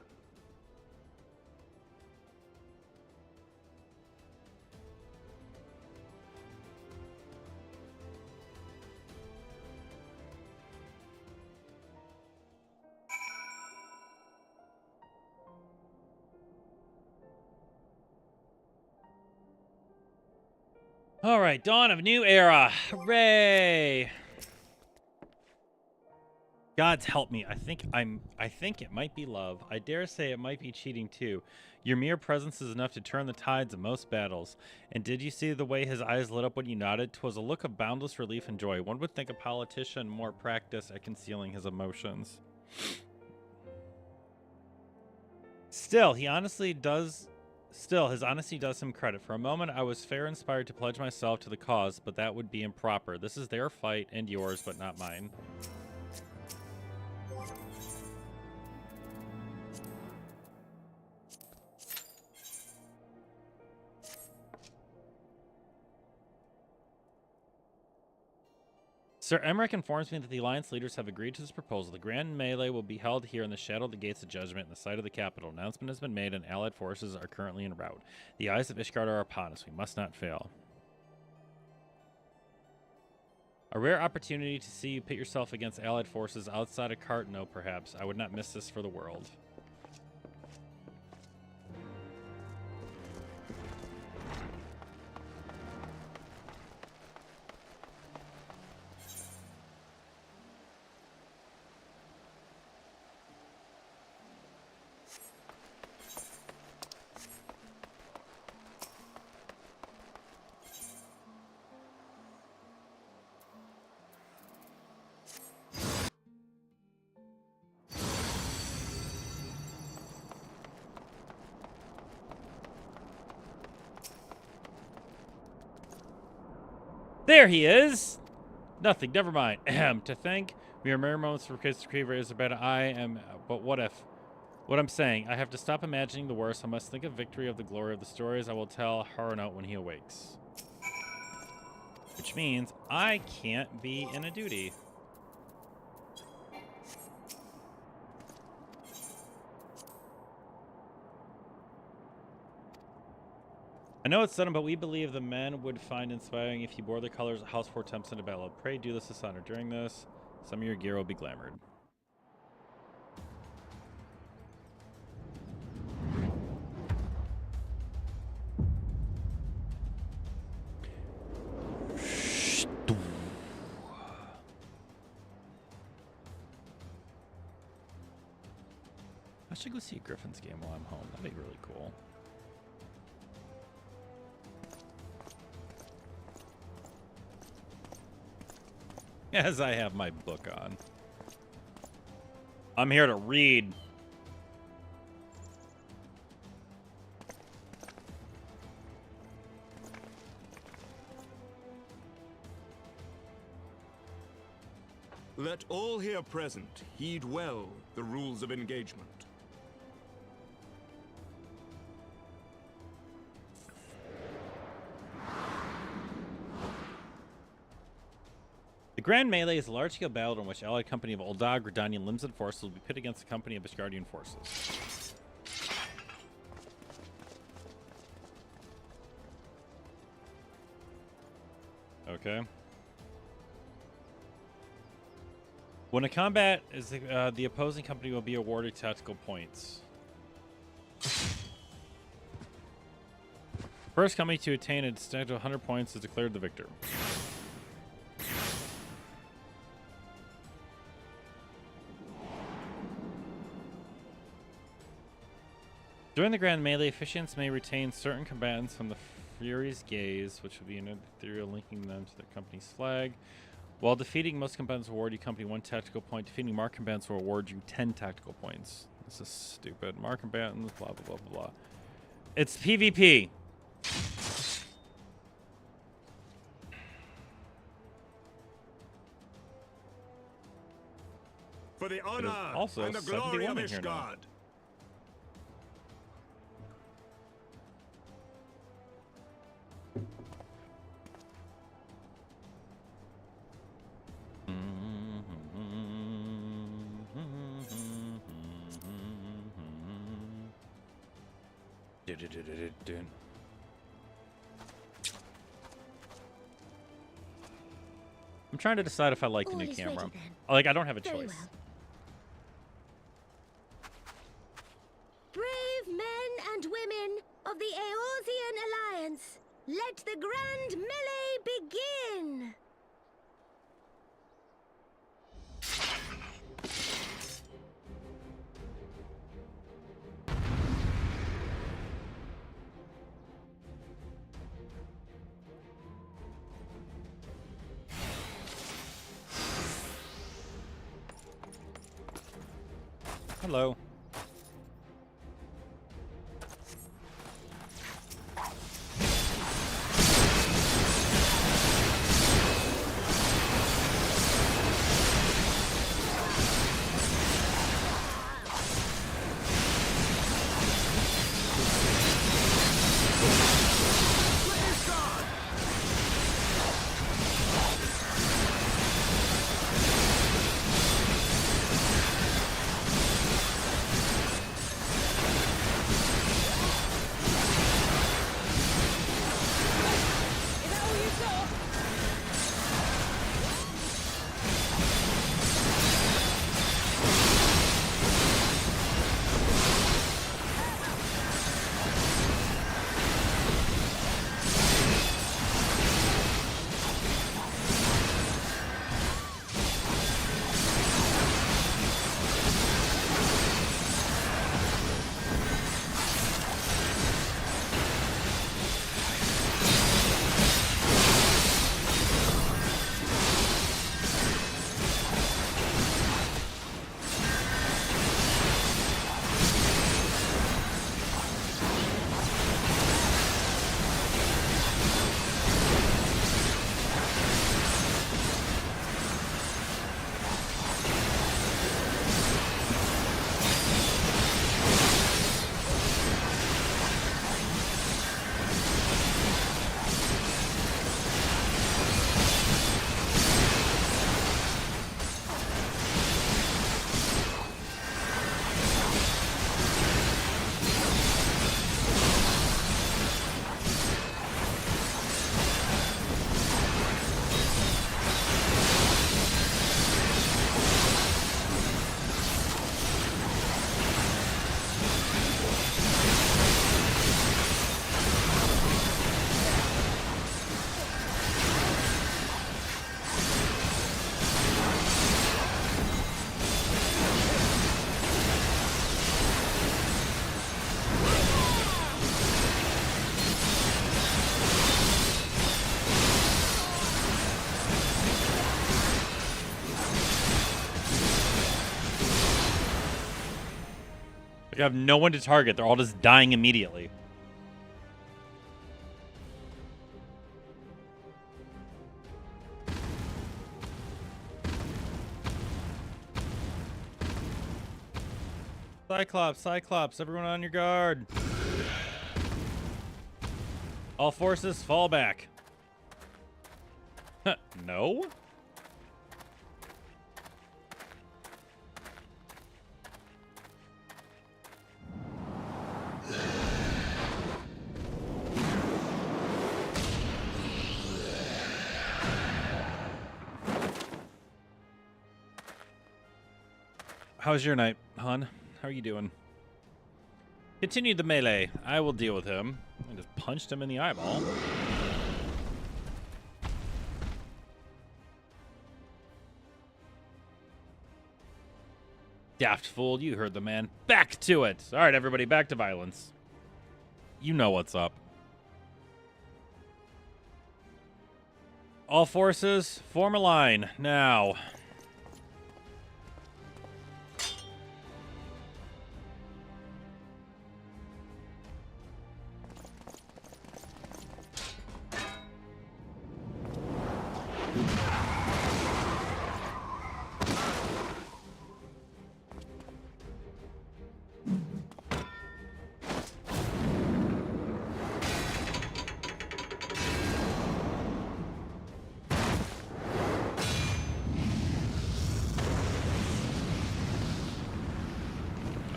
All right, dawn of new era. Hooray! Gods help me. I think it might be love. I dare say it might be cheating too. Your mere presence is enough to turn the tides of most battles. And did you see the way his eyes lit up when you nodded? 'Twas a look of boundless relief and joy. One would think a politician more practiced at concealing his emotions. Still, he honestly does Still, his honesty does him credit. For a moment, I was fair inspired to pledge myself to the cause, but that would be improper. This is their fight and yours, but not mine. Sir Emmerich informs me that the Alliance leaders have agreed to this proposal. The grand melee will be held here in the shadow of the Gates of Judgment in the sight of the capital. Announcement has been made and Allied forces are currently en route. The eyes of Ishgard are upon us. We must not fail. A rare opportunity to see you pit yourself against Allied forces outside of Cartno, perhaps. I would not miss this for the world. There he is! Nothing, never mind. Ahem, to think, we are mere moments for Christ Creevers about I am, but what if? What I'm saying, I have to stop imagining the worst. I must think of victory of the glory of the stories I will tell Harunout when he awakes. Which means I can't be in a duty. I know it's sudden, but we believe the men would find inspiring if he bore the colors of House 4 Temps into battle. Pray do this as honor. During this, some of your gear will be glamored. I should go see a Griffin's game while I'm home. That'd be really cool. As I have my book on. I'm here to read. Let all here present heed well the rules of engagement. The Grand Melee is a large-scale battle in which allied company of Uldag, Redanian limbs and forces will be pitted against the company of Ishgardian forces. Okay. When a combat is the opposing company will be awarded tactical points. First company to attain a distinct 100 points is declared the victor. During the Grand Melee, officiants may retain certain combatants from the Fury's gaze, which will be an ethereal linking them to the company's flag. While defeating most combatants will award you company 1 tactical point, defeating marked combatants will award you 10 tactical points. This is stupid. Marked combatants, blah, blah, blah, blah, blah. It's PvP. For the honor also and the glory of 71 in here now. Ishgard. I'm trying to decide if I like the new camera. Like, I don't have a choice. Brave men and women of the Eorzean Alliance, let the grand melee begin! I have no one to target. They're all just dying immediately. Cyclops, everyone on your guard. All forces, fall back. No? How's your night, hon? How are you doing? Continue the melee. I will deal with him. I just punched him in the eyeball. Daft fool, you heard the man. Back to it. All right, everybody, back to violence. You know what's up. All forces, form a line now.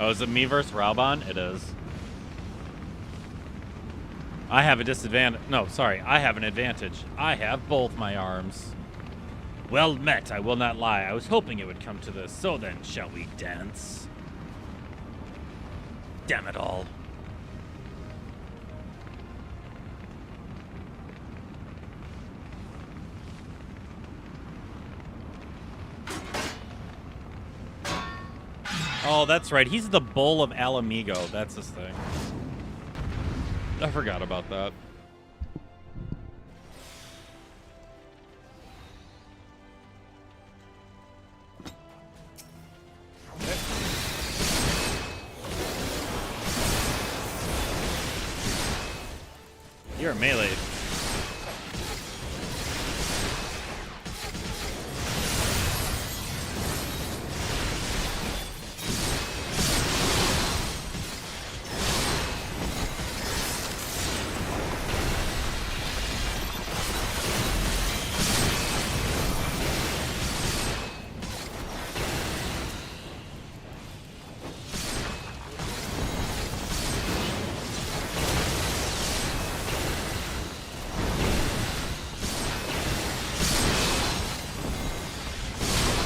Oh, is it me versus Ralban? It is. I have a disadvantage. No, sorry. I have an advantage. I have both my arms. Well met, I will not lie. I was hoping it would come to this. So then, shall we dance? Damn it all. Oh, that's right. He's the Bull of Alamigo. That's his thing. I forgot about that. You're melee.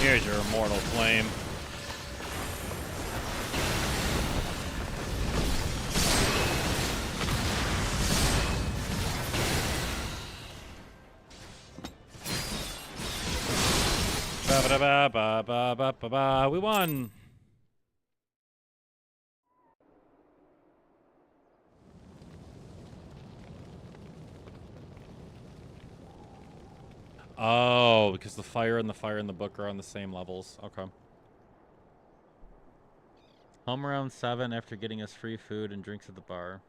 Here's your immortal flame. Ba-ba-da-ba-ba-ba-ba-ba. We won. Oh, because the fire and the book are on the same levels. Okay. Home around 7 after getting us free food and drinks at the bar.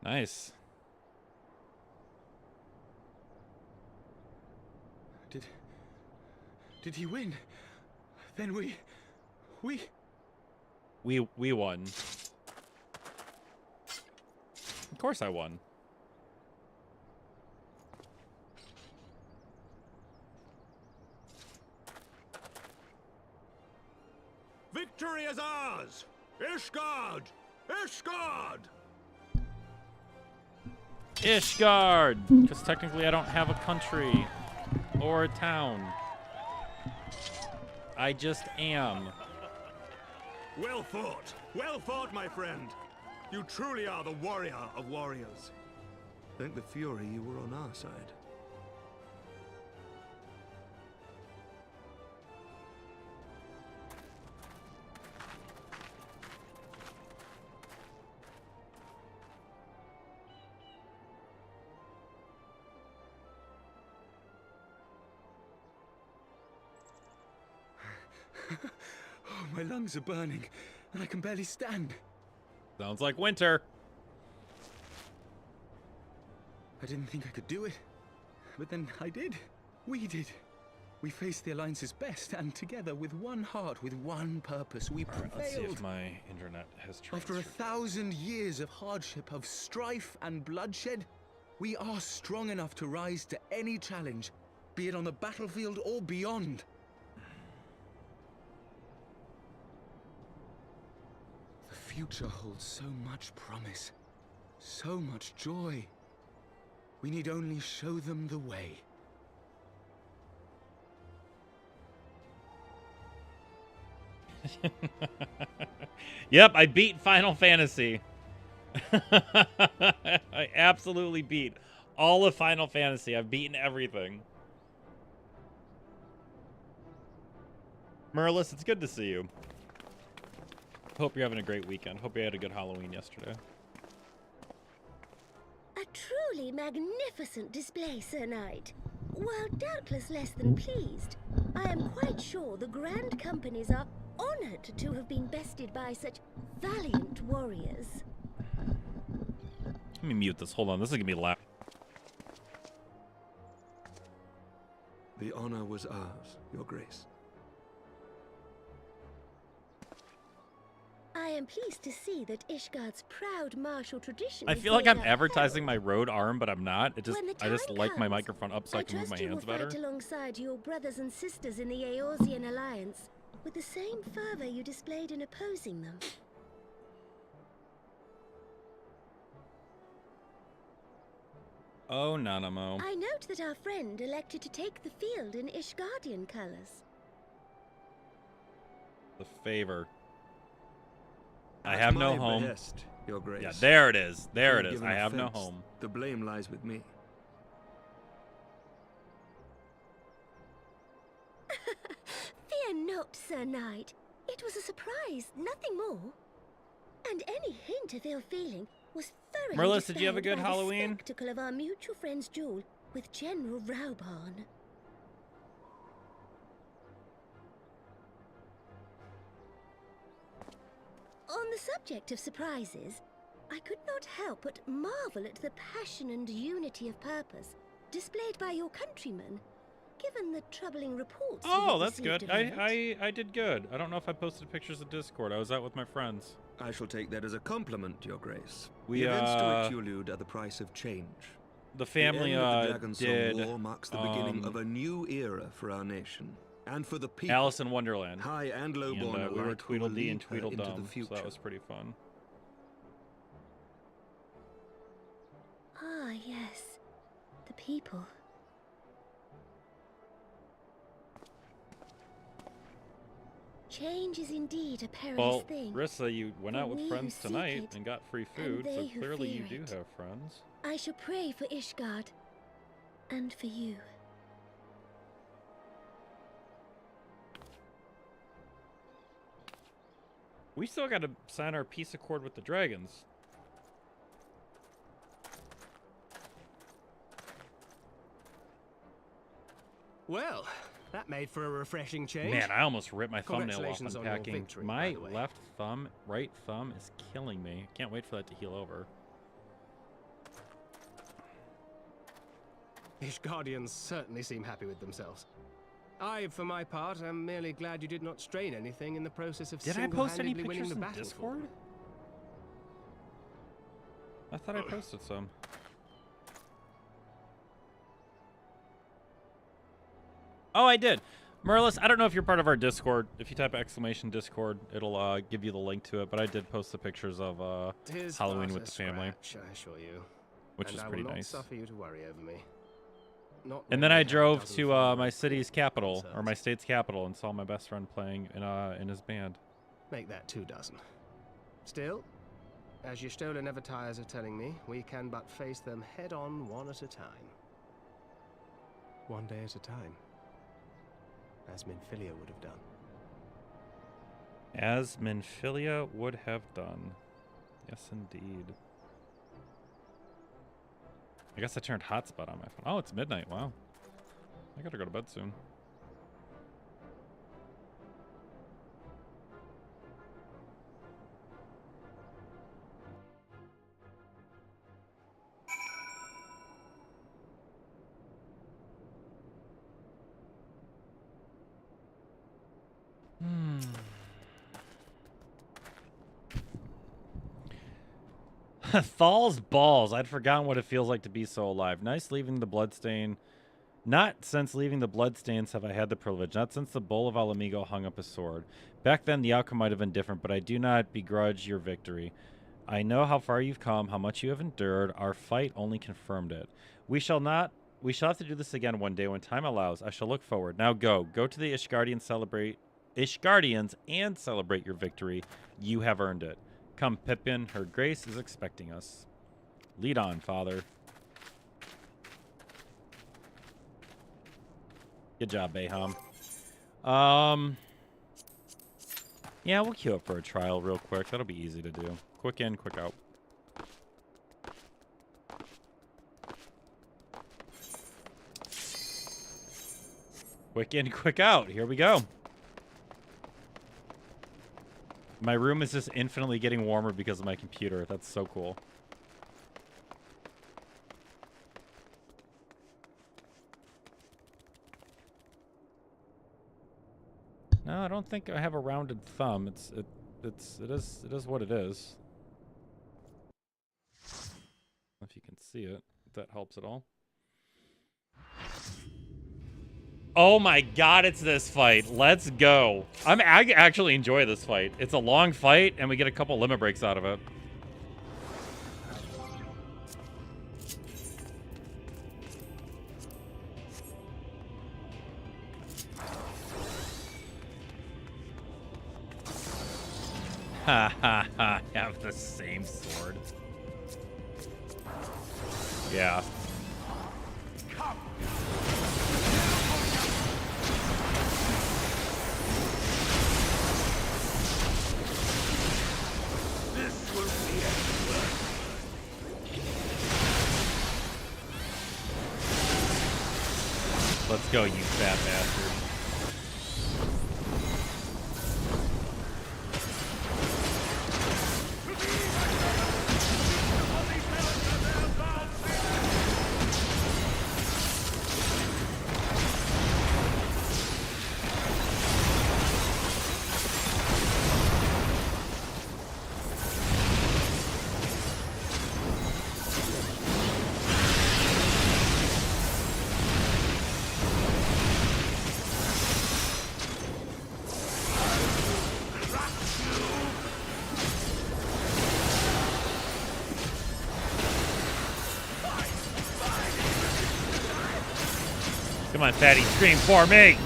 Nice. Did he win? Then we won. Of course I won. Victory is ours! Ishgard! Ishgard! Ishgard! Because technically I don't have a country or a town. I just am. Well fought, my friend. You truly are the warrior of warriors. Thank the Fury you were on our side. My lungs are burning, and I can barely stand. Sounds like winter. I didn't think I could do it, but then I did. We did. We faced the Alliance's best, and together, with one heart, with one purpose, we prevailed. Let's see if my internet has transferred. After 1,000 years of hardship, of strife and bloodshed, we are strong enough to rise to any challenge, be it on the battlefield or beyond. The future holds so much promise, so much joy. We need only show them the way. Yep, I beat Final Fantasy. I absolutely beat all of Final Fantasy. I've beaten everything. Merlis, it's good to see you. Hope you're having a great weekend. Hope you had a good Halloween yesterday. A truly magnificent display, Sir Knight. While doubtless less than pleased, I am quite sure the Grand Companies are honored to have been bested by such valiant warriors. Let me mute this. Hold on. This is going to be loud. The honor was ours, Your Grace. I am pleased to see that Ishgard's proud martial tradition. I feel like I'm advertising my Rode arm, but I'm not. It just I just like my comes, microphone up so I can move my hands better. Fight alongside your brothers and sisters in the Eorzean Alliance with the same fervor you displayed in opposing them. Oh, Nanamo. I note that our friend elected to take the field in Ishgardian colors. The favor. I have no home. Behest, Your Grace. Yeah, there it is. There it is. Given I have no offense, home. The blame lies with me. Fear not, Sir Knight. It was a surprise, nothing more. And any hint of ill feeling was thoroughly Merlis, did you have a good dispelled by Halloween? The spectacle of our mutual friend's duel with General Raubarn. On the subject of surprises, I could not help but marvel at the passion and unity of purpose displayed by your countrymen, given the troubling reports. Oh, that's good. I did good. I don't know if I posted pictures of Discord. I was out with my friends. I shall take that as a compliment, Your Grace. We, the events to which you allude are the price of change. The family the end of the Dragonsong did War marks the beginning of a new era for our nation. And for the people. Alice in Wonderland. High and low born and, we were alike who will Tweedledee and lead her into Tweedledum, the future. so that was pretty fun. Ah, yes. The people. Change is indeed a perilous thing. Well, Rissa, you went out with friends tonight it, and got free food, so who clearly you fear do it. have friends. I shall pray for Ishgard. And for you. We still got to sign our peace accord with the dragons. Well, that made for a refreshing change. Man, I almost ripped my thumbnail off Congratulations on your unpacking. victory, My by the way. left thumb, right thumb is killing me. Can't wait for that to heal over. Ishgardians certainly seem happy with themselves. I, for my part, am merely glad you did not strain anything in the process of Did I post any single-handedly winning pictures the in battle. Discord? I thought I posted some. Oh, I did. Merlis, I don't know if you're part of our Discord. If you type !Discord, it'll give you the link to it. But I did post the pictures of Tis Halloween but with a the family, scratch, I assure you. which And is I pretty will not nice. suffer you to worry over me. Not And when then I have a drove dozen to followers my and city's capital, concerns. or my state's capital, and saw my best friend playing in his band. Make that 24. Still, as your Stola never tires of telling me, we can but face them head-on one at a time. One day at a time. As Minfilia would have done. As Minfilia would have done. Yes, indeed. I guess I turned hotspot on my phone. Oh, it's midnight. Wow. I gotta go to bed soon. Thal's balls. I'd forgotten what it feels like to be so alive. Nice leaving the bloodstain. Not since leaving the bloodstains have I had the privilege. Not since the Bull of Alamigo hung up his sword. Back then, the outcome might have been different, but I do not begrudge your victory. I know how far you've come, how much you have endured. Our fight only confirmed it. We shall have to do this again one day when time allows. I shall look forward. Now go. Go to the Ishgardians and celebrate your victory. You have earned it. Come, Pippin. Her grace is expecting us. Lead on, father. Good job, Baham. Yeah, we'll queue up for a trial real quick. That'll be easy to do. Quick in, quick out. Quick in, quick out. Here we go. My room is just infinitely getting warmer because of my computer. That's so cool. No, I don't think I have a rounded thumb. It is what it is. If you can see it, if that helps at all. Oh my god, it's this fight. Let's go. I actually enjoy this fight. It's a long fight, and we get a couple limit breaks out of it. Ha ha ha, have the same sword. Yeah. This will be excellent. Let's go, you fat bastard. Come on, fatty, scream for me!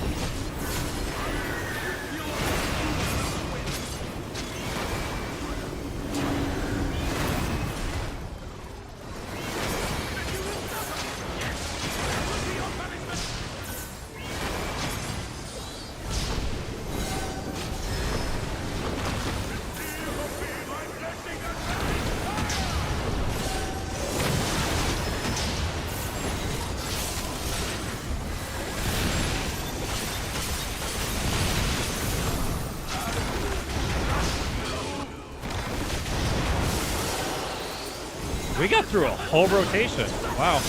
We got through a whole rotation. Wow.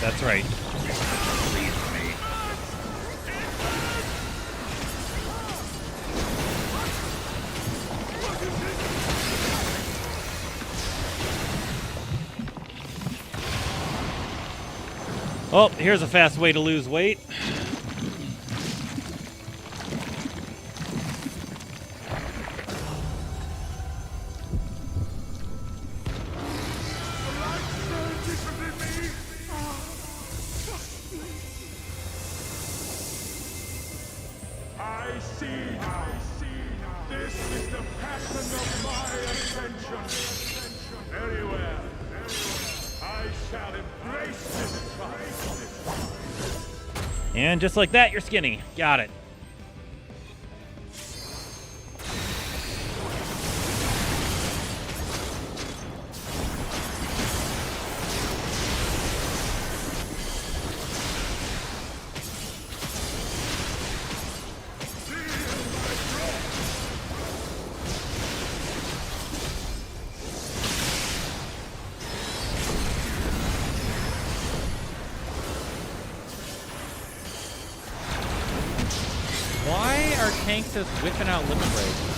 That's right. Oh, here's a fast way to lose weight. I see now. This is the pattern of my ascension. Very well. I shall embrace this trial. And just like that, you're skinny. Got it. tanks just whipping out limit breaks?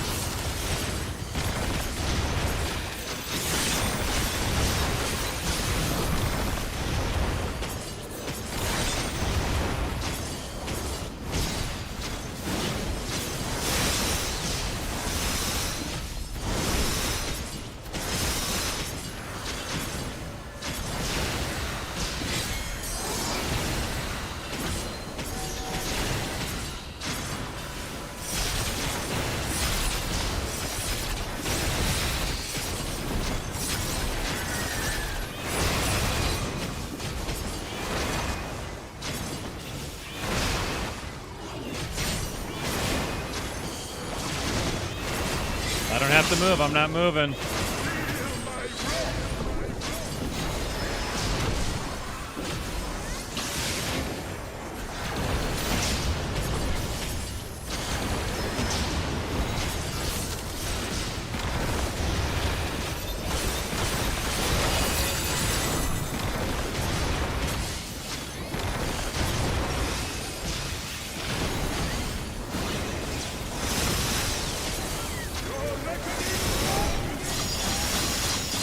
I don't have to move. I'm not moving.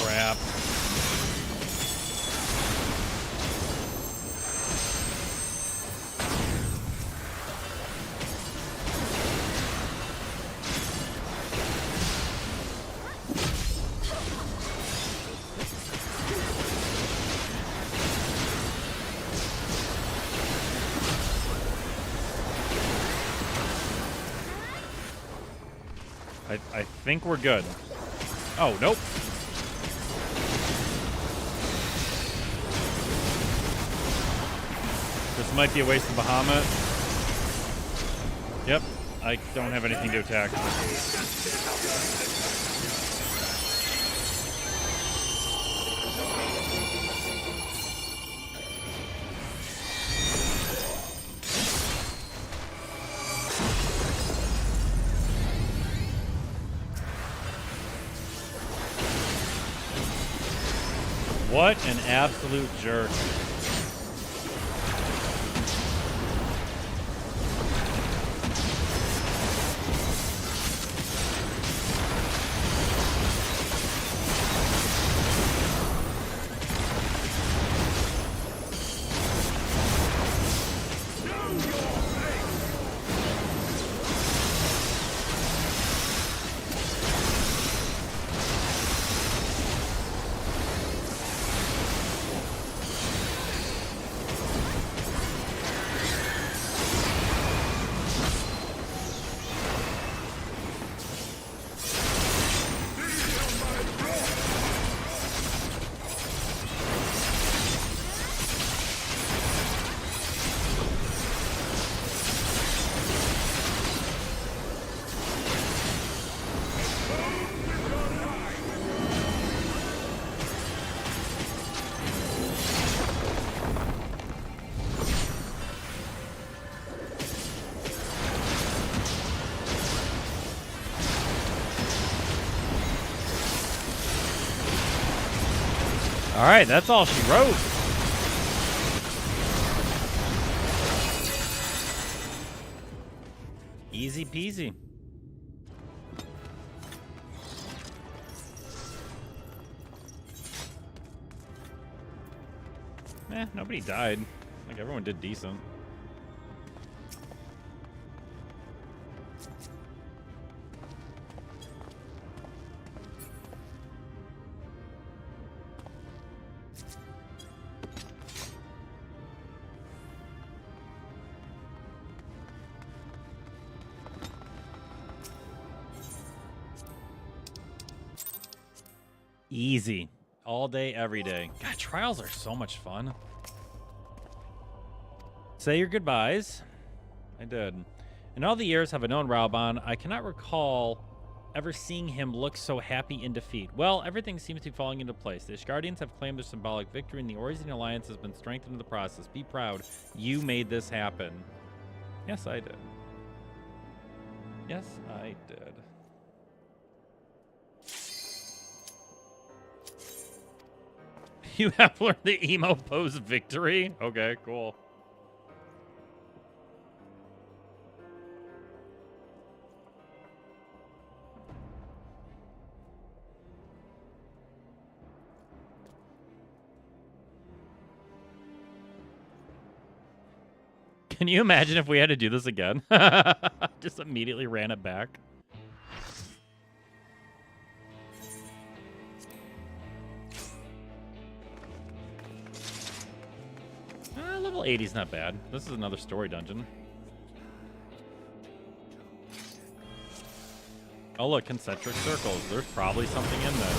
Crap. I think we're good. Oh, nope. This might be a waste of Bahamut. Yep, I don't have anything to attack. What an absolute jerk. All right, that's all she wrote. Easy peasy. Nobody died. Like, everyone did decent. Easy. All day, every day. God, trials are so much fun. Say your goodbyes. I did. In all the years have I known Raoban, I cannot recall ever seeing him look so happy in defeat. Well, everything seems to be falling into place. The Ishgardians have claimed their symbolic victory, and the Orisian alliance has been strengthened in the process. Be proud. You made this happen. Yes, I did. Yes, I did. You have learned the emo pose victory? Okay, cool. Can you imagine if we had to do this again? Just immediately ran it back. Level 80 is not bad. This is another story dungeon. Oh look, concentric circles. There's probably something in there.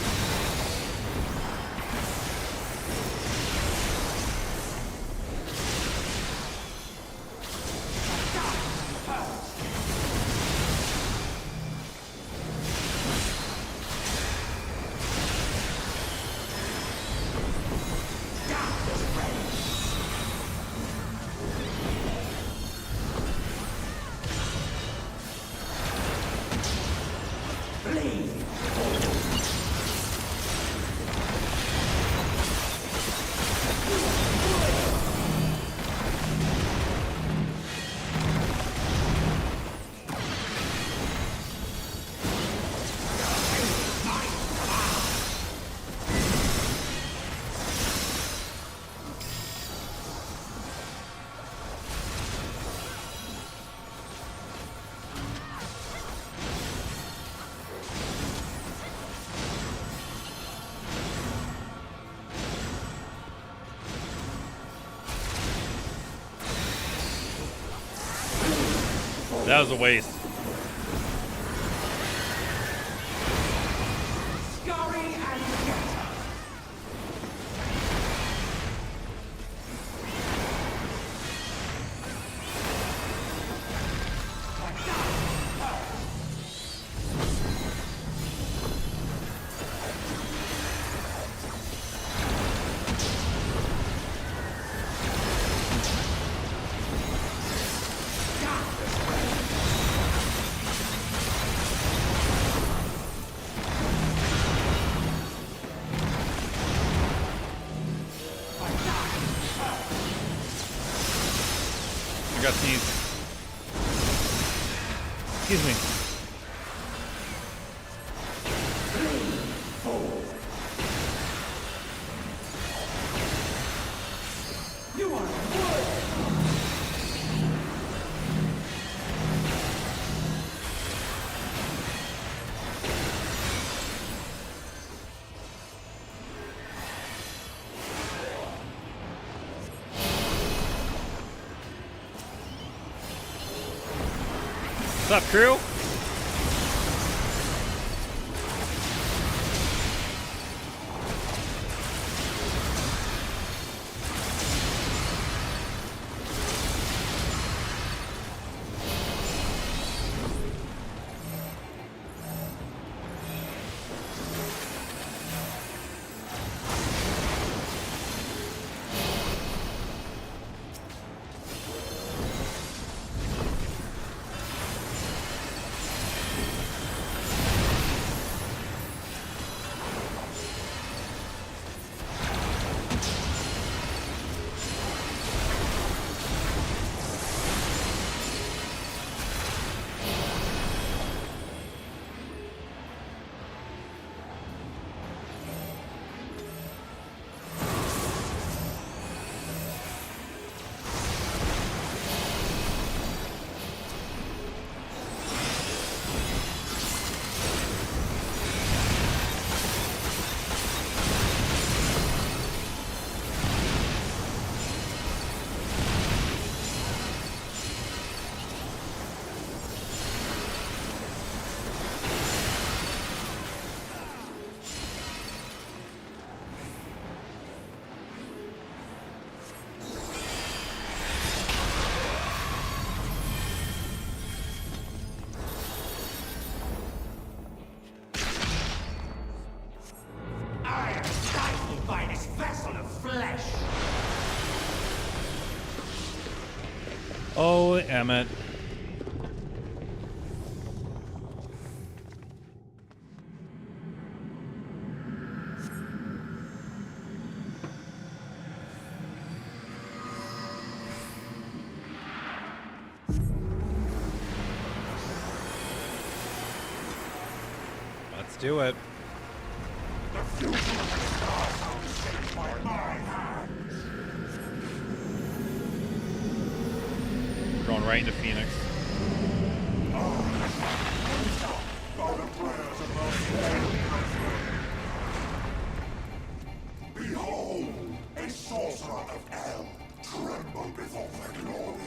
That was a waste. I got these. Excuse me. What's up, crew? Oh, Emmett. Let's do it. The future of the stars are shaped by my hands. going right into Phoenix. Behold, a sorcerer of hell, tremble before their glory.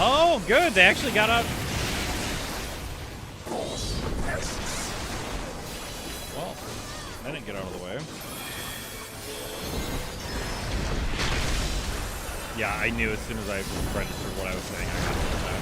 Oh, good. They actually got up. Well, I didn't get out of the way. Yeah, I knew as soon as I registered what I was saying, I got to do that.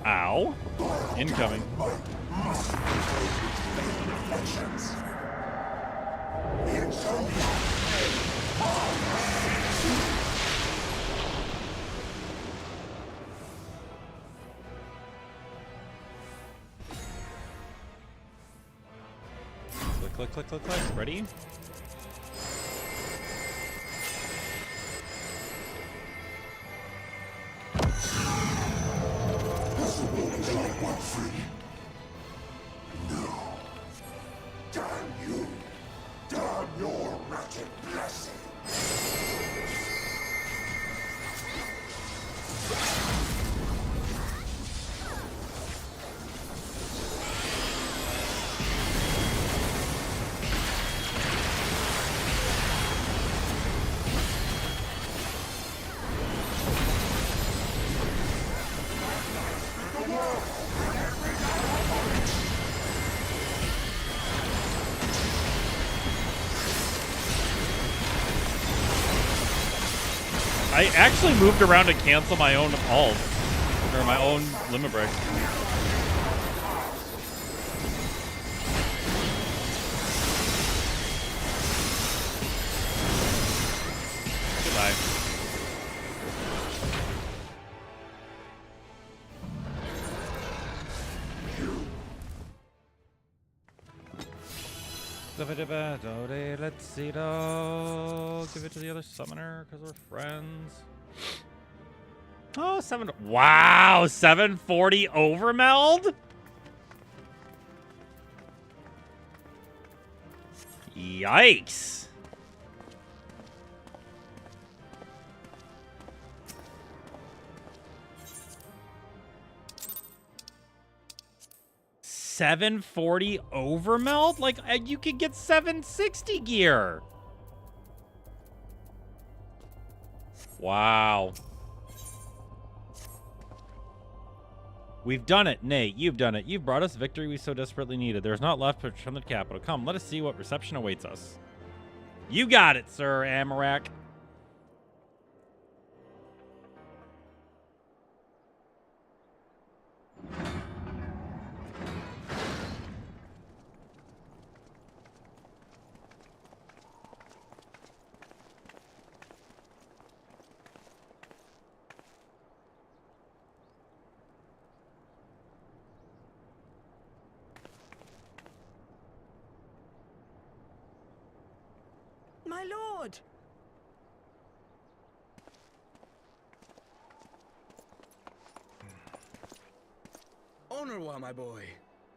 Ow. Incoming. Click, click, click, click, click. Ready? I actually moved around to cancel my own ult, or my own limit break. Bye. Let's see though. Give it to the other summoner because we're friends. Oh, wow, 740 overmeld? Yikes. $740 overmeld? Like, you could get 760 gear. Wow. We've done it, Nate. You've done it. You've brought us victory we so desperately needed. There's not left but from the capital. Come, let us see what reception awaits us. You got it, Sir Amarak. My lord! Honorwa, my boy.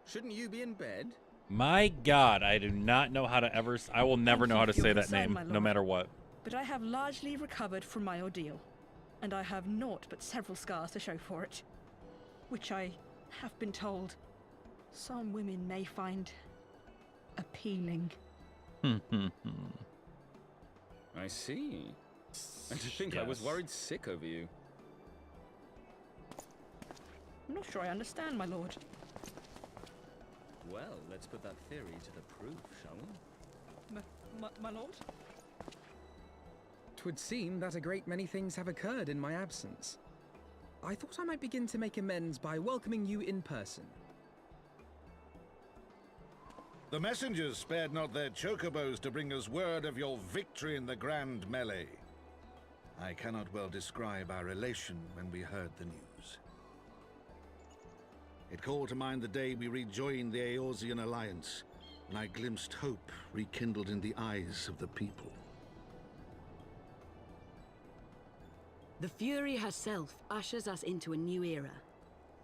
Shouldn't you be in bed? My God, I do not know how to ever... I will never know how to say that name, no matter what. But I have largely recovered from my ordeal, and I have naught but several scars to show for it, which I have been told some women may find appealing. I see. And to think I was worried sick over you. I'm not sure I understand, my lord. Well, let's put that theory to the proof, shall we? My lord? 'Twould seem that a great many things have occurred in my absence. I thought I might begin to make amends by welcoming you in person. The messengers spared not their chocobos to bring us word of your victory in the grand melee. I cannot well describe our elation when we heard the news. It called to mind the day we rejoined the Eorzean alliance, and I glimpsed hope rekindled in the eyes of the people. The Fury herself ushers us into a new era.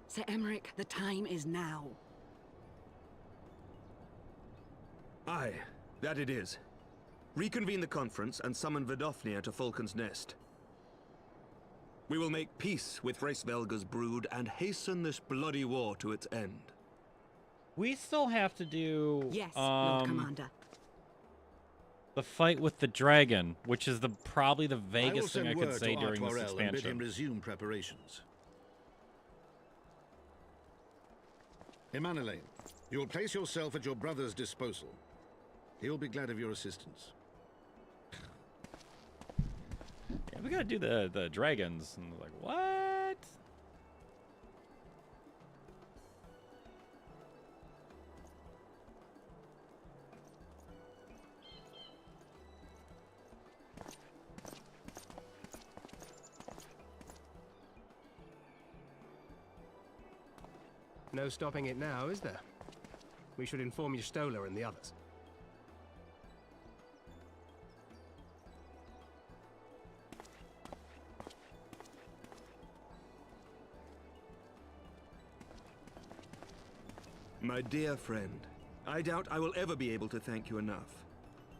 Sir Emmerich, the time is now. Aye, that it is. Reconvene the conference and summon Vidofnir to Falcon's Nest. We will make peace with Hraesvelga's brood and hasten this bloody war to its end. We still have to do... Yes, Lord Commander. The fight with the dragon, which is probably the vaguest thing I could say during this And bid him expansion. resume preparations. Emmanuel, you will place yourself at your brother's disposal. He will be glad of your assistance. Yeah, we gotta do the dragons. And like, what? No stopping it now, is there? We should inform Y'shtola and the others. My dear friend, I doubt I will ever be able to thank you enough.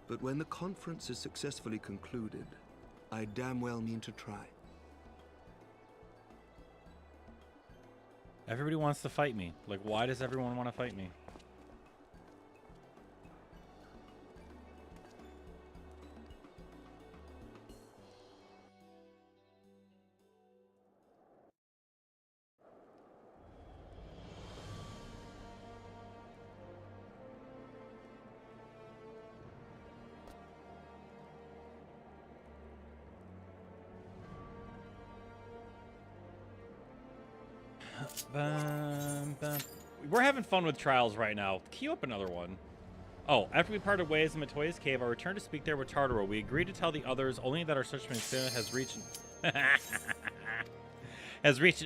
But when the conference is successfully concluded, I damn well mean to try. Everybody wants to fight me. Like, why does everyone want to fight me? We're having fun with trials right now. Queue up another one. Oh, after we parted ways in Matoya's cave, I returned to speak there with Tartaro. We agreed to tell the others only that our search mission has reached an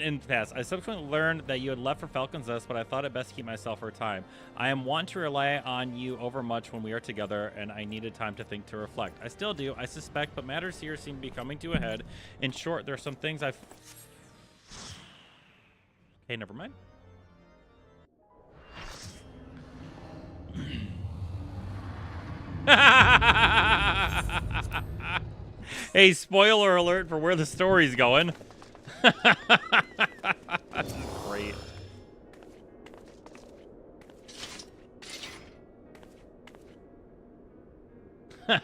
impasse. I subsequently learned that you had left for Falcon's Nest, but I thought it best to keep myself for a time. I am one to rely on you overmuch when we are together, and I needed time to think to reflect. I still do, I suspect, but matters here seem to be coming to a head. In short, there are some things I've... Okay, never mind. Hey, spoiler alert for where the story's going. That's great. That's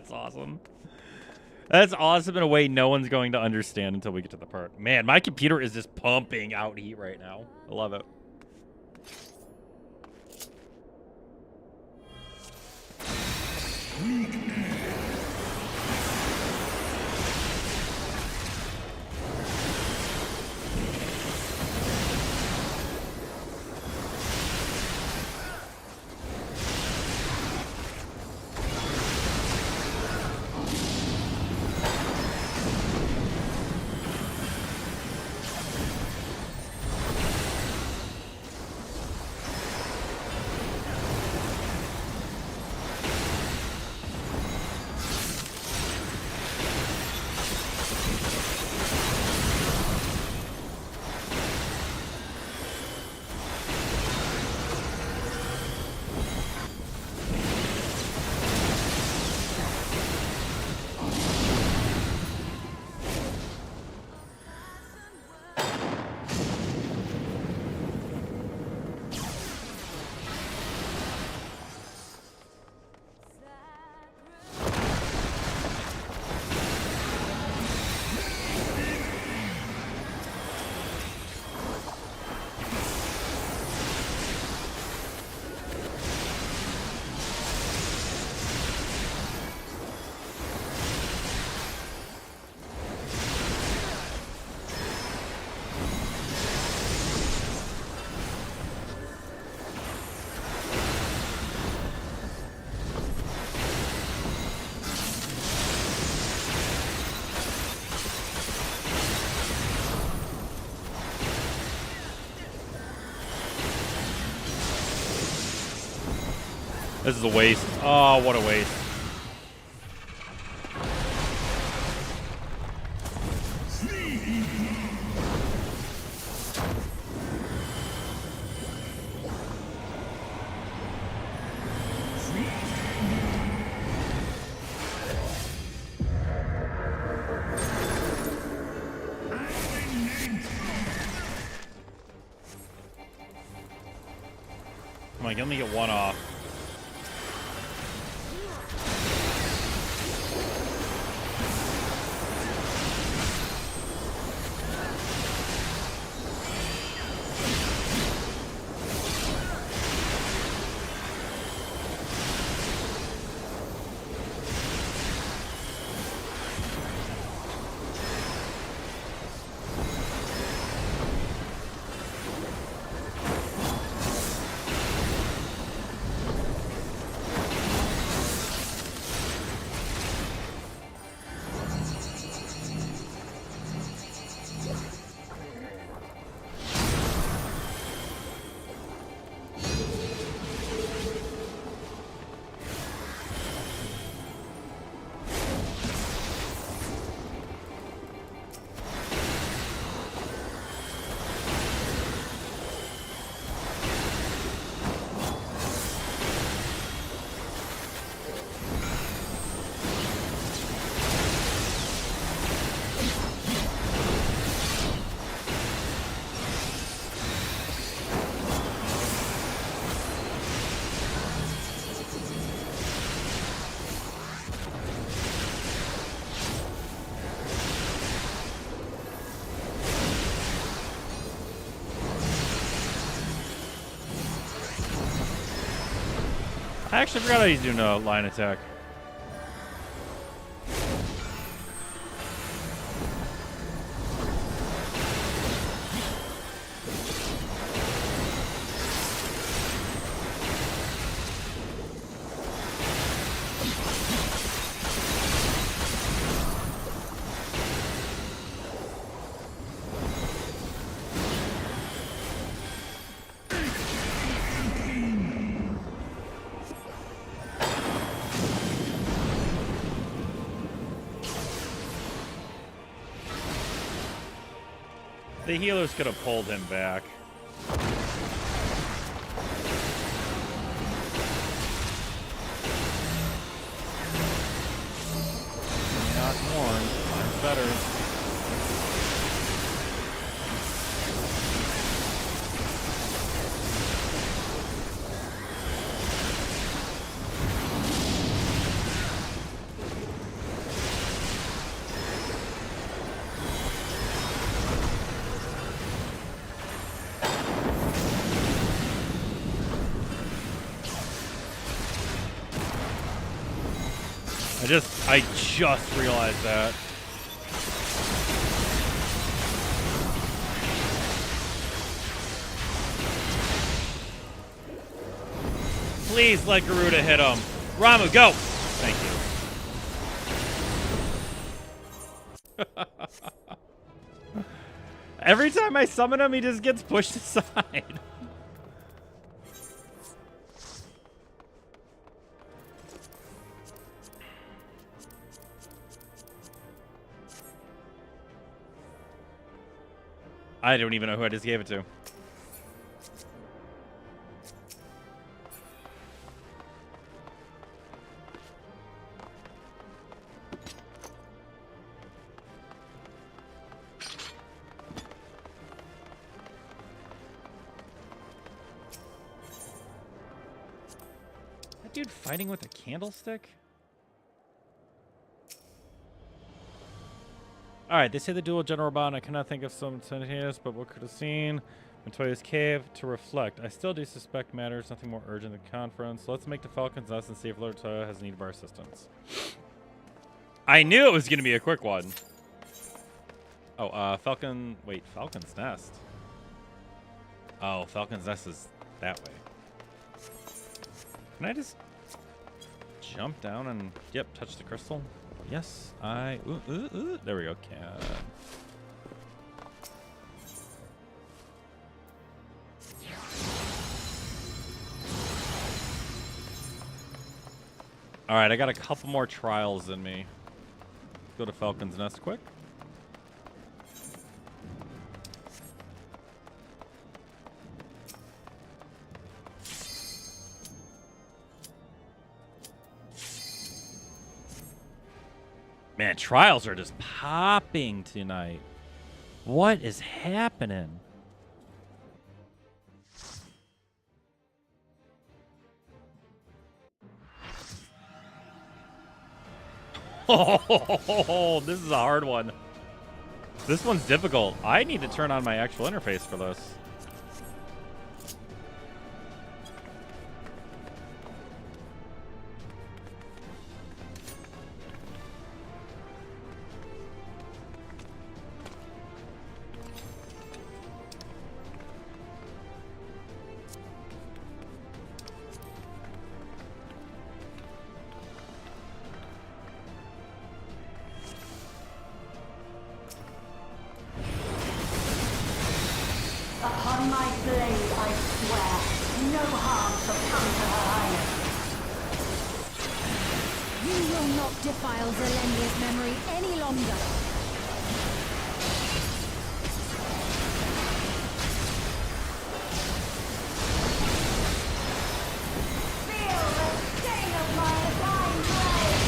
awesome. That's awesome in a way no one's going to understand until we get to the part. Man, my computer is just pumping out heat right now. I love it. This is a waste. Oh, what a waste. Come on, let me get one off. I actually forgot how he's doing a line attack. The healers could have pulled him back. Not more. Mine's better. I just realized that. Please let Garuda hit him. Ramu, go! Thank you. Every time I summon him, he just gets pushed aside. I don't even know who I just gave it to. That dude fighting with a candlestick? Alright, they say the duel General Bond. I cannot think of some simultaneous, but what could have seen? Montoya's cave to reflect. I still do suspect matters nothing more urgent than conference. Let's make the Falcon's Nest and see if Lord Toya has need of our assistance. I knew it was going to be a quick one. Oh, Falcon's Nest. Oh, Falcon's Nest is that way. Can I just jump down and, yep, touch the crystal? Yes, there we go, can. Alright, I got a couple more trials in me. Go to Falcon's Nest quick. Man, trials are just popping tonight. What is happening? Oh, this is a hard one. This one's difficult. I need to turn on my actual interface for this. Upon my blade, I swear, no harm shall come to her highness. You will not defile Zelenia's memory any longer. Feel the sting of my divine blade!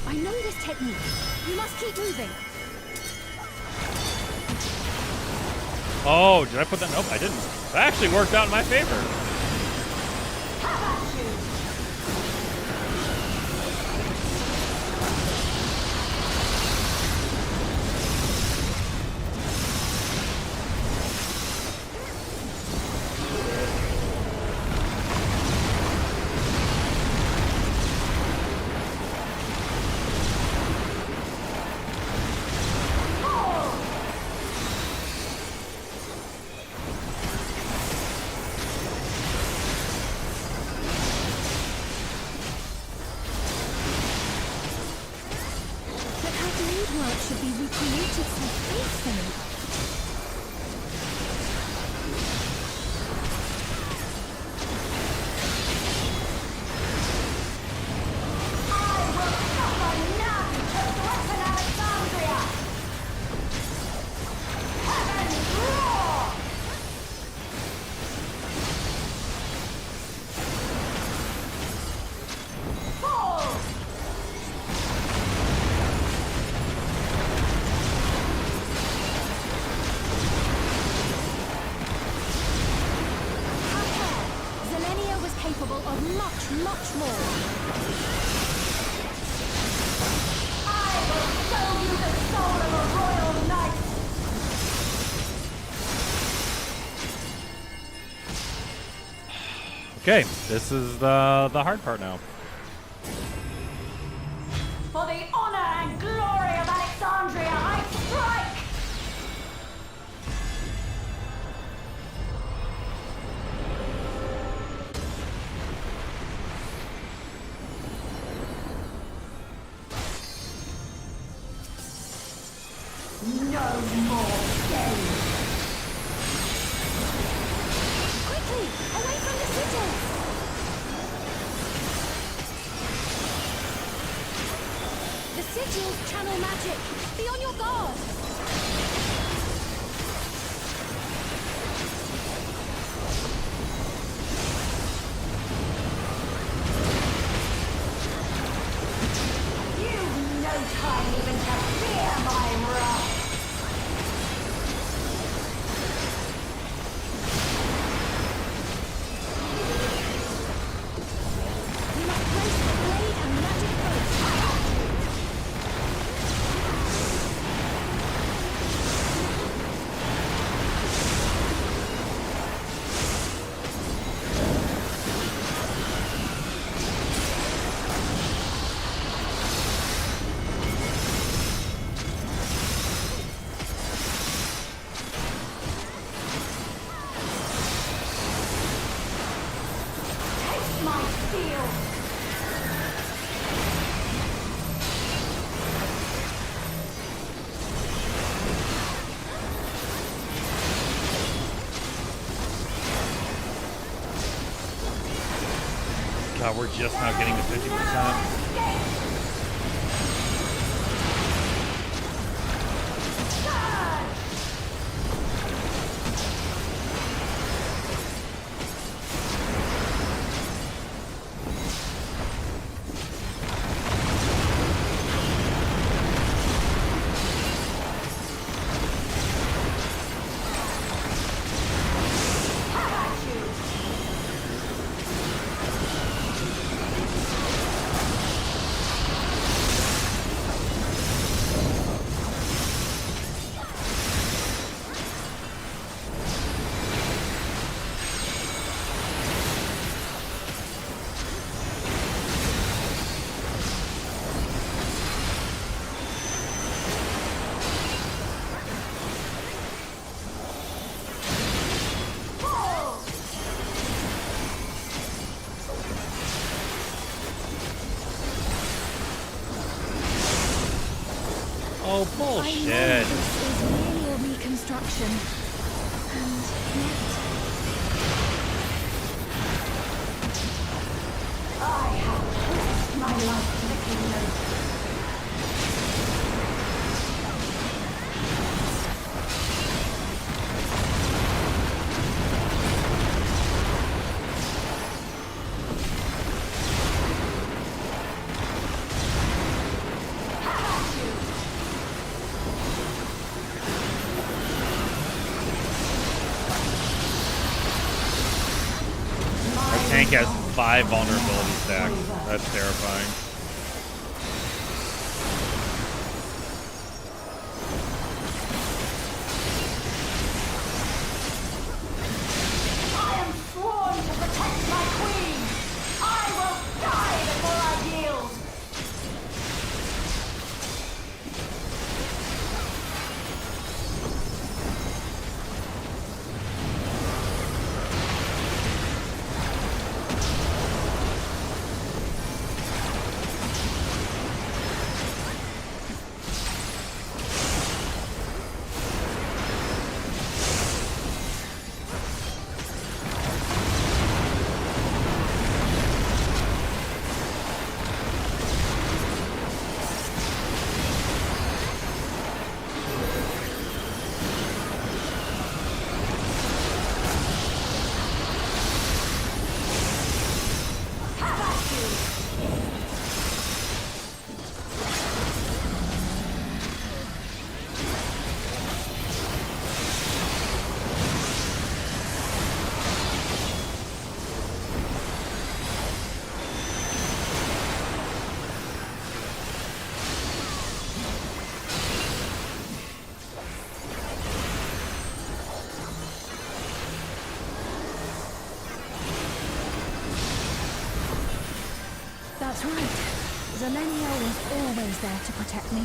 I know this technique. You must keep moving. Oh, did I put that? Nope, I didn't. That actually worked out in my favor. Should be recreated so faithfully. I will suffer none to threaten Alexandria! much more. I will show you the soul of a royal knight! Okay, this is the hard part now. For the honor and glory of Alexandria, I strike! No more game! Quickly, away from the sigils! The sigils channel magic. Be on your guard. You've no time even to fear my wrath! We must place the blade and magic bolt. Taste my steel! God, we're just now getting to 50%. Oh, I bullshit. know this is merely a reconstruction. And yet... I have risked my life to the kingdom. Our tank has 5 vulnerability stacks. That's terrifying. I am sworn to protect my queen! I will die before I yield! That's right. Zelenia was always there to protect me.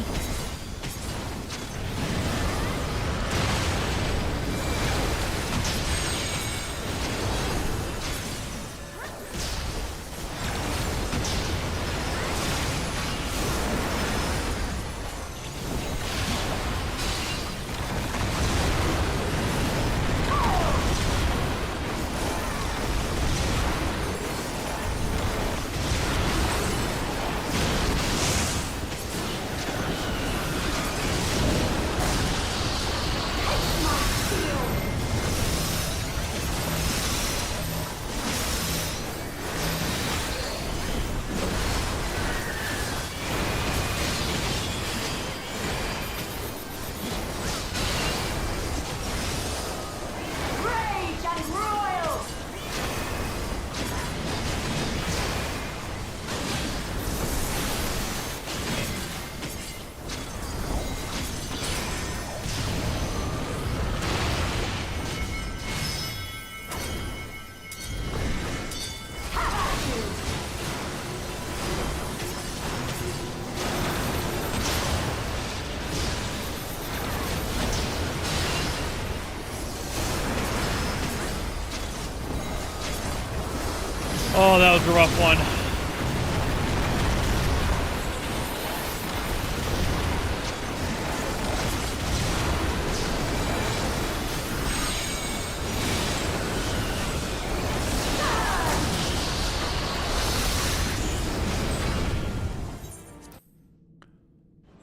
Oh, that was a rough one.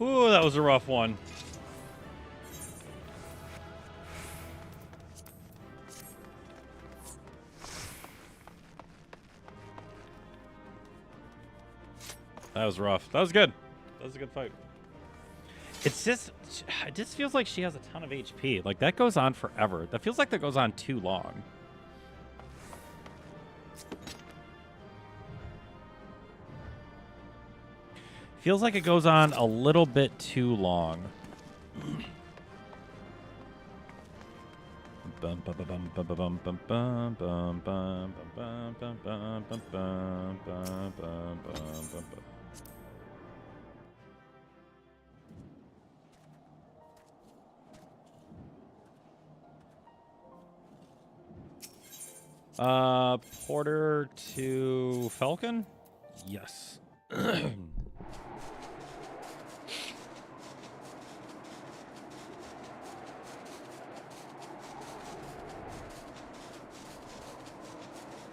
Ooh, that was a rough one. That was rough. That was good. That was a good fight. It just feels like she has a ton of HP. Like, that goes on forever. That feels like that goes on too long. Feels like it goes on a little bit too long. Porter to Falcon? Yes. I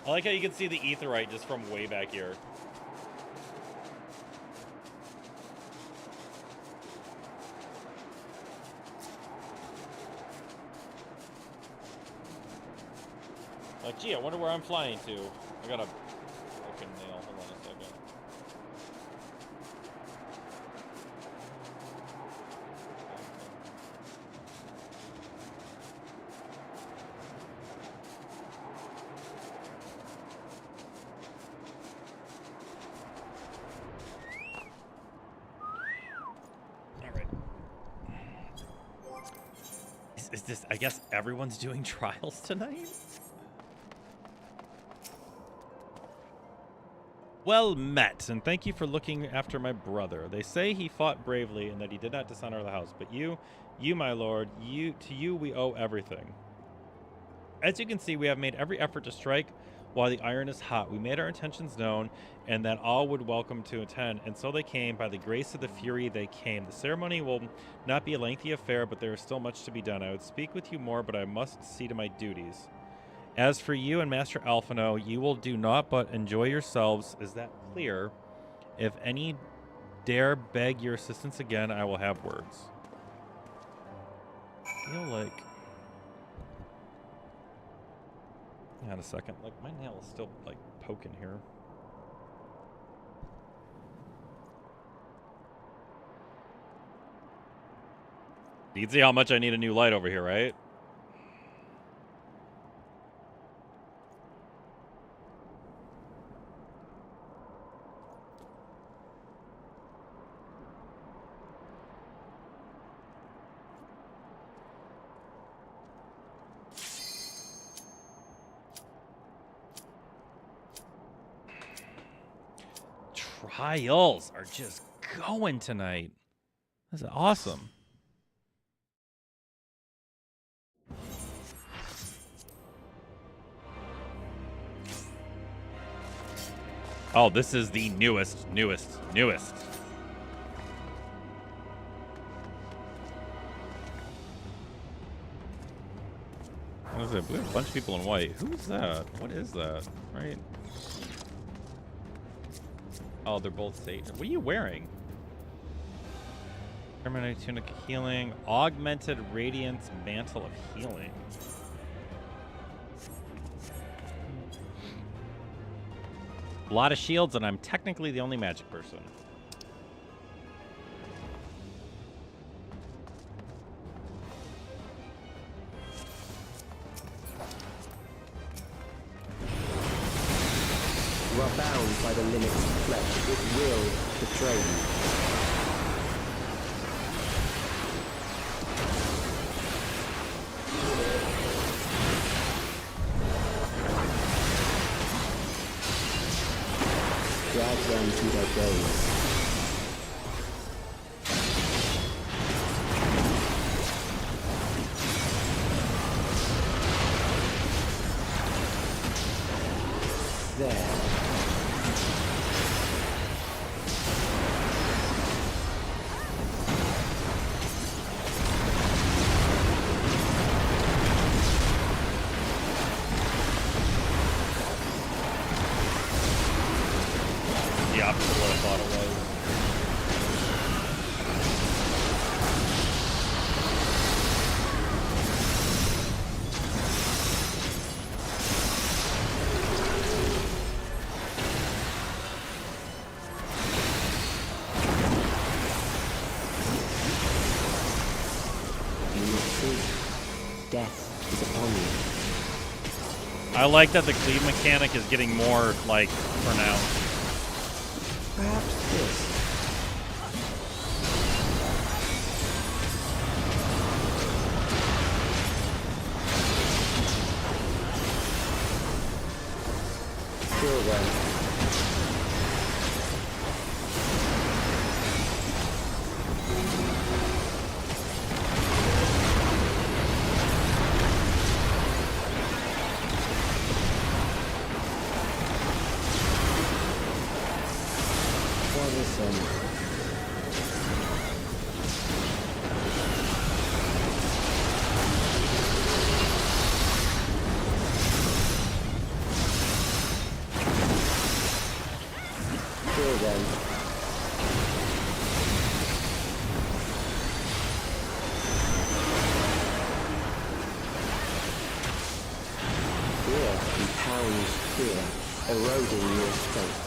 like how you can see the Aetheryte just from way back here. Like, gee, I wonder where I'm flying to. I got a broken nail. Hold on a second. Is this, I guess everyone's doing trials tonight? Well met, and thank you for looking after my brother. They say he fought bravely and that he did not dishonor the house, but you, my lord, to you we owe everything. As you can see, we have made every effort to strike while the iron is hot. We made our intentions known, and that all would welcome to attend, and so they came. By the grace of the Fury, they came. The ceremony will not be a lengthy affair, but there is still much to be done. I would speak with you more, but I must see to my duties. As for you and Master Alphino, you will do naught but enjoy yourselves. Is that clear? If any dare beg your assistance again, I will have words. I feel like... Hang on a second. Like, my nail is still, like, poking here. You can see how much I need a new light over here, right? trials are just going tonight. This is awesome. Oh, this is the newest. What is it? We have a bunch of people in white. Who's that? What is that? Right? Oh, they're both Satan. What are you wearing? Terminated tunic of healing. Augmented radiance mantle of healing. A lot of shields, and I'm technically the only magic person. You are bound by the limits of flesh. It will betray you. Drag them to their graves. There. The opposite of what I thought it was. You will see. Death is upon you. I like that the cleave mechanic is getting more, like, pronounced. Perhaps this. Kill them. For this end. Kill them. Fear compounds fear, eroding your strength.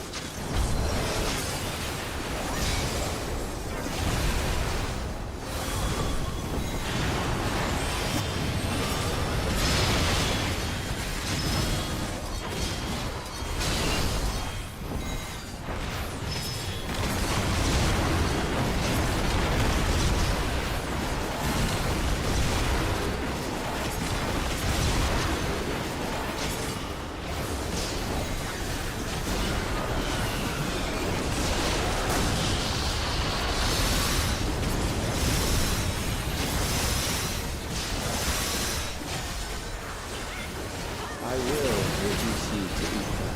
I will reduce you to ether.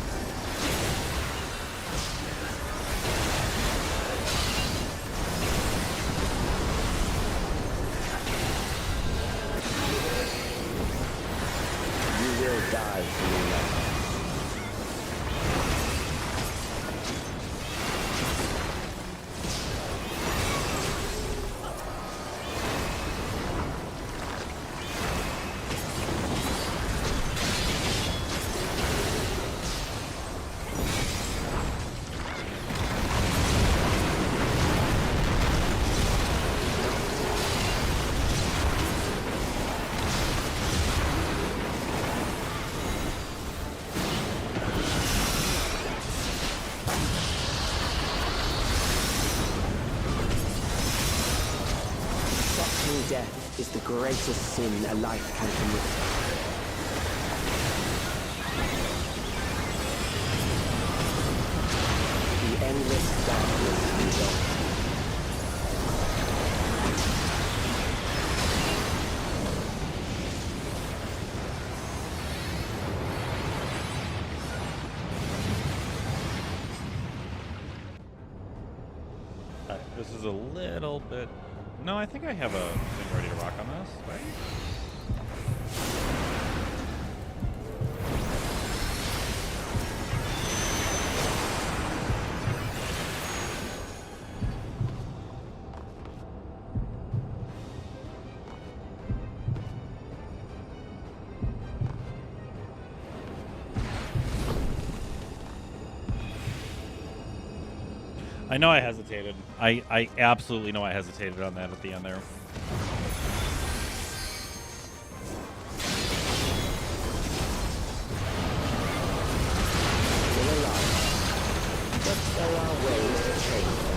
You will die for your love. Accepting death is the greatest sin a life can commit. The endless darkness is on. This is a little bit... No, I think I have a thing ready to rock on this, right? I know I hesitated. I absolutely know I hesitated on that at the end there. Still alive, but there are ways to change that.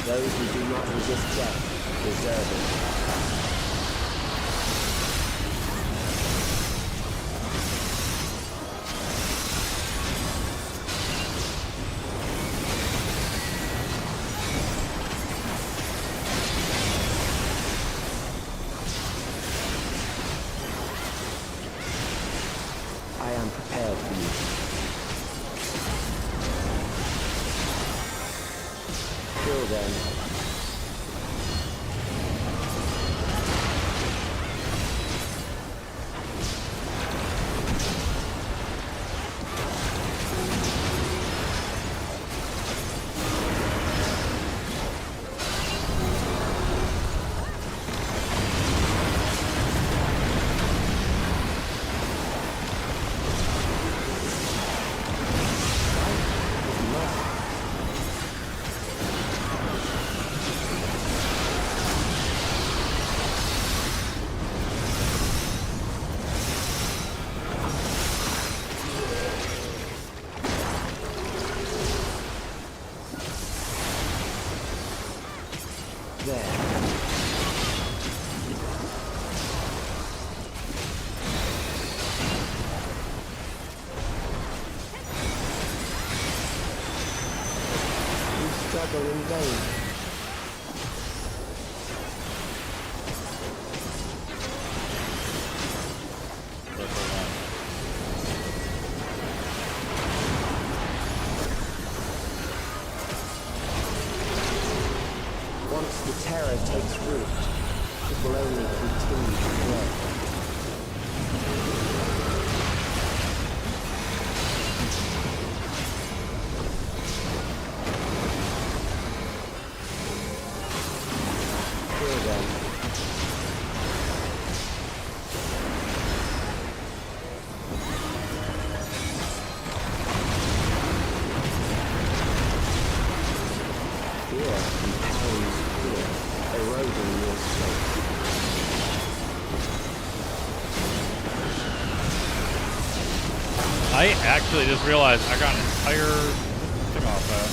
Those who do not resist death deserve it. I am prepared for you. Till then. Struggle in vain. Once the terror takes root, it will only continue to grow. I actually just realized I got an entire thing off that.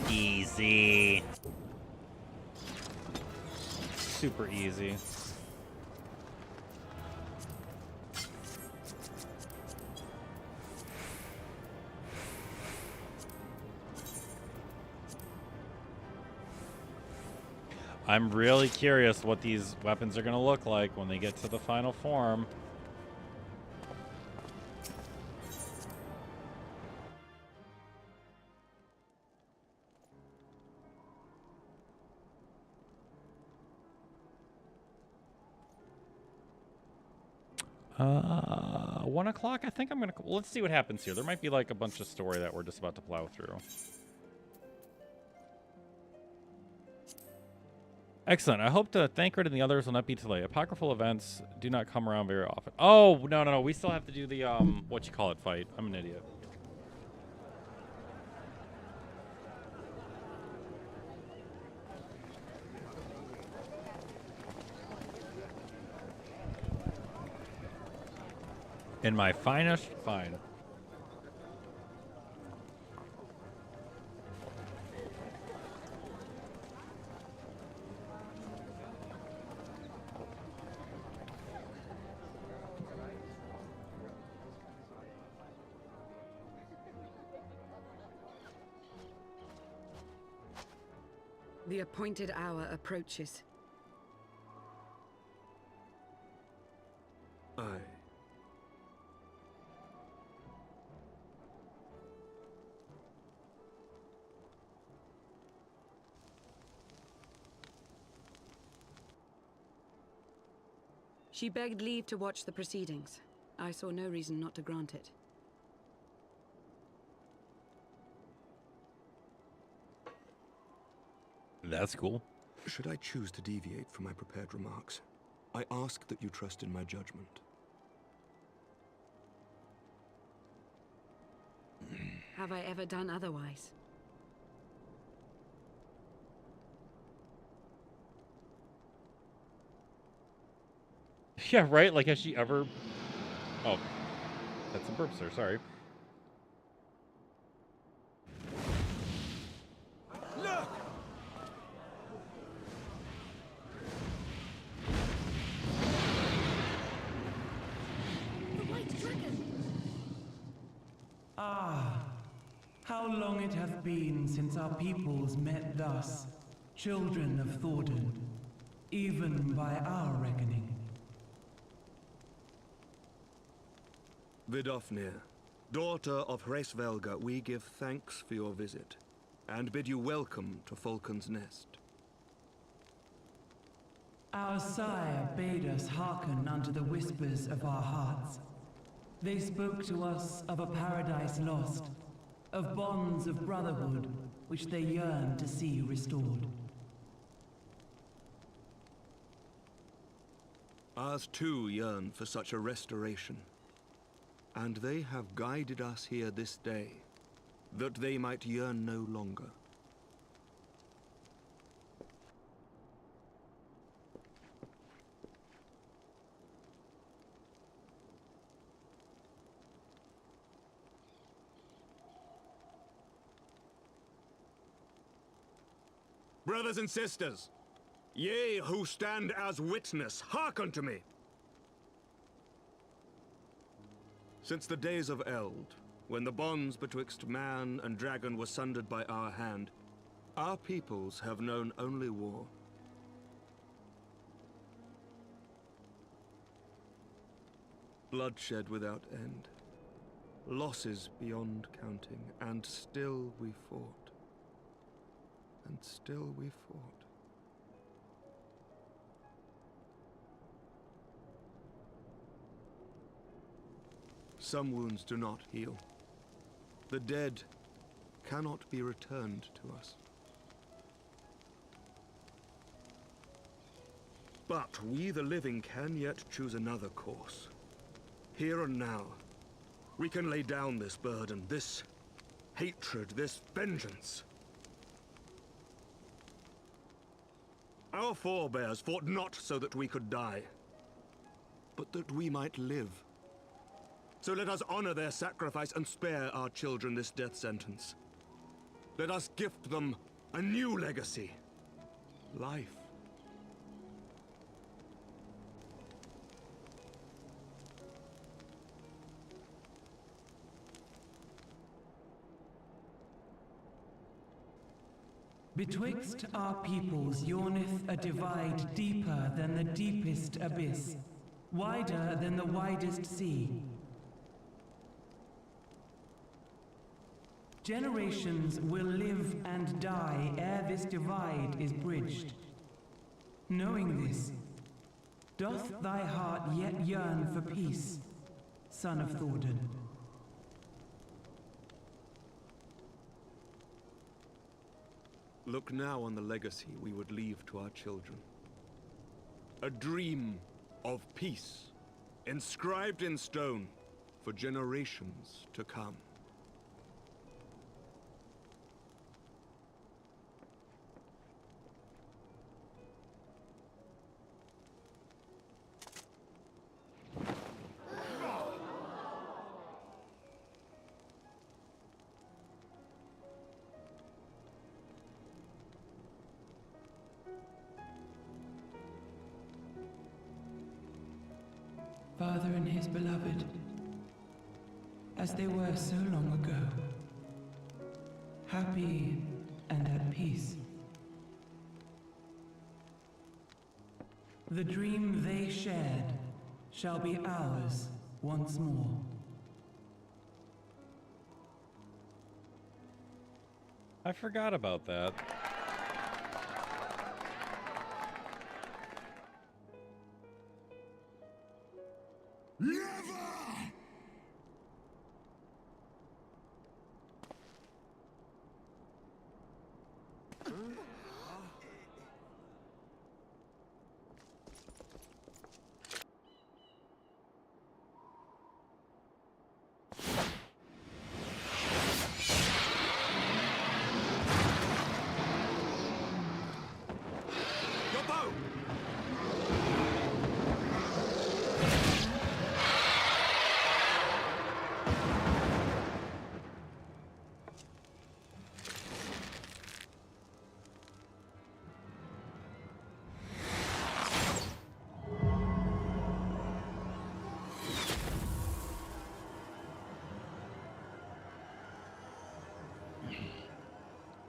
Easy. Super easy. I'm really curious what these weapons are going to look like when they get to the final form. 1 o'clock? I think I'm gonna... Well, let's see what happens here. There might be like a bunch of story that we're just about to plow through. Excellent. I hope the Thancred and the others will not be too late. Apocryphal events do not come around very often. Oh, no. We still have to do the, what-you-call-it fight. I'm an idiot. In my finest fine. The appointed hour approaches. Aye. She begged leave to watch the proceedings. I saw no reason not to grant it. That's cool. Should I choose to deviate from my prepared remarks, I ask that you trust in my judgment. Have I ever done otherwise? Yeah, right? Like, has she ever... Oh. That's some burps there, sorry. Look! The White Dragon! Ah, how long it hath been since our peoples met thus, children of Thordan, even by our reckoning. Vidofnir, daughter of Hraesvelga, we give thanks for your visit, and bid you welcome to Falcon's Nest. Our sire bade us hearken unto the whispers of our hearts. They spoke to us of a paradise lost, of bonds of brotherhood which they yearned to see restored. Ours too yearn for such a restoration, and they have guided us here this day, that they might yearn no longer. Brothers and sisters, ye who stand as witness, hearken to me. Since the days of Eld, when the bonds betwixt man and dragon were sundered by our hand, our peoples have known only war. Bloodshed without end, losses beyond counting, and still we fought. And still we fought. Some wounds do not heal. The dead cannot be returned to us. But we, the living, can yet choose another course. Here and now, we can lay down this burden, this hatred, this vengeance. Our forebears fought not so that we could die, but that we might live. So let us honor their sacrifice and spare our children this death sentence. Let us gift them a new legacy. Life. Betwixt our peoples yawneth a divide deeper than the deepest abyss, wider than the widest sea. Generations will live and die ere this divide is bridged. Knowing this, Doth thy heart yet yearn for peace, son of Thordan? Look now on the legacy we would leave to our children. A dream of peace, inscribed in stone for generations to come. Father and his beloved, as they were so long ago, happy and at peace. The dream they shared shall be ours once more. I forgot about that.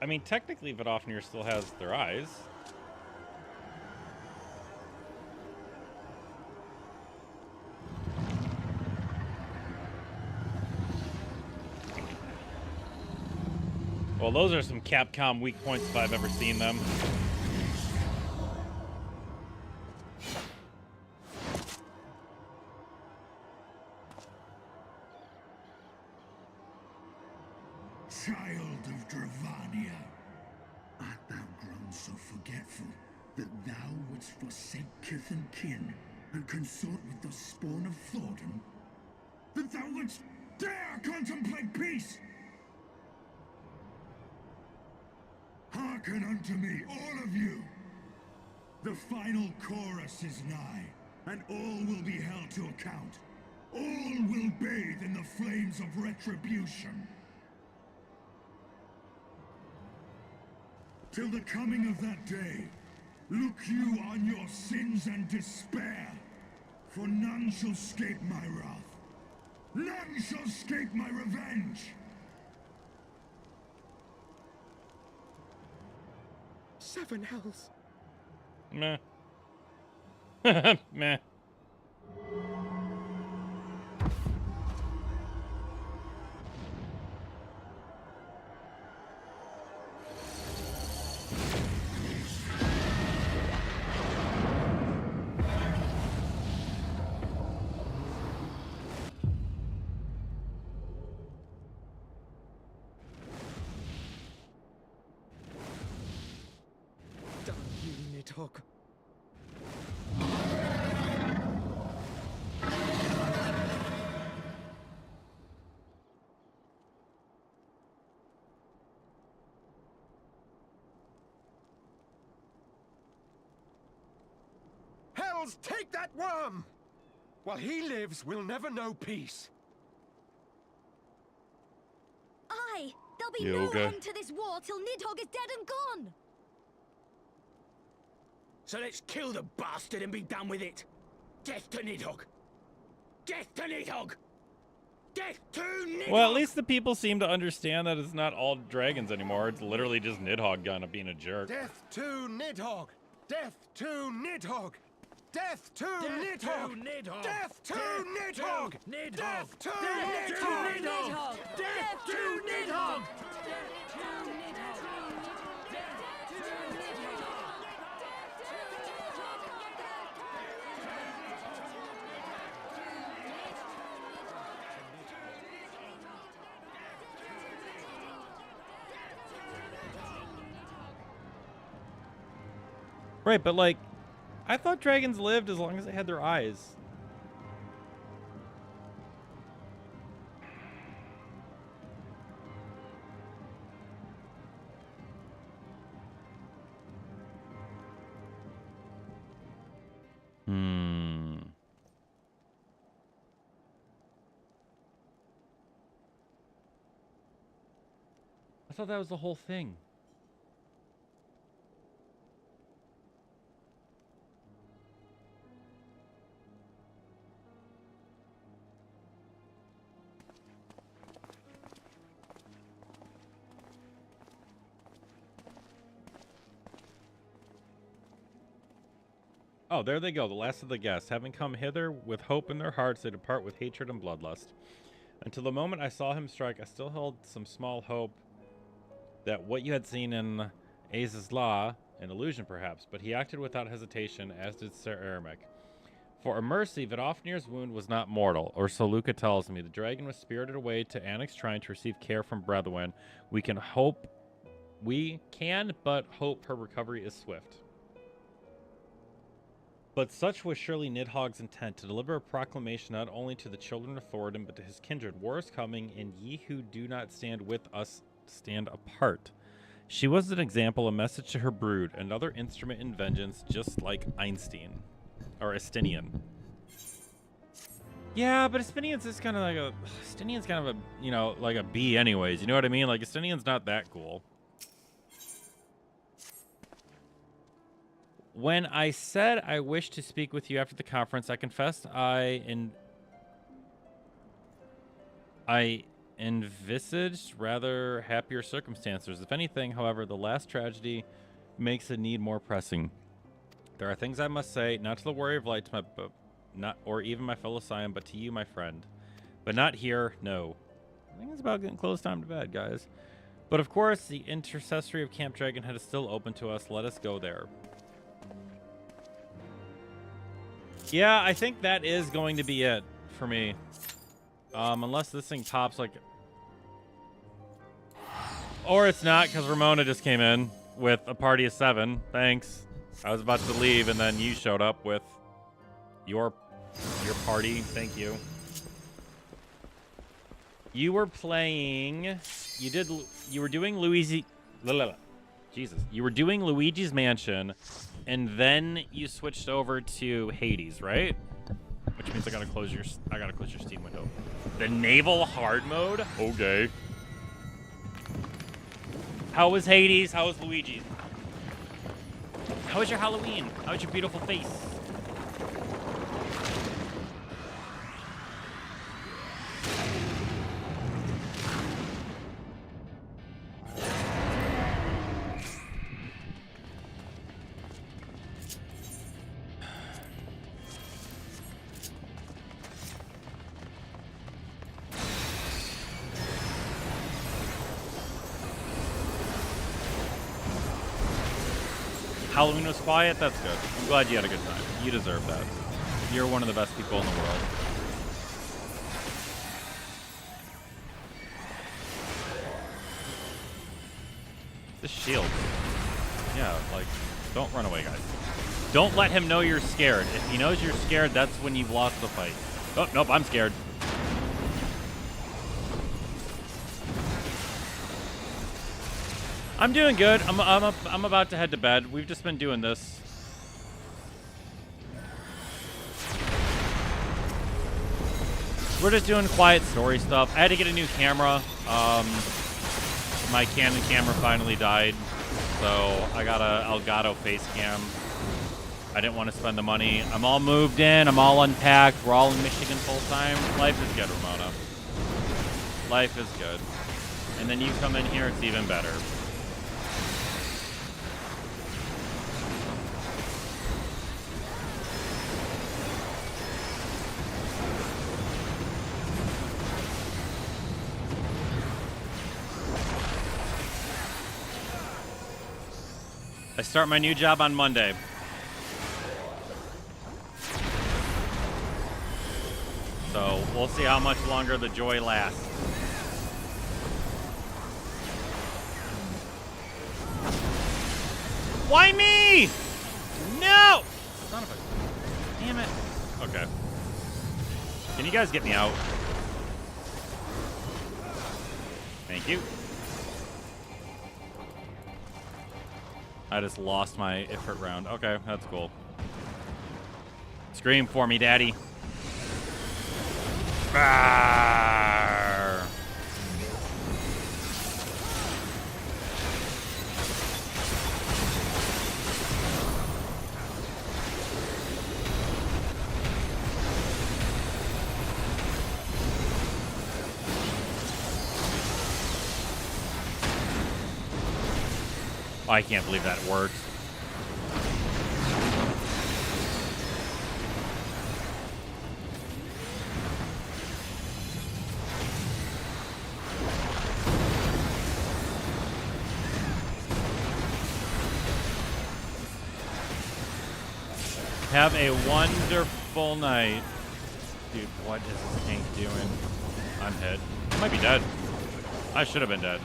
I mean, technically, Vidofnir still has their eyes. Well, those are some Capcom weak points if I've ever seen them. Child of Dravania, art thou grown so forgetful that thou wouldst forsake kith and kin and consort with the spawn of Thordan? That thou wouldst dare contemplate peace? Hearken unto me, all of you! The final chorus is nigh, and all will be held to account. All will bathe in the flames of retribution. Till the coming of that day, look you on your sins and despair, for none shall scape my wrath. None shall scape my revenge. Seven hells. Meh. Meh. Damn you, Nidhogg. Hells, take that worm! While he lives, we'll never know peace. Aye, there'll be Yoga. no end to this war till Nidhogg is dead and gone. So let's kill the bastard and be done with it. Death to Nidhogg! Death to Nidhogg! Death to Nidhogg! Well, at least the people seem to understand that it's not all dragons anymore. It's literally just Nidhogg kind of being a jerk. Death to Nidhogg! Death to Nidhogg! Death to Nidhogg! Death to Nidhogg! Death to Nidhogg! Death to Nidhogg! Right, but like, I thought dragons lived as long as they had their eyes. I thought that was the whole thing. Oh, there they go, the last of the guests. Having come hither with hope in their hearts, they depart with hatred and bloodlust. Until the moment I saw him strike, I still held some small hope that what you had seen in Aza's Law, an illusion perhaps, but he acted without hesitation, as did Sir Eremic. For a mercy, Vidofnir's wound was not mortal, or so Luca tells me. The dragon was spirited away to Annex Shrine to receive care from Brethren. We can but hope her recovery is swift. But such was surely Nidhogg's intent, to deliver a proclamation not only to the children of Thoradin, but to his kindred. War is coming, and ye who do not stand with us stand apart. She was an example, a message to her brood, another instrument in vengeance, just like Einstein. Or Estinian. Yeah, but Estinian's is kind of like a... Estinian's kind of a, you know, like a B anyways. You know what I mean? Like, Estinian's not that cool. When I said I wished to speak with you after the conference, I confessed I envisaged rather happier circumstances. If anything, however, the last tragedy makes the need more pressing. There are things I must say, not to the warrior of light, or even my fellow scion, but to you, my friend. But not here, no. I think it's about getting close time to bed, guys. But of course, the intercessory of Camp Dragonhead is still open to us. Let us go there. Yeah, I think that is going to be it for me. Unless this thing pops like... Or it's not, because Ramona just came in with a party of 7. Thanks. I was about to leave, and then you showed up with your party. Thank you. You were playing... You were doing Luigi... Jesus. You were doing Luigi's Mansion, and then you switched over to Hades, right? Which means I gotta close your Steam window. The naval hard mode? Okay. How was Hades? How was Luigi? How was your Halloween? How was your beautiful face? Halloween was quiet? That's good. I'm glad you had a good time. You deserve that. You're one of the best people in the world. This shield. Yeah, like, don't run away, guys. Don't let him know you're scared. If he knows you're scared, that's when you've lost the fight. Oh, nope, I'm scared. I'm doing good. I'm about to head to bed. We've just been doing this. We're just doing quiet story stuff. I had to get a new camera. My Canon camera finally died, so I got a Elgato face cam. I didn't want to spend the money. I'm all moved in. I'm all unpacked. We're all in Michigan full time. Life is good, Ramona. Life is good. And then you come in here, it's even better. I start my new job on Monday. So we'll see how much longer the joy lasts. Why me? Okay. Can you guys get me out? Thank you. I just lost my effort round. Okay, that's cool. Scream for me, daddy. Arrgh. I can't believe that worked. Have a wonderful night. Dude, what is this tank doing? I'm dead. I might be dead. I should have been dead.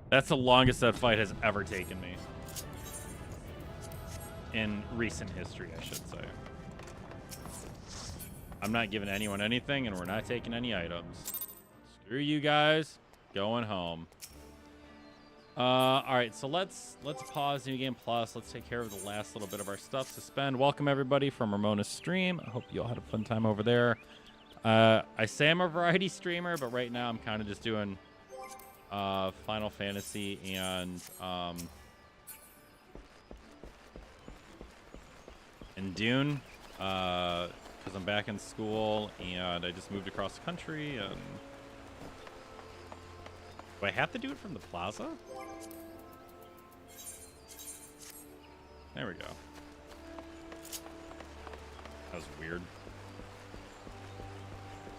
That's the longest that fight has ever taken me. In recent history, I should say. I'm not giving anyone anything, and we're not taking any items. Screw you guys. Going home. Alright, so let's pause New Game Plus. Let's take care of the last little bit of our stuff to spend. Welcome, everybody, from Ramona's stream. I hope you all had a fun time over there. I say I'm a variety streamer, but right now I'm kind of just doing... Final Fantasy and Dune, because I'm back in school and I just moved across the country. And do I have to do it from the plaza? There we go. That was weird.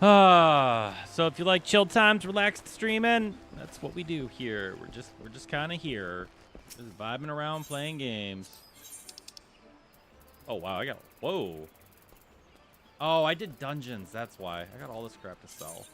So if you like chill times, relaxed streaming, that's what we do here. We're just kind of here, just vibing around, playing games. Oh wow, whoa. Oh, I did dungeons. That's why I got all this crap to sell.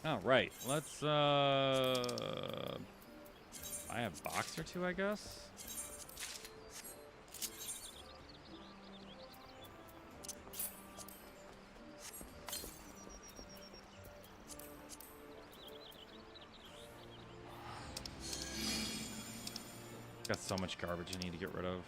All right, let's I have a box or two, I guess. Got so much garbage I need to get rid of.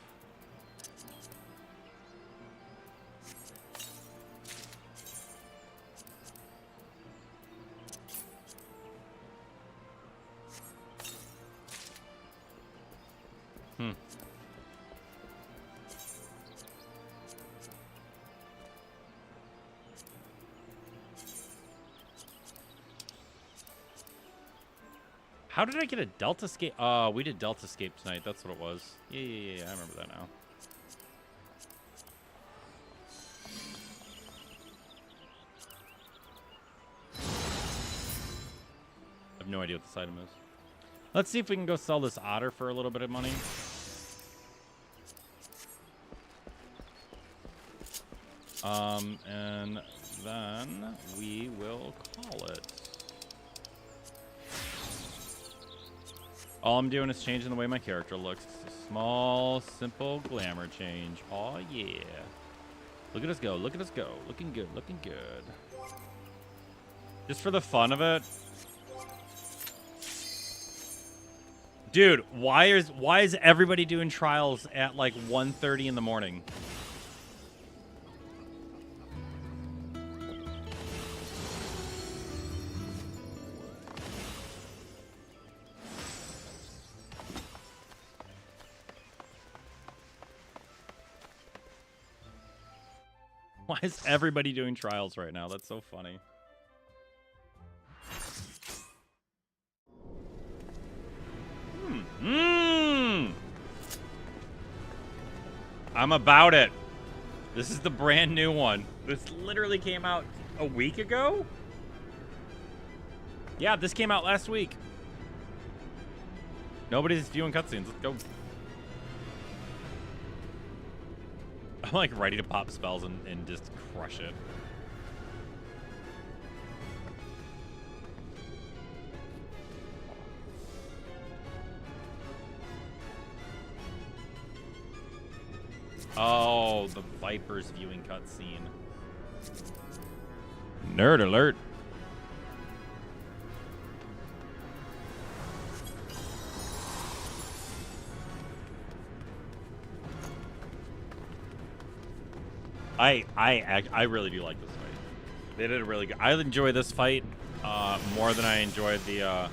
How did I get a Delta Scape? Oh, we did Delta Scape tonight. That's what it was. Yeah. I remember that now. I have no idea what this item is. Let's see if we can go sell this otter for a little bit of money. And then we will call it. All I'm doing is changing the way my character looks. It's a small, simple glamour change. Oh yeah. Look at us go. Look at us go. Looking good. Looking good. Just for the fun of it. Dude, why is everybody doing trials at like 1:30 in the morning? Why is everybody doing trials right now? That's so funny. I'm about it. This is the brand new one. This literally came out a week ago? Yeah, this came out last week. Nobody's viewing cutscenes. Let's go. I'm like ready to pop spells and just crush it. Oh, the Viper's viewing cutscene. Nerd alert. I really do like this fight. They did a really good. I enjoy this fight more than I enjoyed the.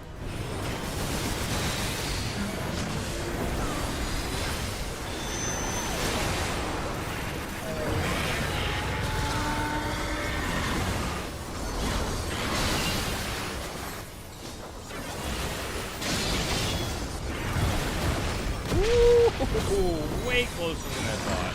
Ooh, way closer than I thought.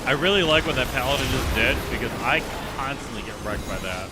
I really like what that paladin just did because I constantly get wrecked by that.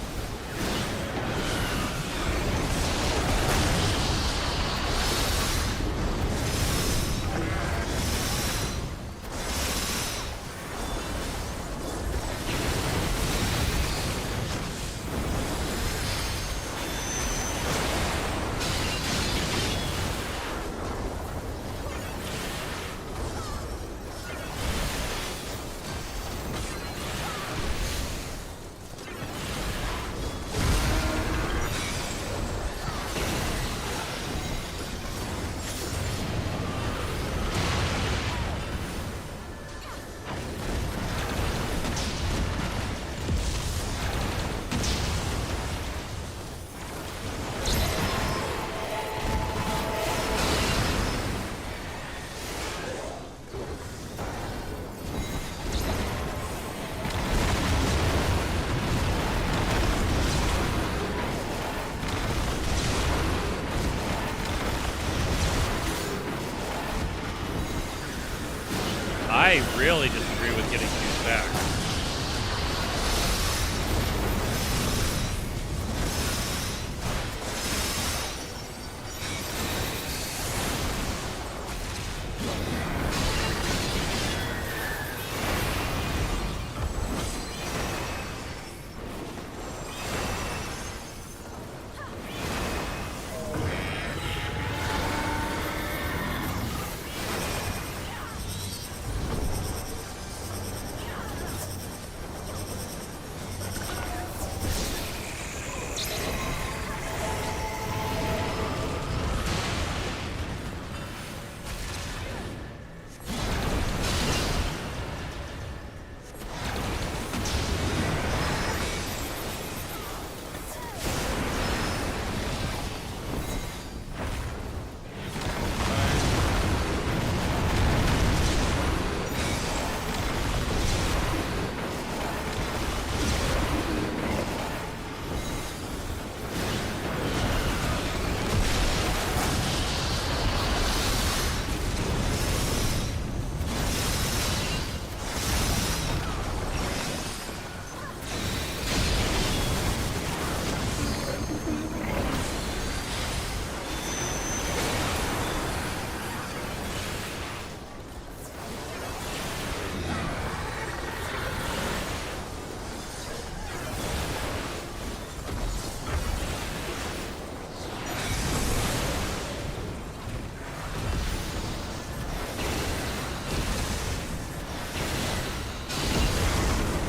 I really disagree with getting used back.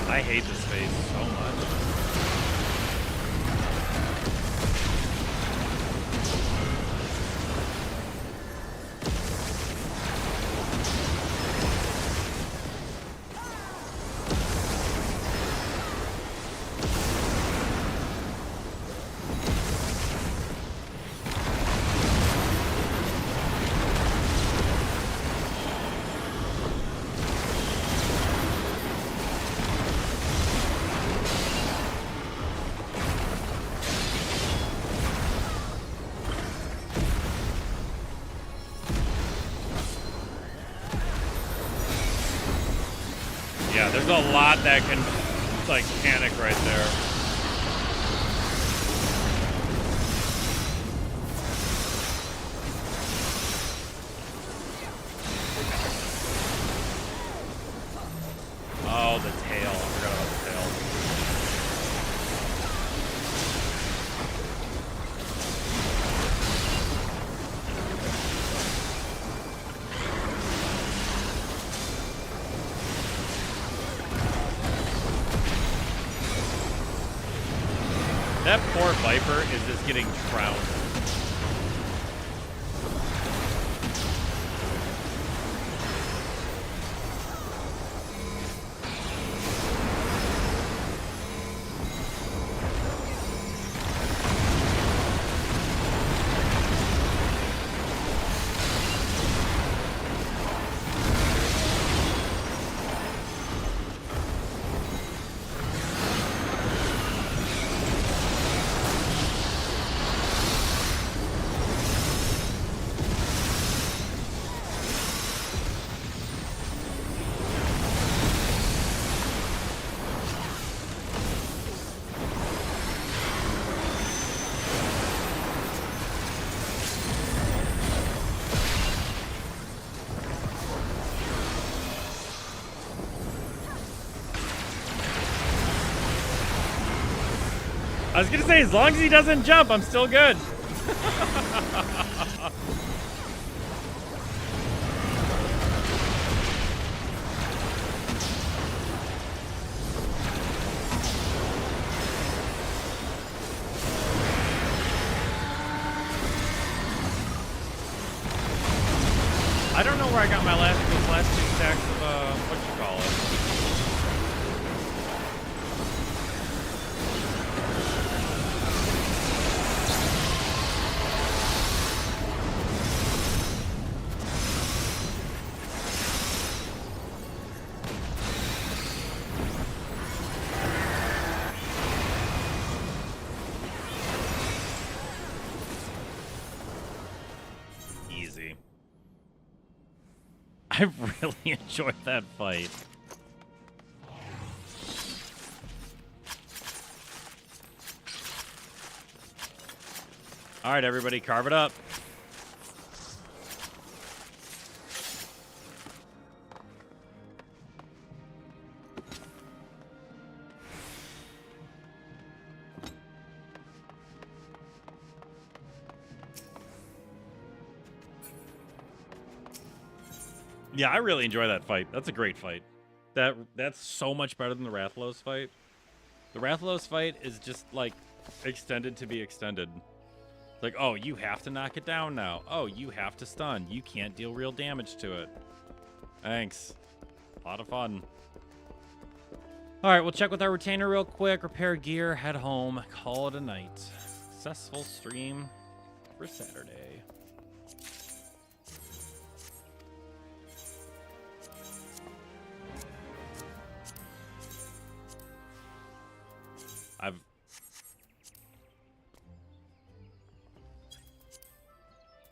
I hate this phase so much. Yeah, there's a lot that can, like, panic right there. Oh, the tail. I forgot about the tail. That poor Viper is just getting trounced. I was gonna say, as long as he doesn't jump, I'm still good. I don't know where I got my last two stacks of what you call it. I really enjoyed that fight. All right, everybody, carve it up. Yeah, I really enjoy that fight. That's a great fight. That's so much better than the Rathalos fight. The Rathalos fight is just like extended to be extended. Like, oh, you have to knock it down now. Oh, you have to stun. You can't deal real damage to it. Thanks. A lot of fun. All right, we'll check with our retainer real quick. Repair gear, head home, call it a night. Successful stream for Saturday.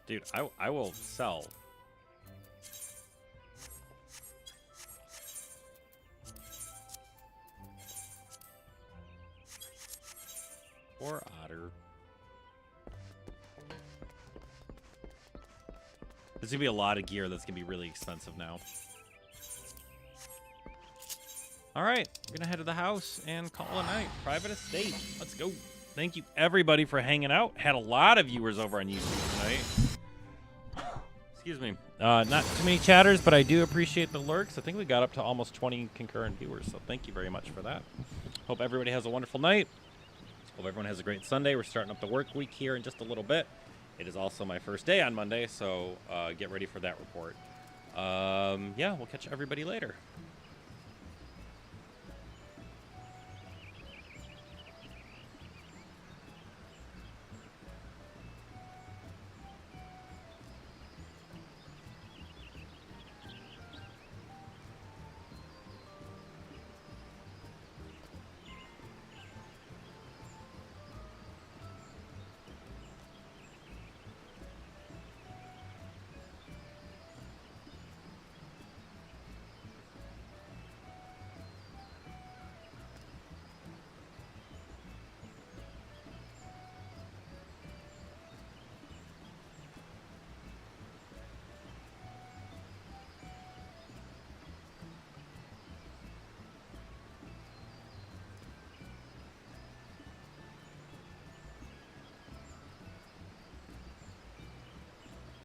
Dude, I will sell. Poor Otter. There's gonna be a lot of gear that's gonna be really expensive now. All right, we're gonna head to the house and call it a night. Private estate. Let's go. Thank you everybody for hanging out. Had a lot of viewers over on YouTube tonight. Excuse me. Not too many chatters, but I do appreciate the lurks. I think we got up to almost 20 concurrent viewers, so thank you very much for that. Hope everybody has a wonderful night. Hope everyone has a great Sunday. We're starting up the work week here in just a little bit. It is also my first day on Monday, so get ready for that report. Yeah, we'll catch everybody later.